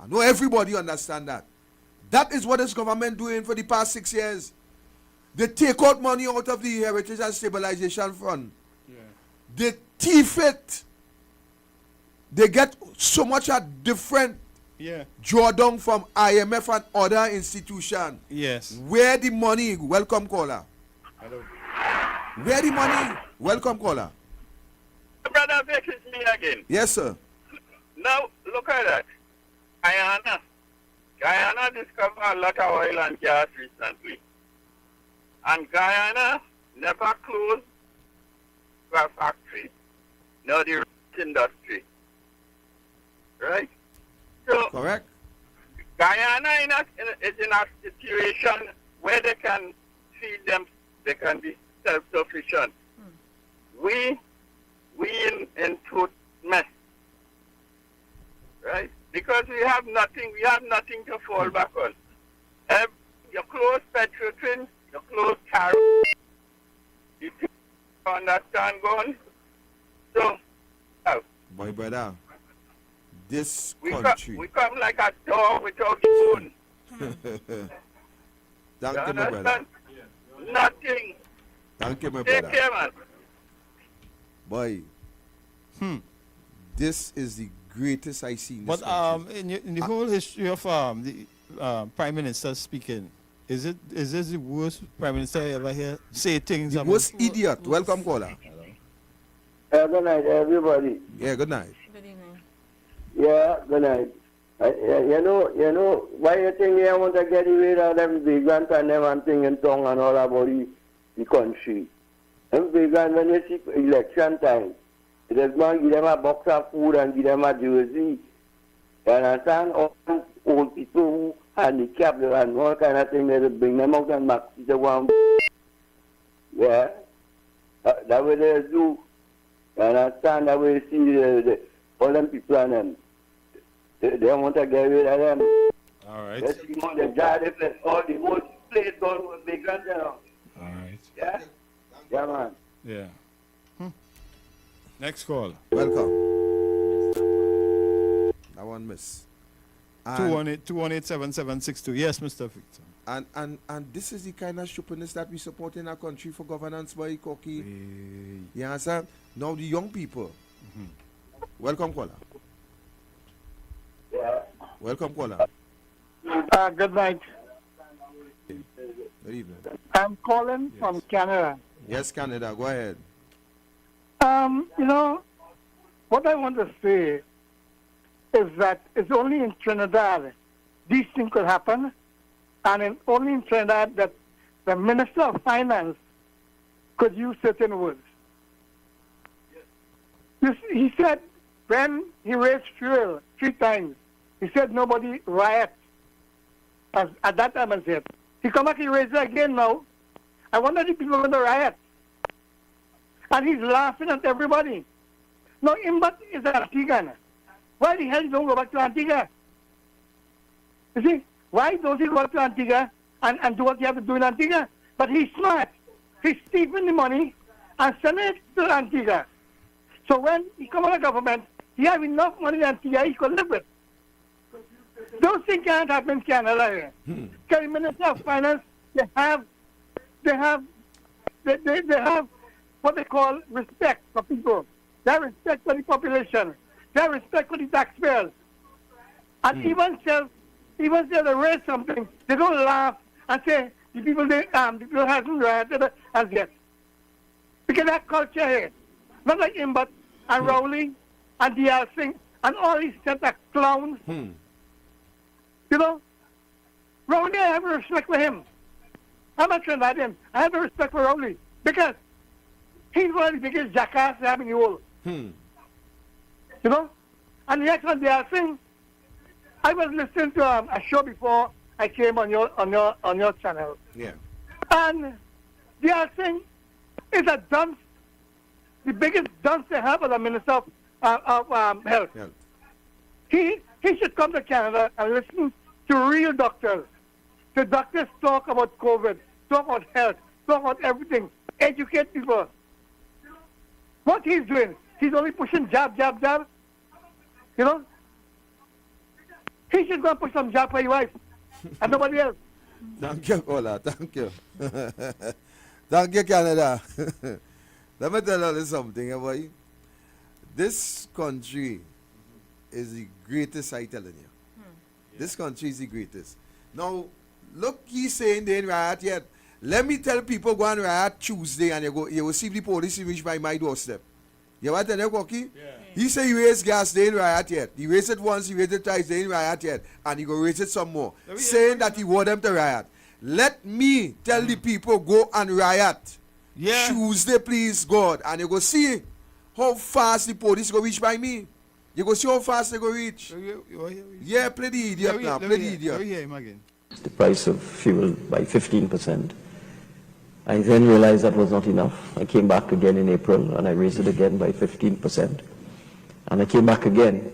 H: I know everybody understand that. That is what this government doing for the past 6 years. They take out money out of the Heritage and Stabilization Fund. They thief it. They get so much a different drawdown from IMF and other institutions.
J: Yes.
H: Where the money? Welcome, caller.
J: Hello.
H: Where the money? Welcome, caller.
B: Brother Vic, it's me again.
H: Yes, sir.
B: Now, look at that. Guyana discovered a lot of oil and gas recently. And Guyana never closed a factory, nor the industry. Right? So,
H: correct.
B: Guyana is in a situation where they can feed them, they can be self-sufficient. We in total mess. Right? Because we have nothing to fall back on. Your close petrotrin, your close carrot, you understand going? So,
H: boy, brother, this
B: we
H: country.
B: We come like a dog without the bone.
H: Thank you, my brother.
B: Nothing.
H: Thank you, my
B: Take
H: brother.
B: care, man.
H: Boy, this is the greatest I see in this
J: But
H: country.
J: in the whole history of the prime minister speaking, is this the worst prime minister I ever hear say things?
H: The worst idiot. Welcome, caller.
D: Good night, everybody.
H: Yeah, good night.
L: Good evening.
D: Yeah, good night. You know, why you think I want to get rid of them vegans and them and thing and tongue and all about the country? Them vegans, when you see election time, it is going to give them a box of food and give them a jersey. You understand? All old people who handicapped and all kind of thing, they bring them out and back to the one. Yeah? That way they do. You understand? That way you see all them people and them. They want to get rid of them.
J: All right.
D: Let's see more the jar, all the whole place gone with big guns around.
J: All right.
D: Yeah? Yeah, man.
J: Yeah. Next call.
H: Welcome. one miss.
J: 218-218-7762. Yes, Mr. Victor.
H: And this is the kind of stupidness that we support in our country for governance, boy, Koki. You understand? Now the young people. Welcome, caller. Welcome, caller.
E: Good night.
H: Good evening.
E: I'm calling from Canada.
H: Yes, Canada. Go ahead.
E: You know, what I want to say is that it's only in Trinidad these things could happen, and only in Trinidad that the Minister of Finance could use certain words. He said when he raised fuel 3 times, he said nobody riot. At that time, I said. He come back, he raised it again now. I wonder if people are going to riot. And he's laughing at everybody. Now, Imbat is Antigua. Why the hell don't go back to Antigua? You see, why don't he go back to Antigua and do what he have to do in Antigua? But he's smart. He's stealing the money and sending it to Antigua. So when he come on the government, he have enough money in Antigua he could live with. Those things can't happen in Canada here. Because the Minister of Finance, they have what they call respect for people. They have respect for the population. They have respect for the taxpayers. And even if they raise something, they don't laugh and say the people hasn't rioted as yet. Because that culture here, not like Imbat and Rowley and D.R. Singh and all these set of clowns. You know, Rowley, I have respect for him. I'm not Trinidadian. I have respect for Rowley because he's one of the biggest jackass they have in the world. You know? And the next one they are saying, I was listening to a show before I came on your channel.
H: Yeah.
E: And they are saying it's a dunce, the biggest dunce they have as a Minister of Health. Yeah. He should come to Canada and listen to real doctors. The doctors talk about COVID, talk about health, talk about everything, educate people. What he's doing, he's only pushing jab. You know? He should go and push some jab for your wife and nobody else.
H: Thank you, Ola. Thank you. Thank you, Canada. Let me tell you something, boy. This country is the greatest, I telling you. This country is the greatest. Now, look, he's saying they ain't riot yet. Let me tell people go and riot Tuesday and you will see the police reach by my doorstep. You want to tell you, Koki? Yeah. He say he raised gas, they ain't riot yet. He raised it once, he raised it twice, they ain't riot yet. And he go raise it some more. Saying that he want them to riot. Let me tell the people go and riot. Yeah. Tuesday, please, God. And you go see how fast the police go reach by me. You go see how fast they go reach. Yeah, play the idiot now. Play the idiot.
M: The price of fuel by 15%. I then realized that was not enough. I came back again in April and I raised it again by 15%. And I came back again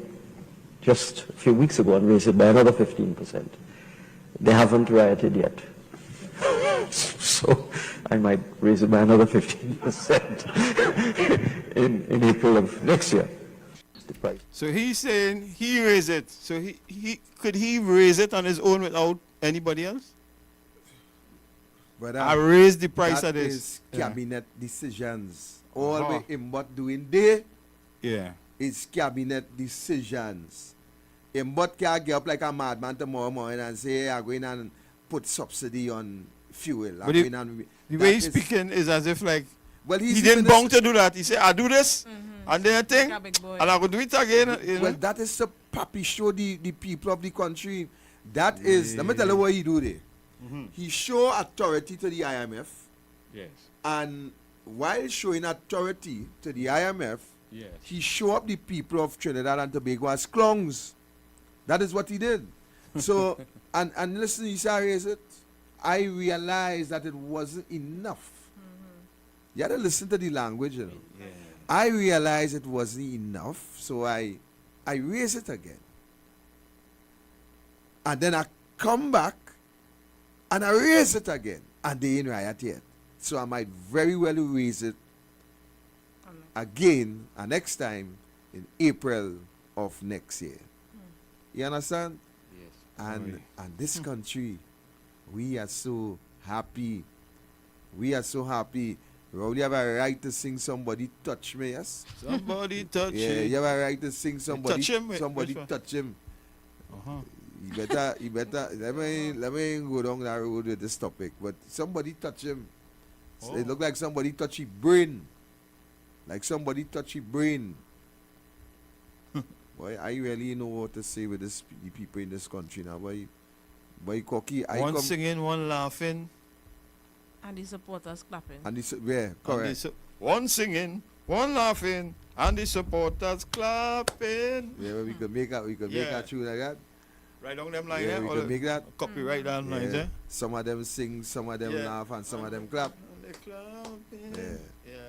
M: just a few weeks ago and raised it by another 15%. They haven't rioted yet. So I might raise it by another 15% in April of next year.
J: So he's saying he raised it. So he could he raise it on his own without anybody else?
H: But
J: I raised the price of this.
H: Is cabinet decisions. All we Imbot doing there.
J: Yeah.
H: It's cabinet decisions. Imbot can't get up like a madman tomorrow morning and say I'm going and put subsidy on fuel.
J: But the way he's speaking is as if like he didn't bound to do that. He said, I do this and then I think and I will do it again.
H: Well, that is the puppy show the people of the country. That is, let me tell you what he do there. He show authority to the IMF.
J: Yes.
H: And while showing authority to the IMF, he show up the people of Trinidad and Tobago as clowns. That is what he did. So, and listen, he said, I realized that it wasn't enough. You had to listen to the language, you know. Yeah. I realized it wasn't enough, so I raised it again. And then I come back and I raise it again. And they ain't riot yet. So I might very well raise it again and next time in April of next year. You understand?
S: Yes.
H: And this country, we are so happy. We are so happy. You have a right to sing "Somebody Touch Me," yes?
S: Somebody touch
H: Yeah,
S: him.
H: you have a right to sing "Somebody
S: touch him,
H: Somebody
S: which one?
H: touch him."
S: Uh-huh.
H: You better. Let me go down that road with this topic. But somebody touch him.
S: Oh.
H: It look like somebody touch his brain. Like somebody touch his brain. Boy, I really know what to say with the people in this country now. Boy, Cocky,
S: One singing, one laughing.
L: And the supporters clapping.
H: And yeah, correct.
S: One singing, one laughing, and the supporters clapping.
H: Yeah, we could make a tune like that.
S: Right on them lines,
H: Yeah, we could make that.
S: Copyright down lines, eh?
H: Some of them sing, some of them laugh, and some of them clap.
S: They clapping.
H: Yeah.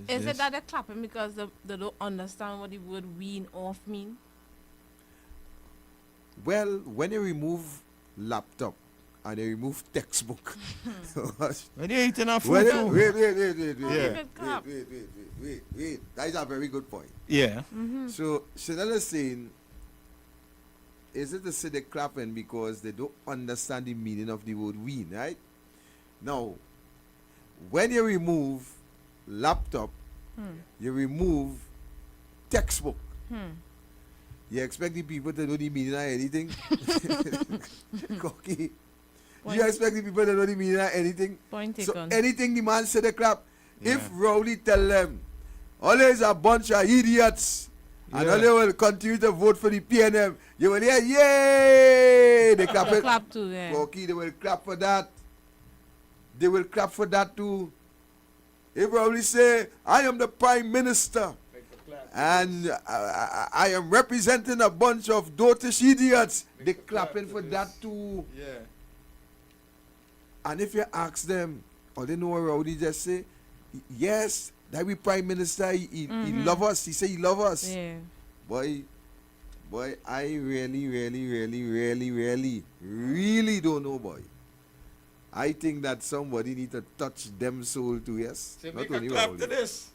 L: Is it that they're clapping because they don't understand what the word wean off mean?
H: Well, when you remove laptop and you remove textbook.
S: When you eating a food.
H: Wait.
S: Yeah.
H: Wait. That is a very good point.
S: Yeah.
H: So Chanel is saying, is it to say they're clapping because they don't understand the meaning of the word wean, right? Now, when you remove laptop, you remove textbook. You expect the people to know the meaning of anything? Cocky. You expect the people to know the meaning of anything? So anything the man said they clap.
S: Yeah.
H: If Rowley tell them, always a bunch of idiots, and all they will continue to vote for the PNM, you will hear, yay! They clap
L: They
H: it.
L: clap too, yeah.
H: Cocky, they will clap for that. They will clap for that too. If Rowley say, I am the Prime Minister, and I am representing a bunch of dotish idiots, they clapping for that too.
S: Yeah.
H: And if you ask them, or they know what Rowdy just say, yes, that we Prime Minister, he love us. He say he love us.
L: Yeah.
H: Boy, I really don't know, boy. I think that somebody need to touch them soul too, yes?
S: Say,
H: Not
S: make a
H: only
S: clap
H: Rowdy.
S: to this.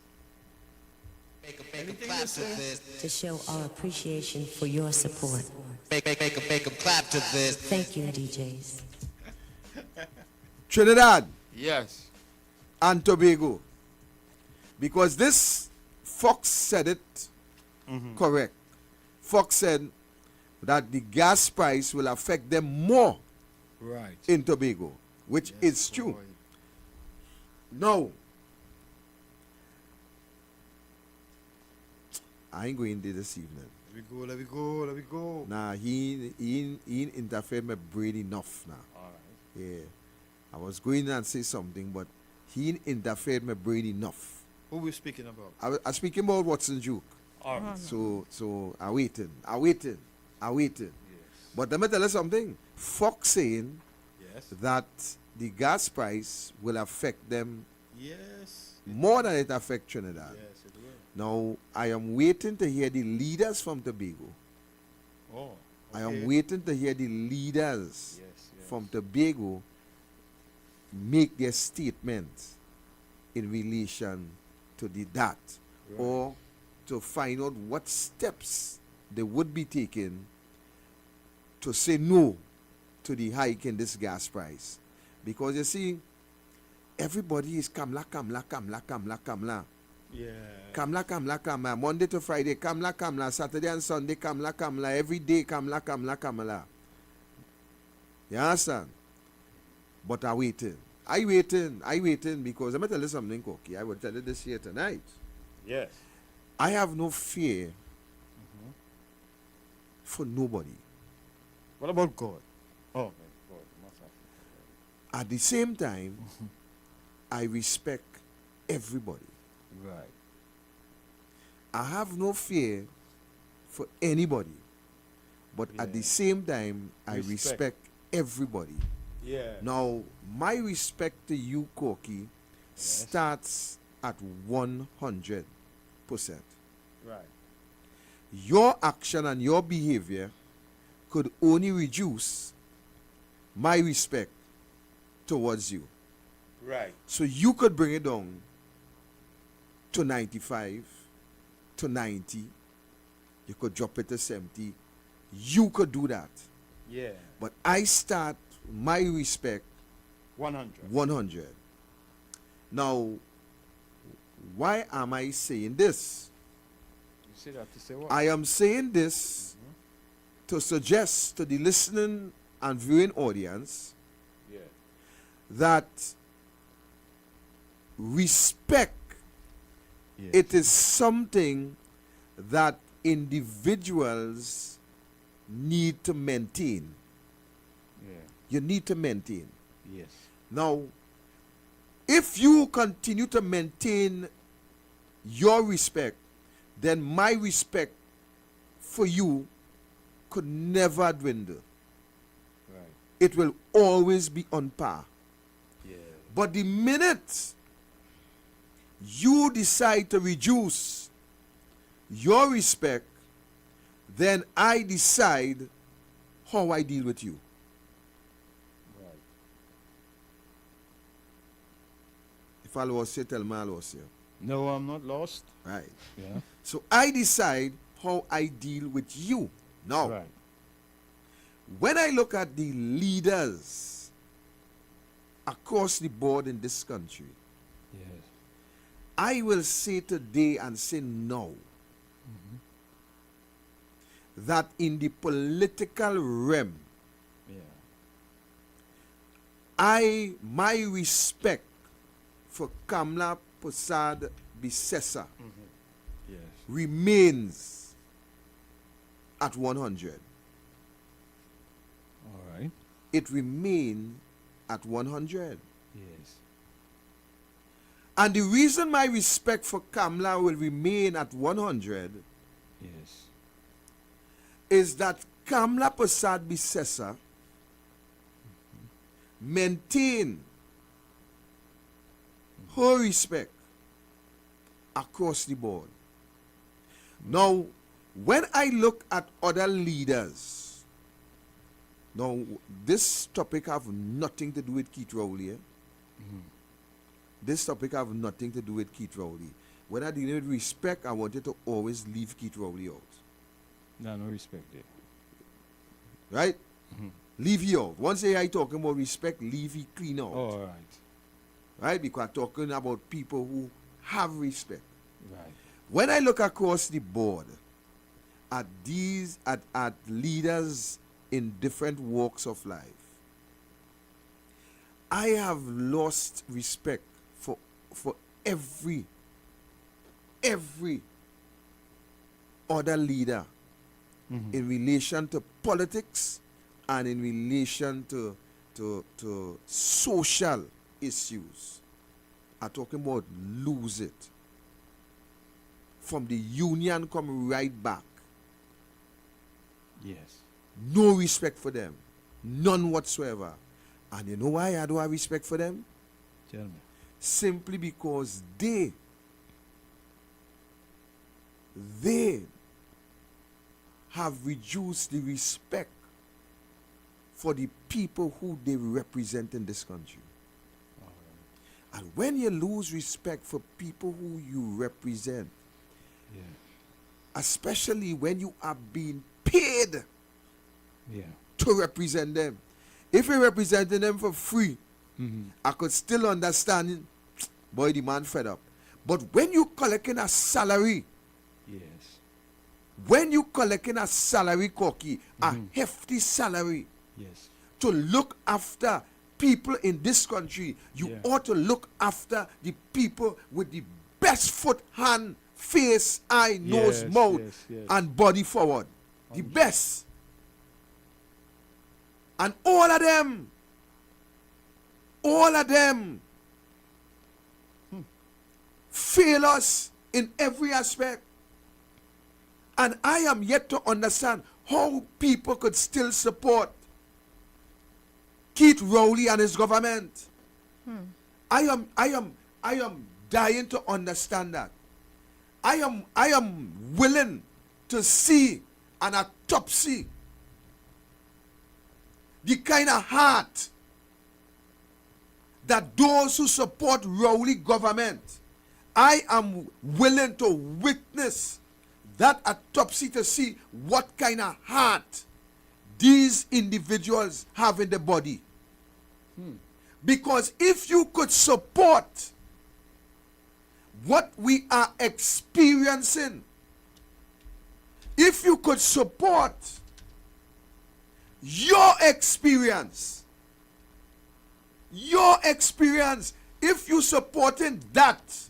C: To show our appreciation for your support.
F: Make them clap to this.
C: Thank you, DJs.
H: Trinidad
S: Yes.
H: and Tobago. Because this, Fox said it correct. Fox said that the gas price will affect them more
S: Right.
H: in Tobago, which is true. No. I ain't going there this evening.
S: Let me go.
H: Nah, he interfered my brain enough now.
S: All right.
H: Yeah. I was going and say something, but he interfered my brain enough.
S: Who we speaking about?
H: I speaking about Watson Duke.
S: All right.
H: So I waited. But let me tell you something. Fox saying that the gas price will affect them more than it affects Trinidad.
S: Yes, it will.
H: Now, I am waiting to hear the leaders from Tobago.
S: Oh. Okay.
H: I am waiting to hear the leaders from Tobago make their statements in relation to that, or to find out what steps they would be taking to say no to the hike in this gas price. Because you see, everybody is kamla.
S: Yeah.
H: Kamla. Monday to Friday, kamla. Saturday and Sunday, kamla. Every day, kamla. You understand? But I waiting because I'm going to tell you something, Cocky. I will tell you this here tonight.
S: Yes.
H: I have no fear for nobody.
S: What about God? Oh, man, God.
H: At the same time, I respect everybody.
S: Right.
H: I have no fear for anybody. But at the same time, I respect everybody.
S: Yeah.
H: Now, my respect to you, Corky, starts at 100%.
S: Right.
H: Your action and your behavior could only reduce my respect towards you.
S: Right.
H: So you could bring it down to 95, to 90, You could drop it to 70. You could do that.
J: Yeah.
H: But I start my respect
J: 100.
H: 100. Now, why am I saying this?
J: You say that to say what?
H: I am saying this to suggest to the listening and viewing audience that respect, it is something that individuals need to maintain. You need to maintain.
J: Yes.
H: Now, if you continue to maintain your respect, then my respect for you could never dwindle.
J: Right.
H: It will always be on par.
J: Yeah.
H: But the minute you decide to reduce your respect, then I decide how I deal with you.
J: Right.
H: If I lost you, tell me I lost you.
J: No, I'm not lost.
H: Right.
J: Yeah.
H: So I decide how I deal with you. Now,
J: Right.
H: when I look at the leaders across the board in this country,
J: Yes.
H: I will say today and say now that in the political realm, my respect for Kamla Prasad Bisesa
J: Yes.
H: remains at 100.
J: All right.
H: It remains at 100.
J: Yes.
H: And the reason my respect for Kamla will remain at 100
J: Yes.
H: is that Kamla Prasad Bisesa maintain her respect across the board. Now, when I look at other leaders, now this topic have nothing to do with Keith Rowley. This topic have nothing to do with Keith Rowley. When I deal with respect, I wanted to always leave Keith Rowley out.
J: No respect there.
H: Right? Leave he out. Once I talking about respect, leave he clean out.
J: All right.
H: Right? Because I'm talking about people who have respect.
J: Right.
H: When I look across the board at at leaders in different walks of life, I have lost respect for every other leader in relation to politics and in relation to social issues. I'm talking about lose it. From the union come right back.
J: Yes.
H: No respect for them. None whatsoever. And you know why I don't have respect for them?
J: Tell me.
H: Simply because they have reduced the respect for the people who they represent in this country. And when you lose respect for people who you represent, especially when you are being paid to represent them. If you're representing them for free, I could still understand, boy, the man fed up. But when you collecting a salary, when you collecting a salary, Corky, a hefty salary, to look after people in this country, you ought to look after the people with the best foot, hand, face, eye, nose, mouth, and body forward. The best. And all of them fail us in every aspect. And I am yet to understand how people could still support Keith Rowley and his government. I am dying to understand that. I am willing to see an autopsy the kind of heart that those who support Rowley government, I am willing to witness that autopsy to see what kind of heart these individuals have in the body. Because if you could support what we are experiencing, if you could support your experience, if you supporting that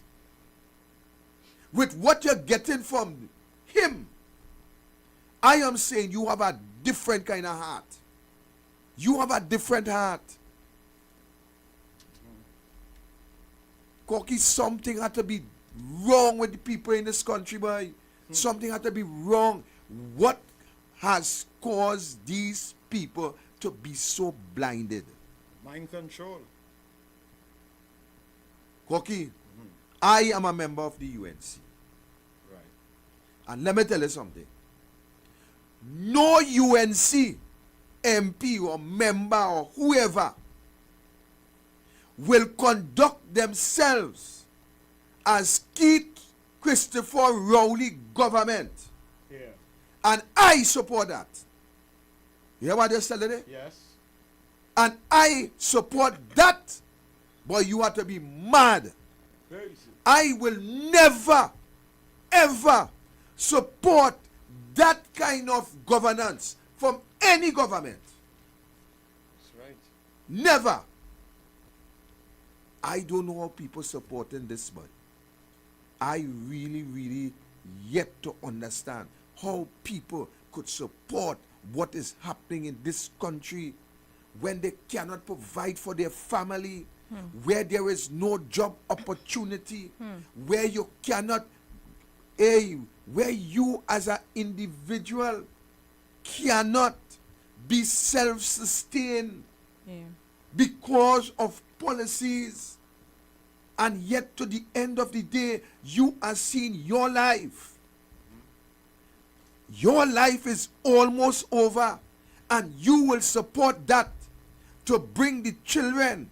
H: with what you're getting from him, I am saying you have a different kind of heart. You have a different heart. Corky, something had to be wrong with the people in this country, boy. Something had to be wrong. What has caused these people to be so blinded?
J: Mind control.
H: Corky, I am a member of the UNC.
J: Right.
H: And let me tell you something. No UNC MP or member or whoever will conduct themselves as Keith Christopher Rowley government.
J: Yeah.
H: And I support that. You hear what I said today?
J: Yes.
H: And I support that. But you have to be mad.
J: Crazy.
H: I will never, ever support that kind of governance from any government.
J: That's right.
H: Never. I don't know how people supporting this, but I really, really yet to understand how people could support what is happening in this country when they cannot provide for their family, where there is no job opportunity, where you cannot, where you as an individual cannot be self-sustained because of policies, and yet to the end of the day you are seeing your life is almost over, and you will support that to bring the children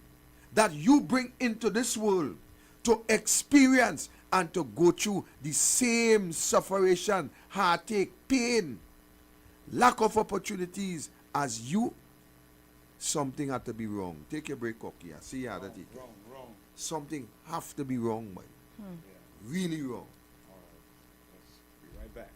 H: that you bring into this world to experience and to go through the same suffering, heartache, pain, lack of opportunities as you. Something had to be wrong. Take your break, Cocky. See how that is.
J: Wrong.
H: Something have to be wrong, man. Really wrong.
J: Be right back.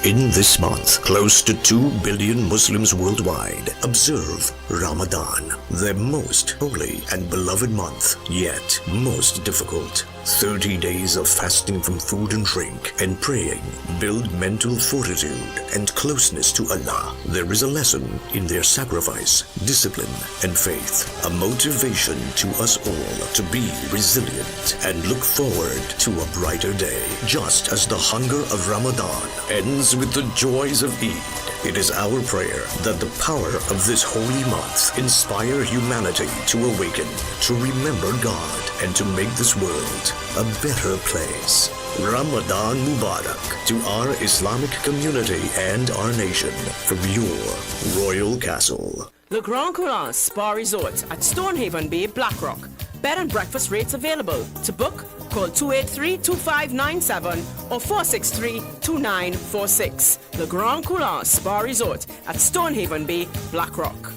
P: In this month, close to 2 billion Muslims worldwide observe Ramadan, their most holy and beloved month, yet most difficult. 30 days of fasting from food and drink and praying build mental fortitude and closeness to Allah. There is a lesson in their sacrifice, discipline, and faith, a motivation to us all to be resilient and look forward to a brighter day. Just as the hunger of Ramadan ends with the joys of Eid, it is our prayer that the power of this holy month inspire humanity to awaken, to remember God, and to make this world a better place. Ramadan Mubarak to our Islamic community and our nation from your Royal Castle.
G: Le Grand Coulon Spa Resort at Stonehaven Bay, Blackrock. Bed and breakfast rates available. To book, call 283-2597 or 463-2946. Le Grand Coulon Spa Resort at Stonehaven Bay, Blackrock.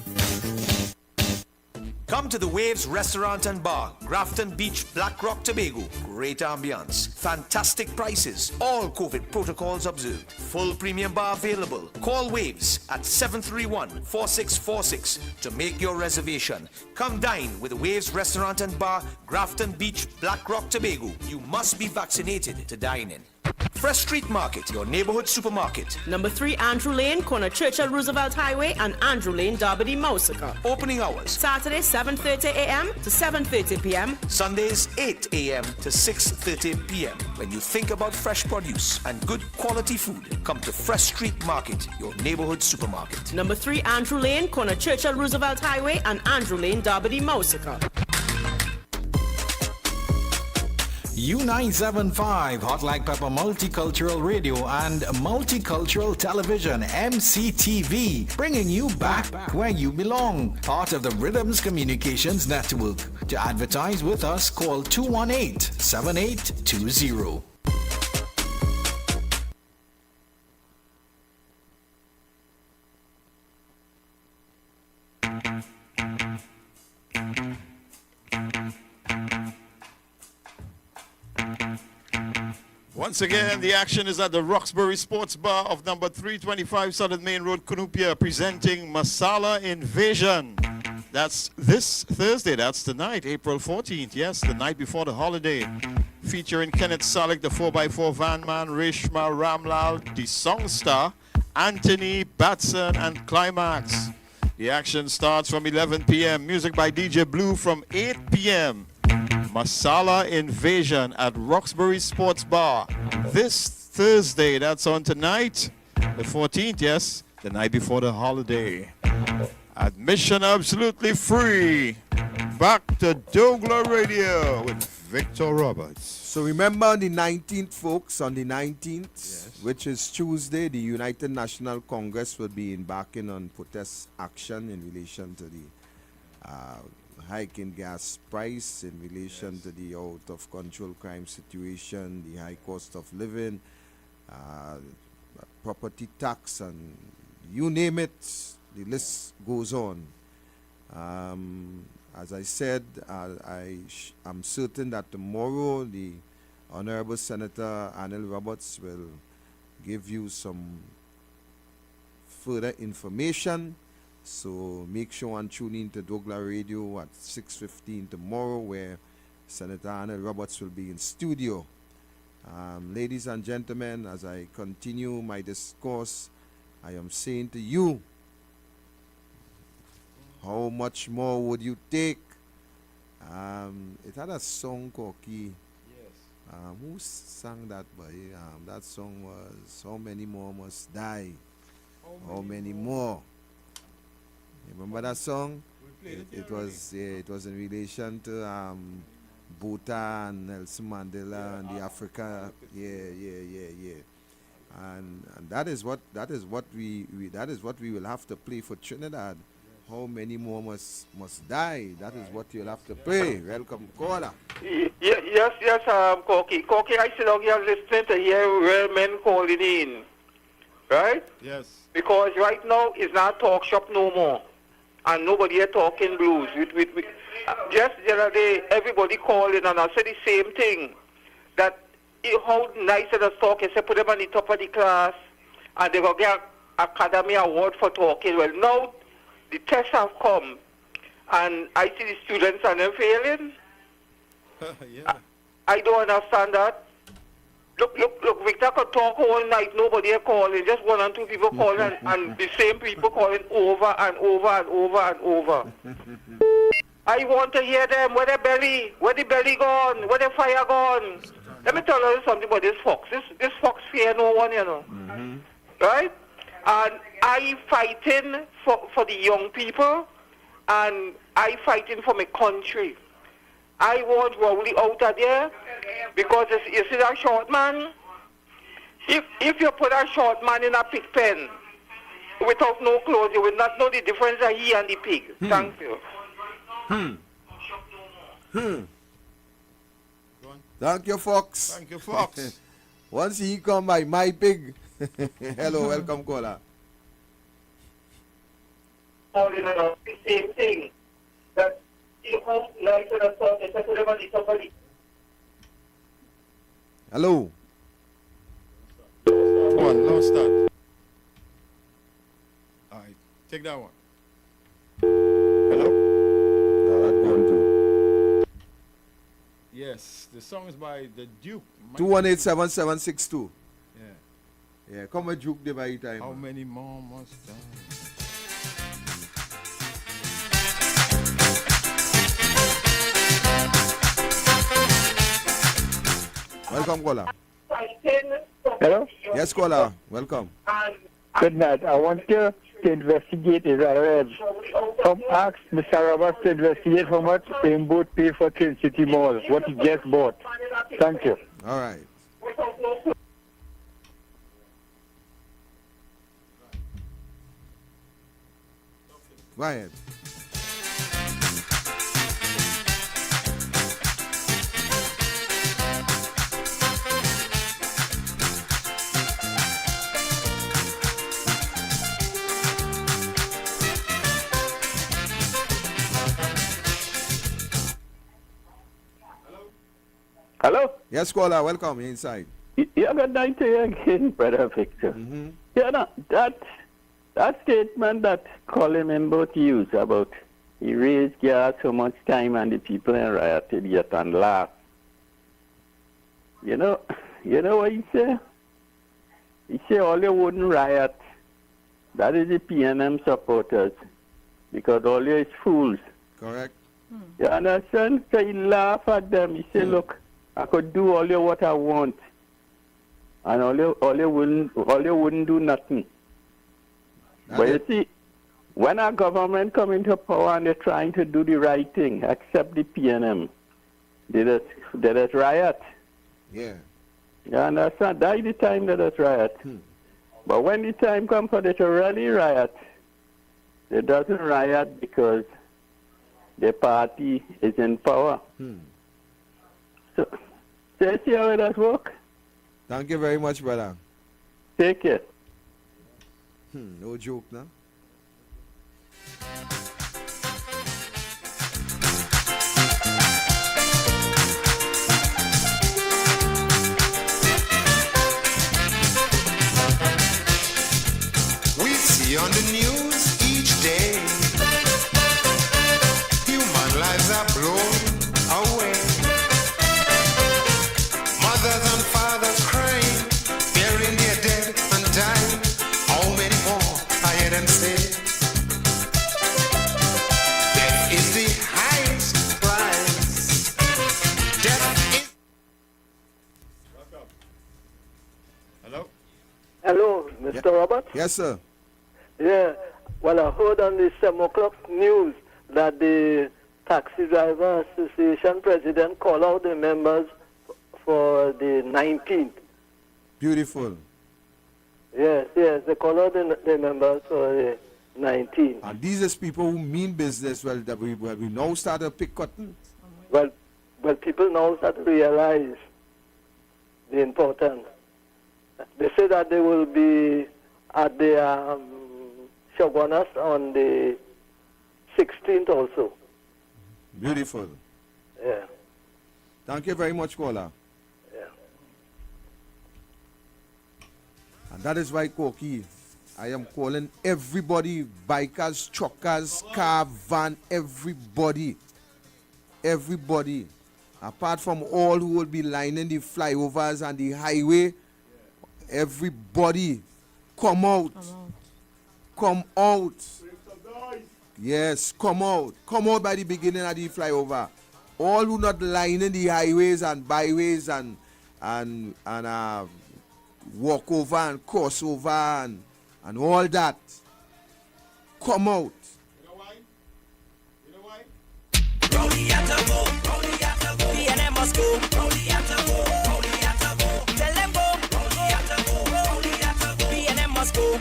N: Come to the Waves Restaurant and Bar, Grafton Beach, Blackrock, Tobago. Great ambience, fantastic prices, all COVID protocols observed. Full premium bar available. Call Waves at 731-4646 to make your reservation. Come dine with the Waves Restaurant and Bar, Grafton Beach, Blackrock, Tobago. You must be vaccinated to dine in. Fresh Street Market, your neighborhood supermarket.
G: Number 3 Andrew Lane, corner Churchill Roosevelt Highway and Andrew Lane, Derby, Mousica.
N: Opening hours.
G: Saturday 7:30 a.m. to 7:30 p.m.
N: Sundays 8 a.m. to 6:30 p.m. When you think about fresh produce and good quality food, come to Fresh Street Market, your neighborhood supermarket.
G: Number 3 Andrew Lane, corner Churchill Roosevelt Highway and Andrew Lane, Derby, Mousica.
Q: U975 Hot Like Pepper Multicultural Radio and Multicultural Television MCTV, bringing you back where you belong. Part of the Rhythms Communications Network. To advertise with us, call 218-7820.
S: Once again, the action is at the Roxbury Sports Bar of number 325 Southern Main Road, Cunupia, presenting Masala Invasion. That's this Thursday. That's tonight, April 14th. Yes, the night before the holiday. Featuring Kenneth Salik, the 4x4 van man, Reshma Ramlal, the songster, Anthony Batson, and Climax. The action starts from 11 p.m. Music by DJ Blue from 8 p.m. Masala Invasion at Roxbury Sports Bar this Thursday. That's on tonight, the 14th, yes, the night before the holiday. Admission absolutely free. Back to douglAR Radio with Victor Roberts.
H: So remember on the 19th, folks, on the 19th, yes, which is Tuesday, the United National Congress will be embarking on protest action in relation to the hike in gas price, in relation, yes, to the out-of-control crime situation, the high cost of living, property tax, and you name it, the list goes on. As I said, I'm certain that tomorrow the Honorable Senator Anil Roberts will give you some further information. So make sure and tune in to douglAR Radio at 6:15 tomorrow, where Senator Anil Roberts will be in studio. Ladies and gentlemen, as I continue my discourse, I am saying to you, how much more would you take? It had a song called Key. Yes. Who sang that, boy? That song was How Many More Must Die? How many more? Remember that song? It was in relation to Botha and Nelson Mandela and the Africa. Yeah. And that is what we will have to play for Trinidad. How many more must die? That is what you'll have to play. Welcome, caller.
B: Yes, Corky. Corky, I sit down here listening to hear real men calling in. Right?
S: Yes.
B: Because right now it's not talk shop no more. And nobody here talking blues. Just the other day, everybody calling and I said the same thing. That how nice it is talking. Say put them on the top of the class and they will get Academy Award for talking. Well, now the tests have come and I see the students and them failing.
S: Yeah.
B: I don't understand that. Look, Victor could talk all night, nobody are calling, just one and two people calling and the same people calling over and over and over and over. I want to hear them, where the belly gone, where the fire gone. Let me tell you something about this fox. This fox fear no one, you know. Mm-hmm. Right? And I fighting for the young people and I fighting for my country. I want Rowley out of there because you see that short man? If you put a short man in a pig pen without no clothes, you will not know the difference of he and the pig. Thank you.
H: Thank you, Fox.
S: Thank you, Fox.
H: Once he come by my pig. Hello, welcome, caller.
B: All in the same thing. That
H: hello.
S: One, lost that. All right, take that one. Hello?
H: No, that going to.
S: Yes, the song is by the Duke.
H: 218-7762.
S: Yeah.
H: Yeah, come with Duke the by time.
S: How many more must die?
H: Welcome, caller.
O: Hello?
H: Yes, caller. Welcome.
O: Good night. I want you to investigate Israel. Come ask Mr. Roberts to investigate how much Steamboat paid for Twin City Mall, what he just bought. Thank you.
H: All right. Go ahead.
O: Hello?
H: Yes, caller. Welcome. You're inside.
B: You're going to say again, Brother Victor. You know, that statement that Coleman both used about he raised gas so much time and the people in rioted yet and laughed. You know what he said? He said all you wouldn't riot, that is the PNM supporters, because all you is fools.
H: Correct.
B: You understand? So he laughed at them. He said, look, I could do all you what I want. And all you wouldn't do nothing. But you see, when our government come into power and they're trying to do the right thing, except the PNM, they just riot.
H: Yeah.
B: You understand? That's the time they just riot. But when the time comes for them to really riot, they doesn't riot because the party is in power. So see how it does work?
H: Thank you very much, brother.
B: Take care.
H: No joke, no?
F: We see on the news each day, human lives are blown away. Mothers and fathers crying, burying their dead and dying. How many more I hear them say? Death is the highest price. Death is.
S: Hello?
I: Hello, Mr. Robert?
H: Yes, sir.
I: Yeah. Well, I heard on the 7 o'clock news that the Taxi Driver Association president called out the members for the 19th.
H: Beautiful.
I: Yes, they call out the members for the 19th.
H: And these are people who mean business. Well, that we now start to pick cotton.
I: Well, people now start to realize the importance. They say that they will be at the Shogunas on the 16th also.
H: Beautiful.
I: Yeah.
H: Thank you very much, caller.
I: Yeah.
H: And that is why, Koki, I am calling everybody, bikers, truckers, car, van, everybody, apart from all who will be lining the flyovers and the highway, everybody, come out. Come out. Yes, come out. Come out by the beginning of the flyover. All who not lining the highways and byways and walk over and cross over and all that. Come out.
F: PNM must go. Tell them go. PNM must go.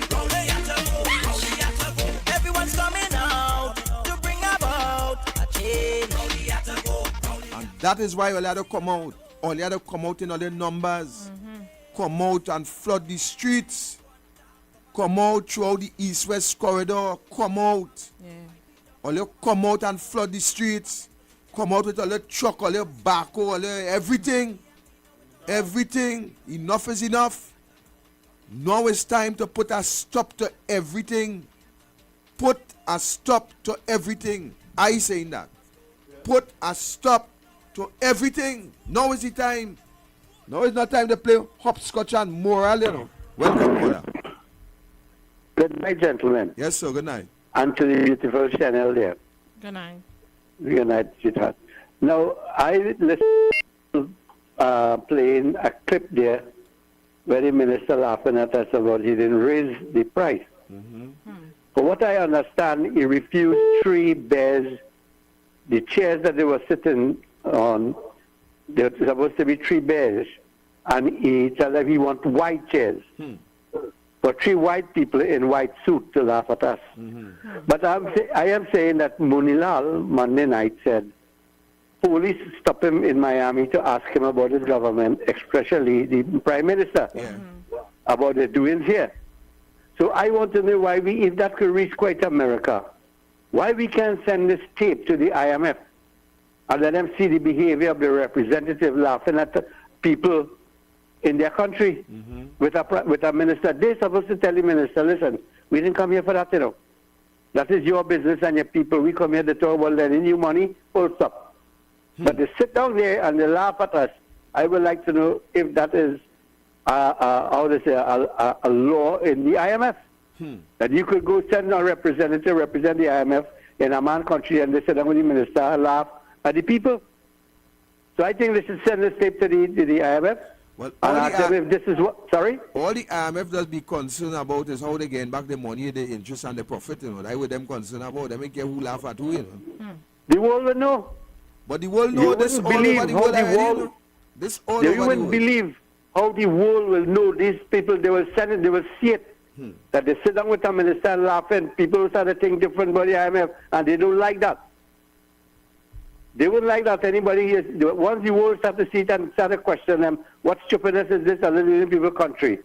F: Everyone's coming out to bring about a change.
H: And that is why all you have to come out. All you have to come out in all the numbers. Come out and flood the streets. Come out throughout the east-west corridor. Come out. All you come out and flood the streets. Come out with all your truck, all your backhoe, all your everything. Everything. Enough is enough. Now it's time to put a stop to everything. Put a stop to everything. I saying that. Put a stop to everything. Now is the time. Now is not time to play hopscotch and moral, you know. Welcome, caller.
D: Good night, gentlemen.
H: Yes, sir. Good night.
D: And to the beautiful channel there.
L: Good night.
D: Good night, sweetheart. Now, I listened playing a clip there where the minister laughing at us about he didn't raise the price. But what I understand, he refused 3 bears. The chairs that they were sitting on, there were supposed to be 3 bears. And he told them he wants white chairs. For 3 white people in white suits to laugh at us. But I am saying that Munilal Monday night said, police stopped him in Miami to ask him about his government, especially the Prime Minister, about the doings here. So I want to know why if that could reach quite America, why we can't send this tape to the IMF and let them see the behavior of the representative laughing at the people in their country with a minister. They're supposed to tell the minister, listen, we didn't come here for that, you know. That is your business and your people. We come here to talk about lending you money, full stop. But they sit down there and they laugh at us. I would like to know if that is how to say, a law in the IMF. That you could go send a representative, represent the IMF in a man country, and they sit down with the minister and laugh at the people. So I think they should send this tape to the IMF.
H: Well,
D: and ask them if this is what, sorry?
H: All the IMF does be concerned about is how they get back the money, the interest, and the profit, you know. That's what them concerned about. They don't care who laugh at who, you know.
D: The world will know.
H: But the world know this all over the world already, you know. This all over the world.
D: You wouldn't believe how the world will know these people. They will send it, they will see it. That they sit down with a minister and laugh, and people start to think different about the IMF, and they don't like that. They wouldn't like that. Anybody is, once the world start to see it and start to question them, what stupidness is this other than people country?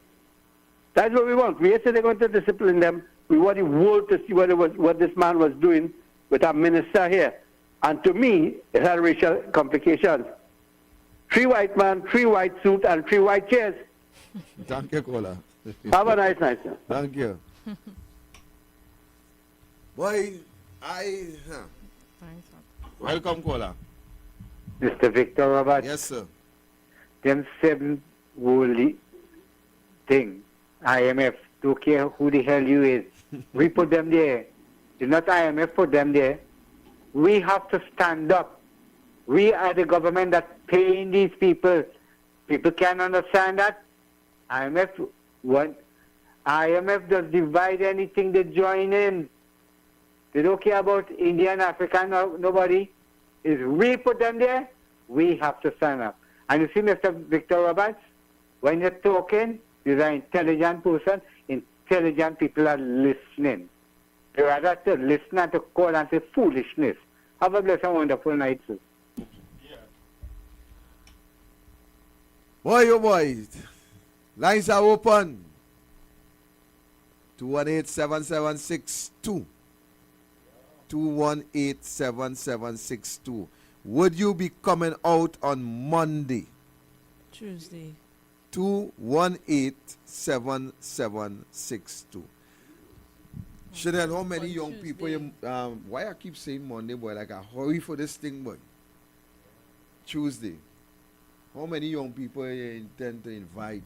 D: That's what we want. We say they're going to discipline them. We want the world to see what this man was doing with our minister here. And to me, it had racial complications. 3 white men, 3 white suits, and 3 white chairs.
H: Thank you, Kola.
D: Have a nice night, sir.
H: Thank you. Boy, welcome, Kola.
R: Mr. Victor Robert.
H: Yes, sir.
R: Them 7 worldly thing, IMF, don't care who the hell you is. We put them there. It's not IMF put them there. We have to stand up. We are the government that's paying these people. People can't understand that. IMF does divide anything they join in. They don't care about Indian, African, nobody. If we put them there, we have to stand up. And you see, Mr. Victor Roberts, when you're talking, you're an intelligent person. Intelligent people are listening. They rather to listen and to call and say foolishness. Have a blessed and wonderful night, sir.
H: Boy, oh boy. Lines are open. 218-7762. 218-7762. Would you be coming out on Monday?
L: Tuesday.
H: 218-7762. Chanel, how many young people, why I keep saying Monday, boy, like I hurry for this thing, boy. Tuesday. How many young people you intend to invite?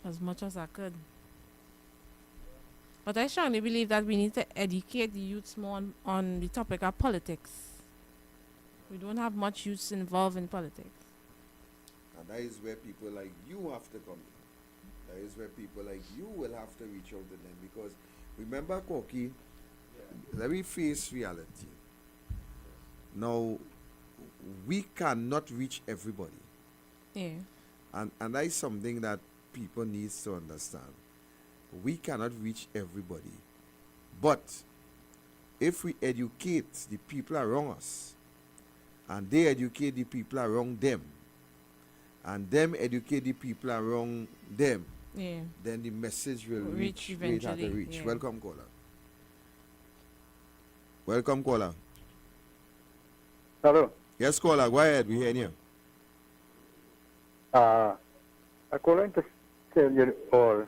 L: As much as I could. But I strongly believe that we need to educate the youths more on the topic of politics. We don't have much youths involved in politics.
H: And that is where people like you have to come in. That is where people like you will have to reach out to them. Because remember, Koki, let me face reality. Now, we cannot reach everybody.
L: Yeah.
H: And that is something that people need to understand. We cannot reach everybody. But if we educate the people around us, and they educate the people around them, and them educate the people around them, then the message will reach eventually. Yeah. Welcome, caller. Welcome, caller.
R: Hello.
H: Yes, caller. Go ahead. We hear you.
R: I'm calling to tell you all,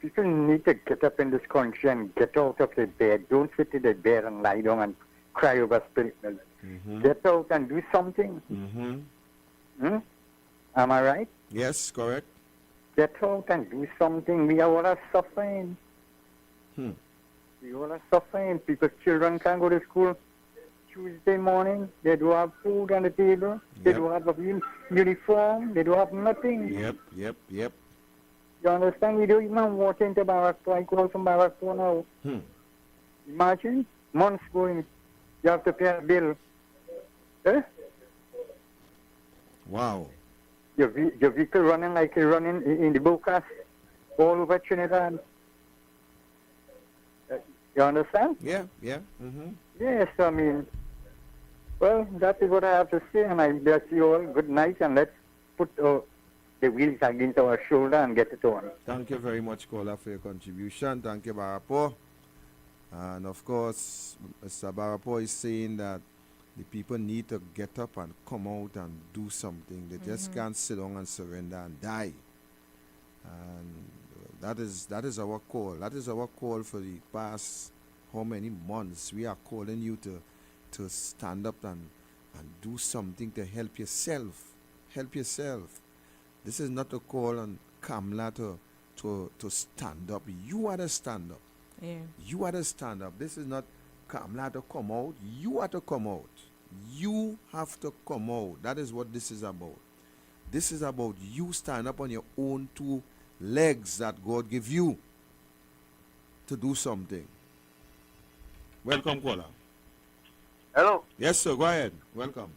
R: people need to get up in this country and get out of their bed. Don't sit in their bed and lie down and cry over spirit milk. Get out and do something. Am I right?
H: Yes, correct.
R: Get out and do something. We are all suffering. We all are suffering. People's children can't go to school Tuesday morning. They don't have food on the table. They don't have a uniform. They don't have nothing.
H: Yep.
R: You understand? We don't even have water into Barrackpore. I call from Barrackpore now. Imagine, months going, you have to pay a bill. Eh?
H: Wow.
R: Your vehicle running like you're running in the Bocas all over Trinidad. You understand?
H: Yeah.
R: Yes, I mean, well, that is what I have to say, and I bless you all. Good night, and let's put the wheels against our shoulder and get it on.
H: Thank you very much, caller, for your contribution. Thank you, Barapo. And of course, Mr. Barapo is saying that The people need to get up and come out and do something. They just can't sit down and surrender and die. And that is our call. That is our call for the past how many months. We are calling you to stand up and do something to help yourself. Help yourself. This is not a call on Kamla to stand up. You are to stand up.
L: Yeah.
H: You are to stand up. This is not Kamla to come out. You are to come out. You have to come out. That is what this is about. This is about you stand up on your own two legs that God give you to do something. Welcome, caller.
A: Hello.
H: Yes, sir. Go ahead. Welcome.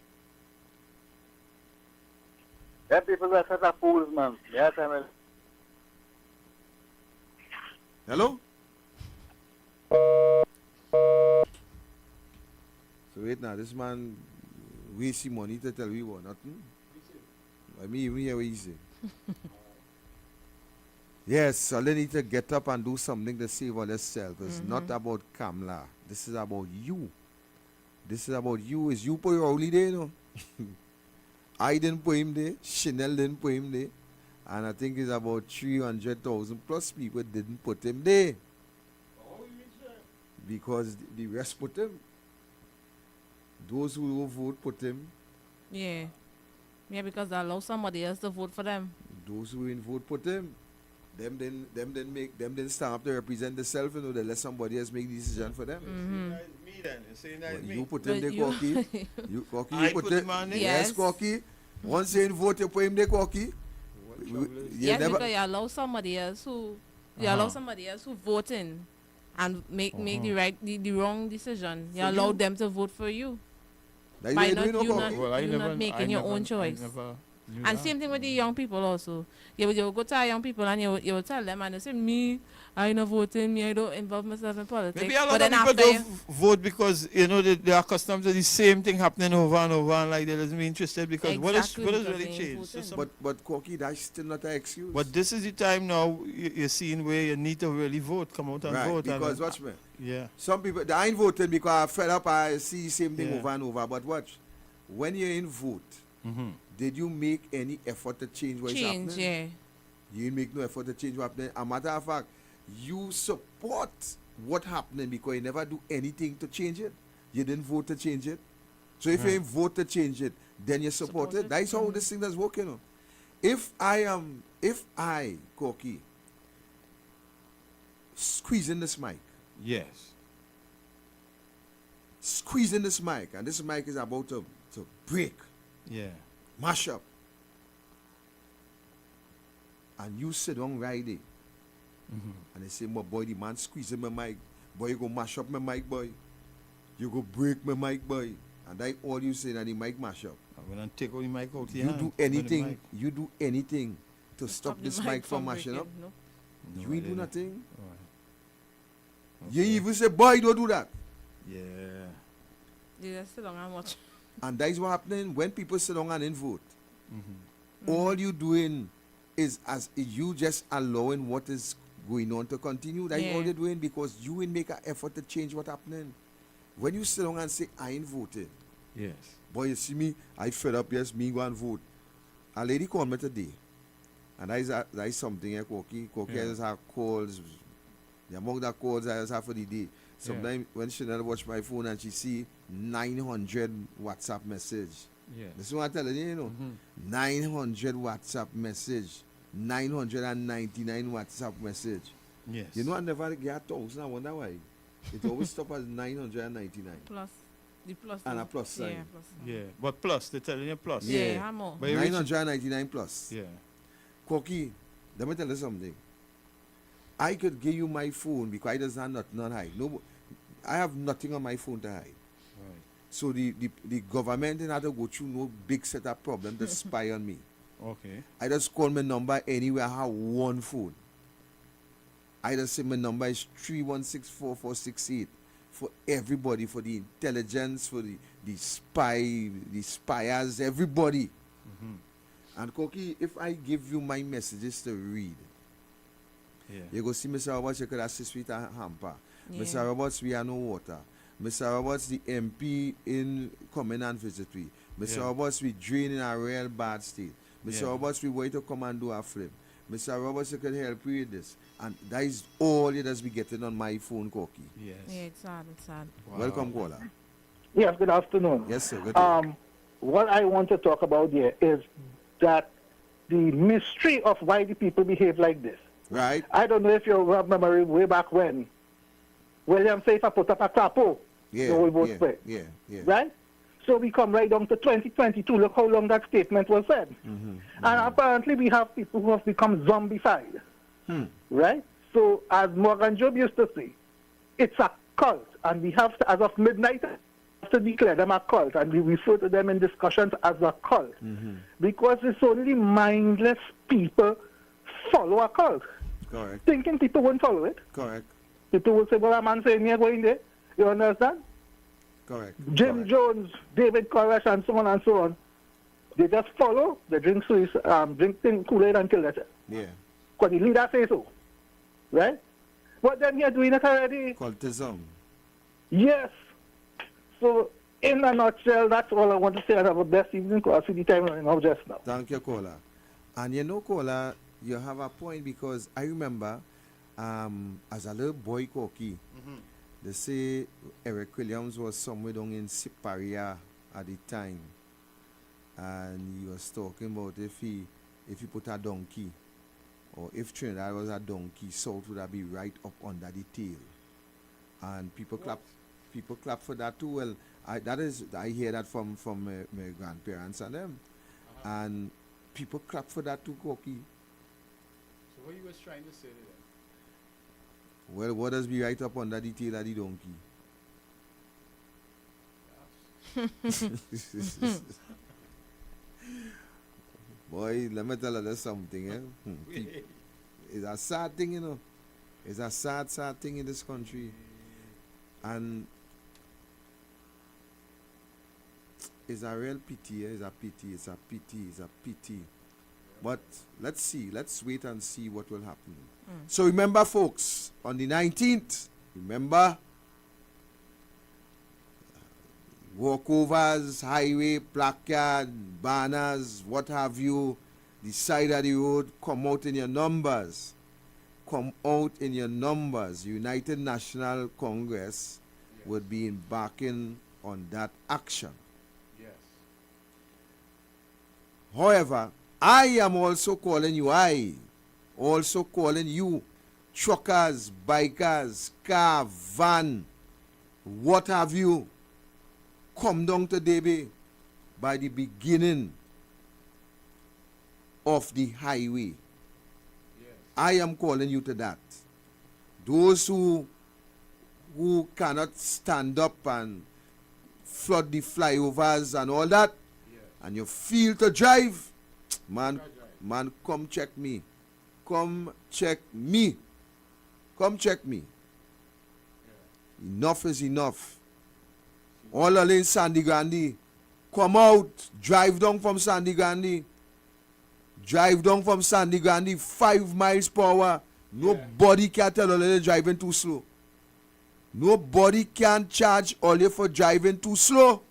A: Them people are such a fools, man. Yes, I mean.
H: Hello? So wait now, this man wasting money to tell we what, nothing? I mean, even hear what he say. Yes, so they need to get up and do something to save all themselves. It's not about Kamla. This is about you. This is about you. It's you put your holiday, you know. I didn't put him there. Chanel didn't put him there. And I think it's about 300,000 plus people didn't put him there. Because the rest put him. Those who don't vote put him.
L: Yeah. Yeah, because they allow somebody else to vote for them.
H: Those who didn't vote put him. Them didn't stand up to represent themselves, you know, they let somebody else make the decision for them.
J: Me then. You're saying that
H: You put him there, Corky. You put
J: him on there?
H: Yes, Corky. Once you vote, you put him there, Corky.
L: Yes, because you allow somebody else who voting and make the wrong decision. You allow them to vote for you. By not making your own choice. And same thing with the young people also. You will go to our young people and you will tell them and they say, me, I not voting, me, I don't involve myself in politics.
J: Maybe a lot of people don't vote because, you know, they are accustomed to the same thing happening over and over and like they doesn't be interested because what has really changed?
H: But Corky, that's still not an excuse.
J: But this is the time now you're seeing where you need to really vote, come out and vote.
H: Because watch me.
J: Yeah.
H: Some people, they ain't voting because I'm fed up, I see the same thing over and over. But watch, when you're in vote, did you make any effort to change what's happening?
L: Yeah.
H: You didn't make no effort to change what's happening. As a matter of fact, you support what's happening because you never do anything to change it. You didn't vote to change it. So if you didn't vote to change it, then you support it. That's how this thing is working on. If I, Corky, squeezing this mic.
J: Yes.
H: Squeezing this mic, and this mic is about to break.
J: Yeah.
H: Mash up. And you sit on right there. And they say, my boy, the man squeezing my mic. Boy, you go mash up my mic, boy. You go break my mic, boy. And that's all you say that the mic mash up.
J: I'm going to take all the mic out here.
H: You do anything to stop this mic from mashing up?
L: No.
H: You ain't do nothing. You even say, boy, don't do that.
J: Yeah.
L: You just sit down and watch.
H: And that is what happening when people sit down and vote. All you doing is as you just allowing what is going on to continue. That's all you're doing because you will make an effort to change what's happening. When you sit down and say, I ain't voted.
J: Yes.
H: Boy, you see me, I fed up, yes, me go and vote. A lady called me today. And that is something, Corky. Corky has her calls. The amount of calls I have for the day. Sometimes when Chanel watch my phone and she see 900 WhatsApp message.
J: Yeah.
H: This is what I'm telling you, you know. 900 WhatsApp message. 999 WhatsApp message.
J: Yes.
H: You know, I never get 1,000. I wonder why. It always stop at 999.
L: Plus. The plus.
H: And a plus sign.
L: Yeah, plus.
J: Yeah. But plus, they're telling you plus.
L: Yeah, more.
H: 999 plus.
J: Yeah.
H: Corky, let me tell you something. I could give you my phone because I doesn't have nothing on hide. No, I have nothing on my phone to hide.
J: Right.
H: So the government didn't have to go through no big set of problem to spy on me.
J: Okay.
H: I just call my number anywhere. I have one phone. I just say my number is 3164468 for everybody, for the intelligence, for the spies, everybody. And Corky, if I give you my messages to read, you go see Mr. Roberts, you could assist with a hamper.
L: Yeah.
H: Mr. Roberts, we have no water. Mr. Roberts, the MP in come in and visit we. Mr. Roberts, we drain in a real bad state. Mr. Roberts, we wait to come and do a film. Mr. Roberts, you can help me with this. And that is all it has be getting on my phone, Corky.
L: Yes. Yeah, it's sad, it's sad.
H: Wow. Welcome, caller.
T: Yes, good afternoon.
H: Yes, sir. Good day.
T: What I want to talk about here is that the mystery of why the people behave like this.
H: Right.
T: I don't know if you have memory way back when William Safer put up a crapo.
H: Yeah, yeah.
T: Right? So we come right down to 2022. Look how long that statement was said. And apparently we have people who have become zombified. Right? So as Morgan Job used to say, it's a cult. And we have to, as of midnight, to declare them a cult. And we refer to them in discussions as a cult. Because it's only mindless people follow a cult.
H: Correct.
T: Thinking people won't follow it.
H: Correct.
T: People will say, well, a man saying here going there. You understand?
H: Correct.
T: Jim Jones, David Koresh, and so on and so on. They just follow, they drink Kool-Aid and kill themselves.
H: Yeah.
T: Because the leader say so. Right? But then you're doing it already.
H: Cultism.
T: Yes. So, in a nutshell, that's all I want to say. And have a best evening, because I see the time running out just now.
H: Thank you, caller. And you know, caller, you have a point, because I remember as a little boy, Corky, they say Eric Williams was somewhere down in Siparia at the time. And he was talking about if he put a donkey, or if Trinidad was a donkey, salt would have be right up under the tail. And people clap for that too. Well, I hear that from my grandparents and them. And people clap for that too, Corky.
J: So what you was trying to say to them?
H: Well, what does be right up under the tail of the donkey? Boy, let me tell you something. It's a sad thing, you know. It's a sad thing in this country. And it's a real pity. It's a pity. But let's see. Let's wait and see what will happen. So remember, folks, on the 19th, remember, walkovers, highway, placard, banners, what have you, the side of the road, come out in your numbers. Come out in your numbers. United National Congress would be embarking on that action.
J: Yes.
H: However, I am also calling you, truckers, bikers, car, van, what have you, come down to Debe by the beginning of the highway.
J: Yes.
H: I am calling you to that. Those who cannot stand up and flood the flyovers and all that, and you feel to drive, man, come check me. Come check me. Enough is enough. All the in Sandy Grande, come out, drive down from Sandy Grande. 5 miles per hour. Nobody can tell all they're driving too slow. Nobody can charge all you for driving too slow.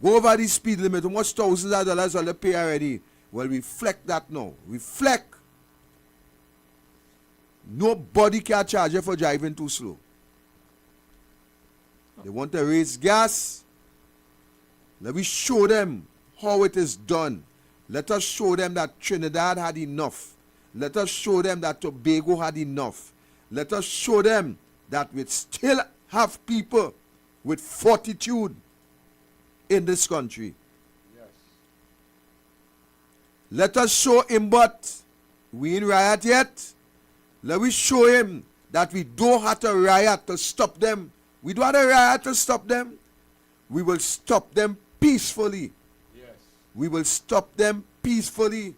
H: Go over the speed limit. How much thousands of dollars all you pay already? Well, reflect that now. Reflect. Nobody can charge you for driving too slow. They want to raise gas. Let me show them how it is done. Let us show them that Trinidad had enough. Let us show them that Tobago had enough. Let us show them that we still have people with fortitude in this country.
J: Yes.
H: Let us show him, but we ain't riot yet. Let me show him that we don't have to riot to stop them. We don't have to riot to stop them. We will stop them peacefully.
J: Yes.
H: We will stop them peacefully.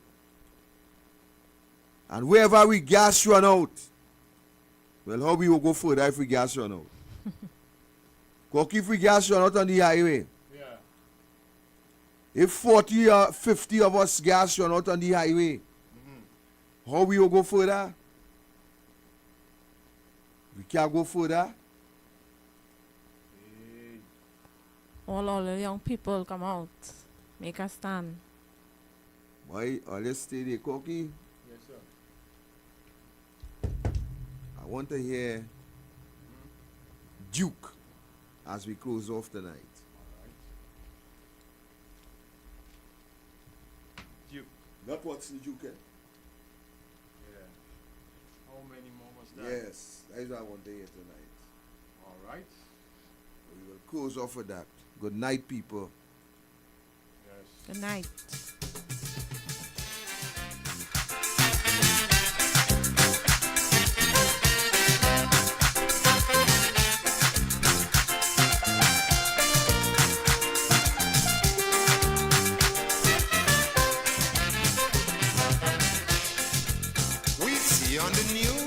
H: And wherever we gas run out, well, how we will go further if we gas run out? Corky, if we gas run out on the highway, if 40 or 50 of us gas run out on the highway, how we will go further? We can't go further.
L: All the young people come out. Make a stand.
H: Why, let's stay there, Corky.
J: Yes, sir.
H: I want to hear Duke as we close off tonight.
S: Duke.
H: Not what's the Duke, eh?
S: Yeah. How many more was that?
H: Yes, that's what I want to hear tonight.
S: All right.
H: We will close off with that. Good night, people.
S: Yes.
L: Good night.
F: We see on the news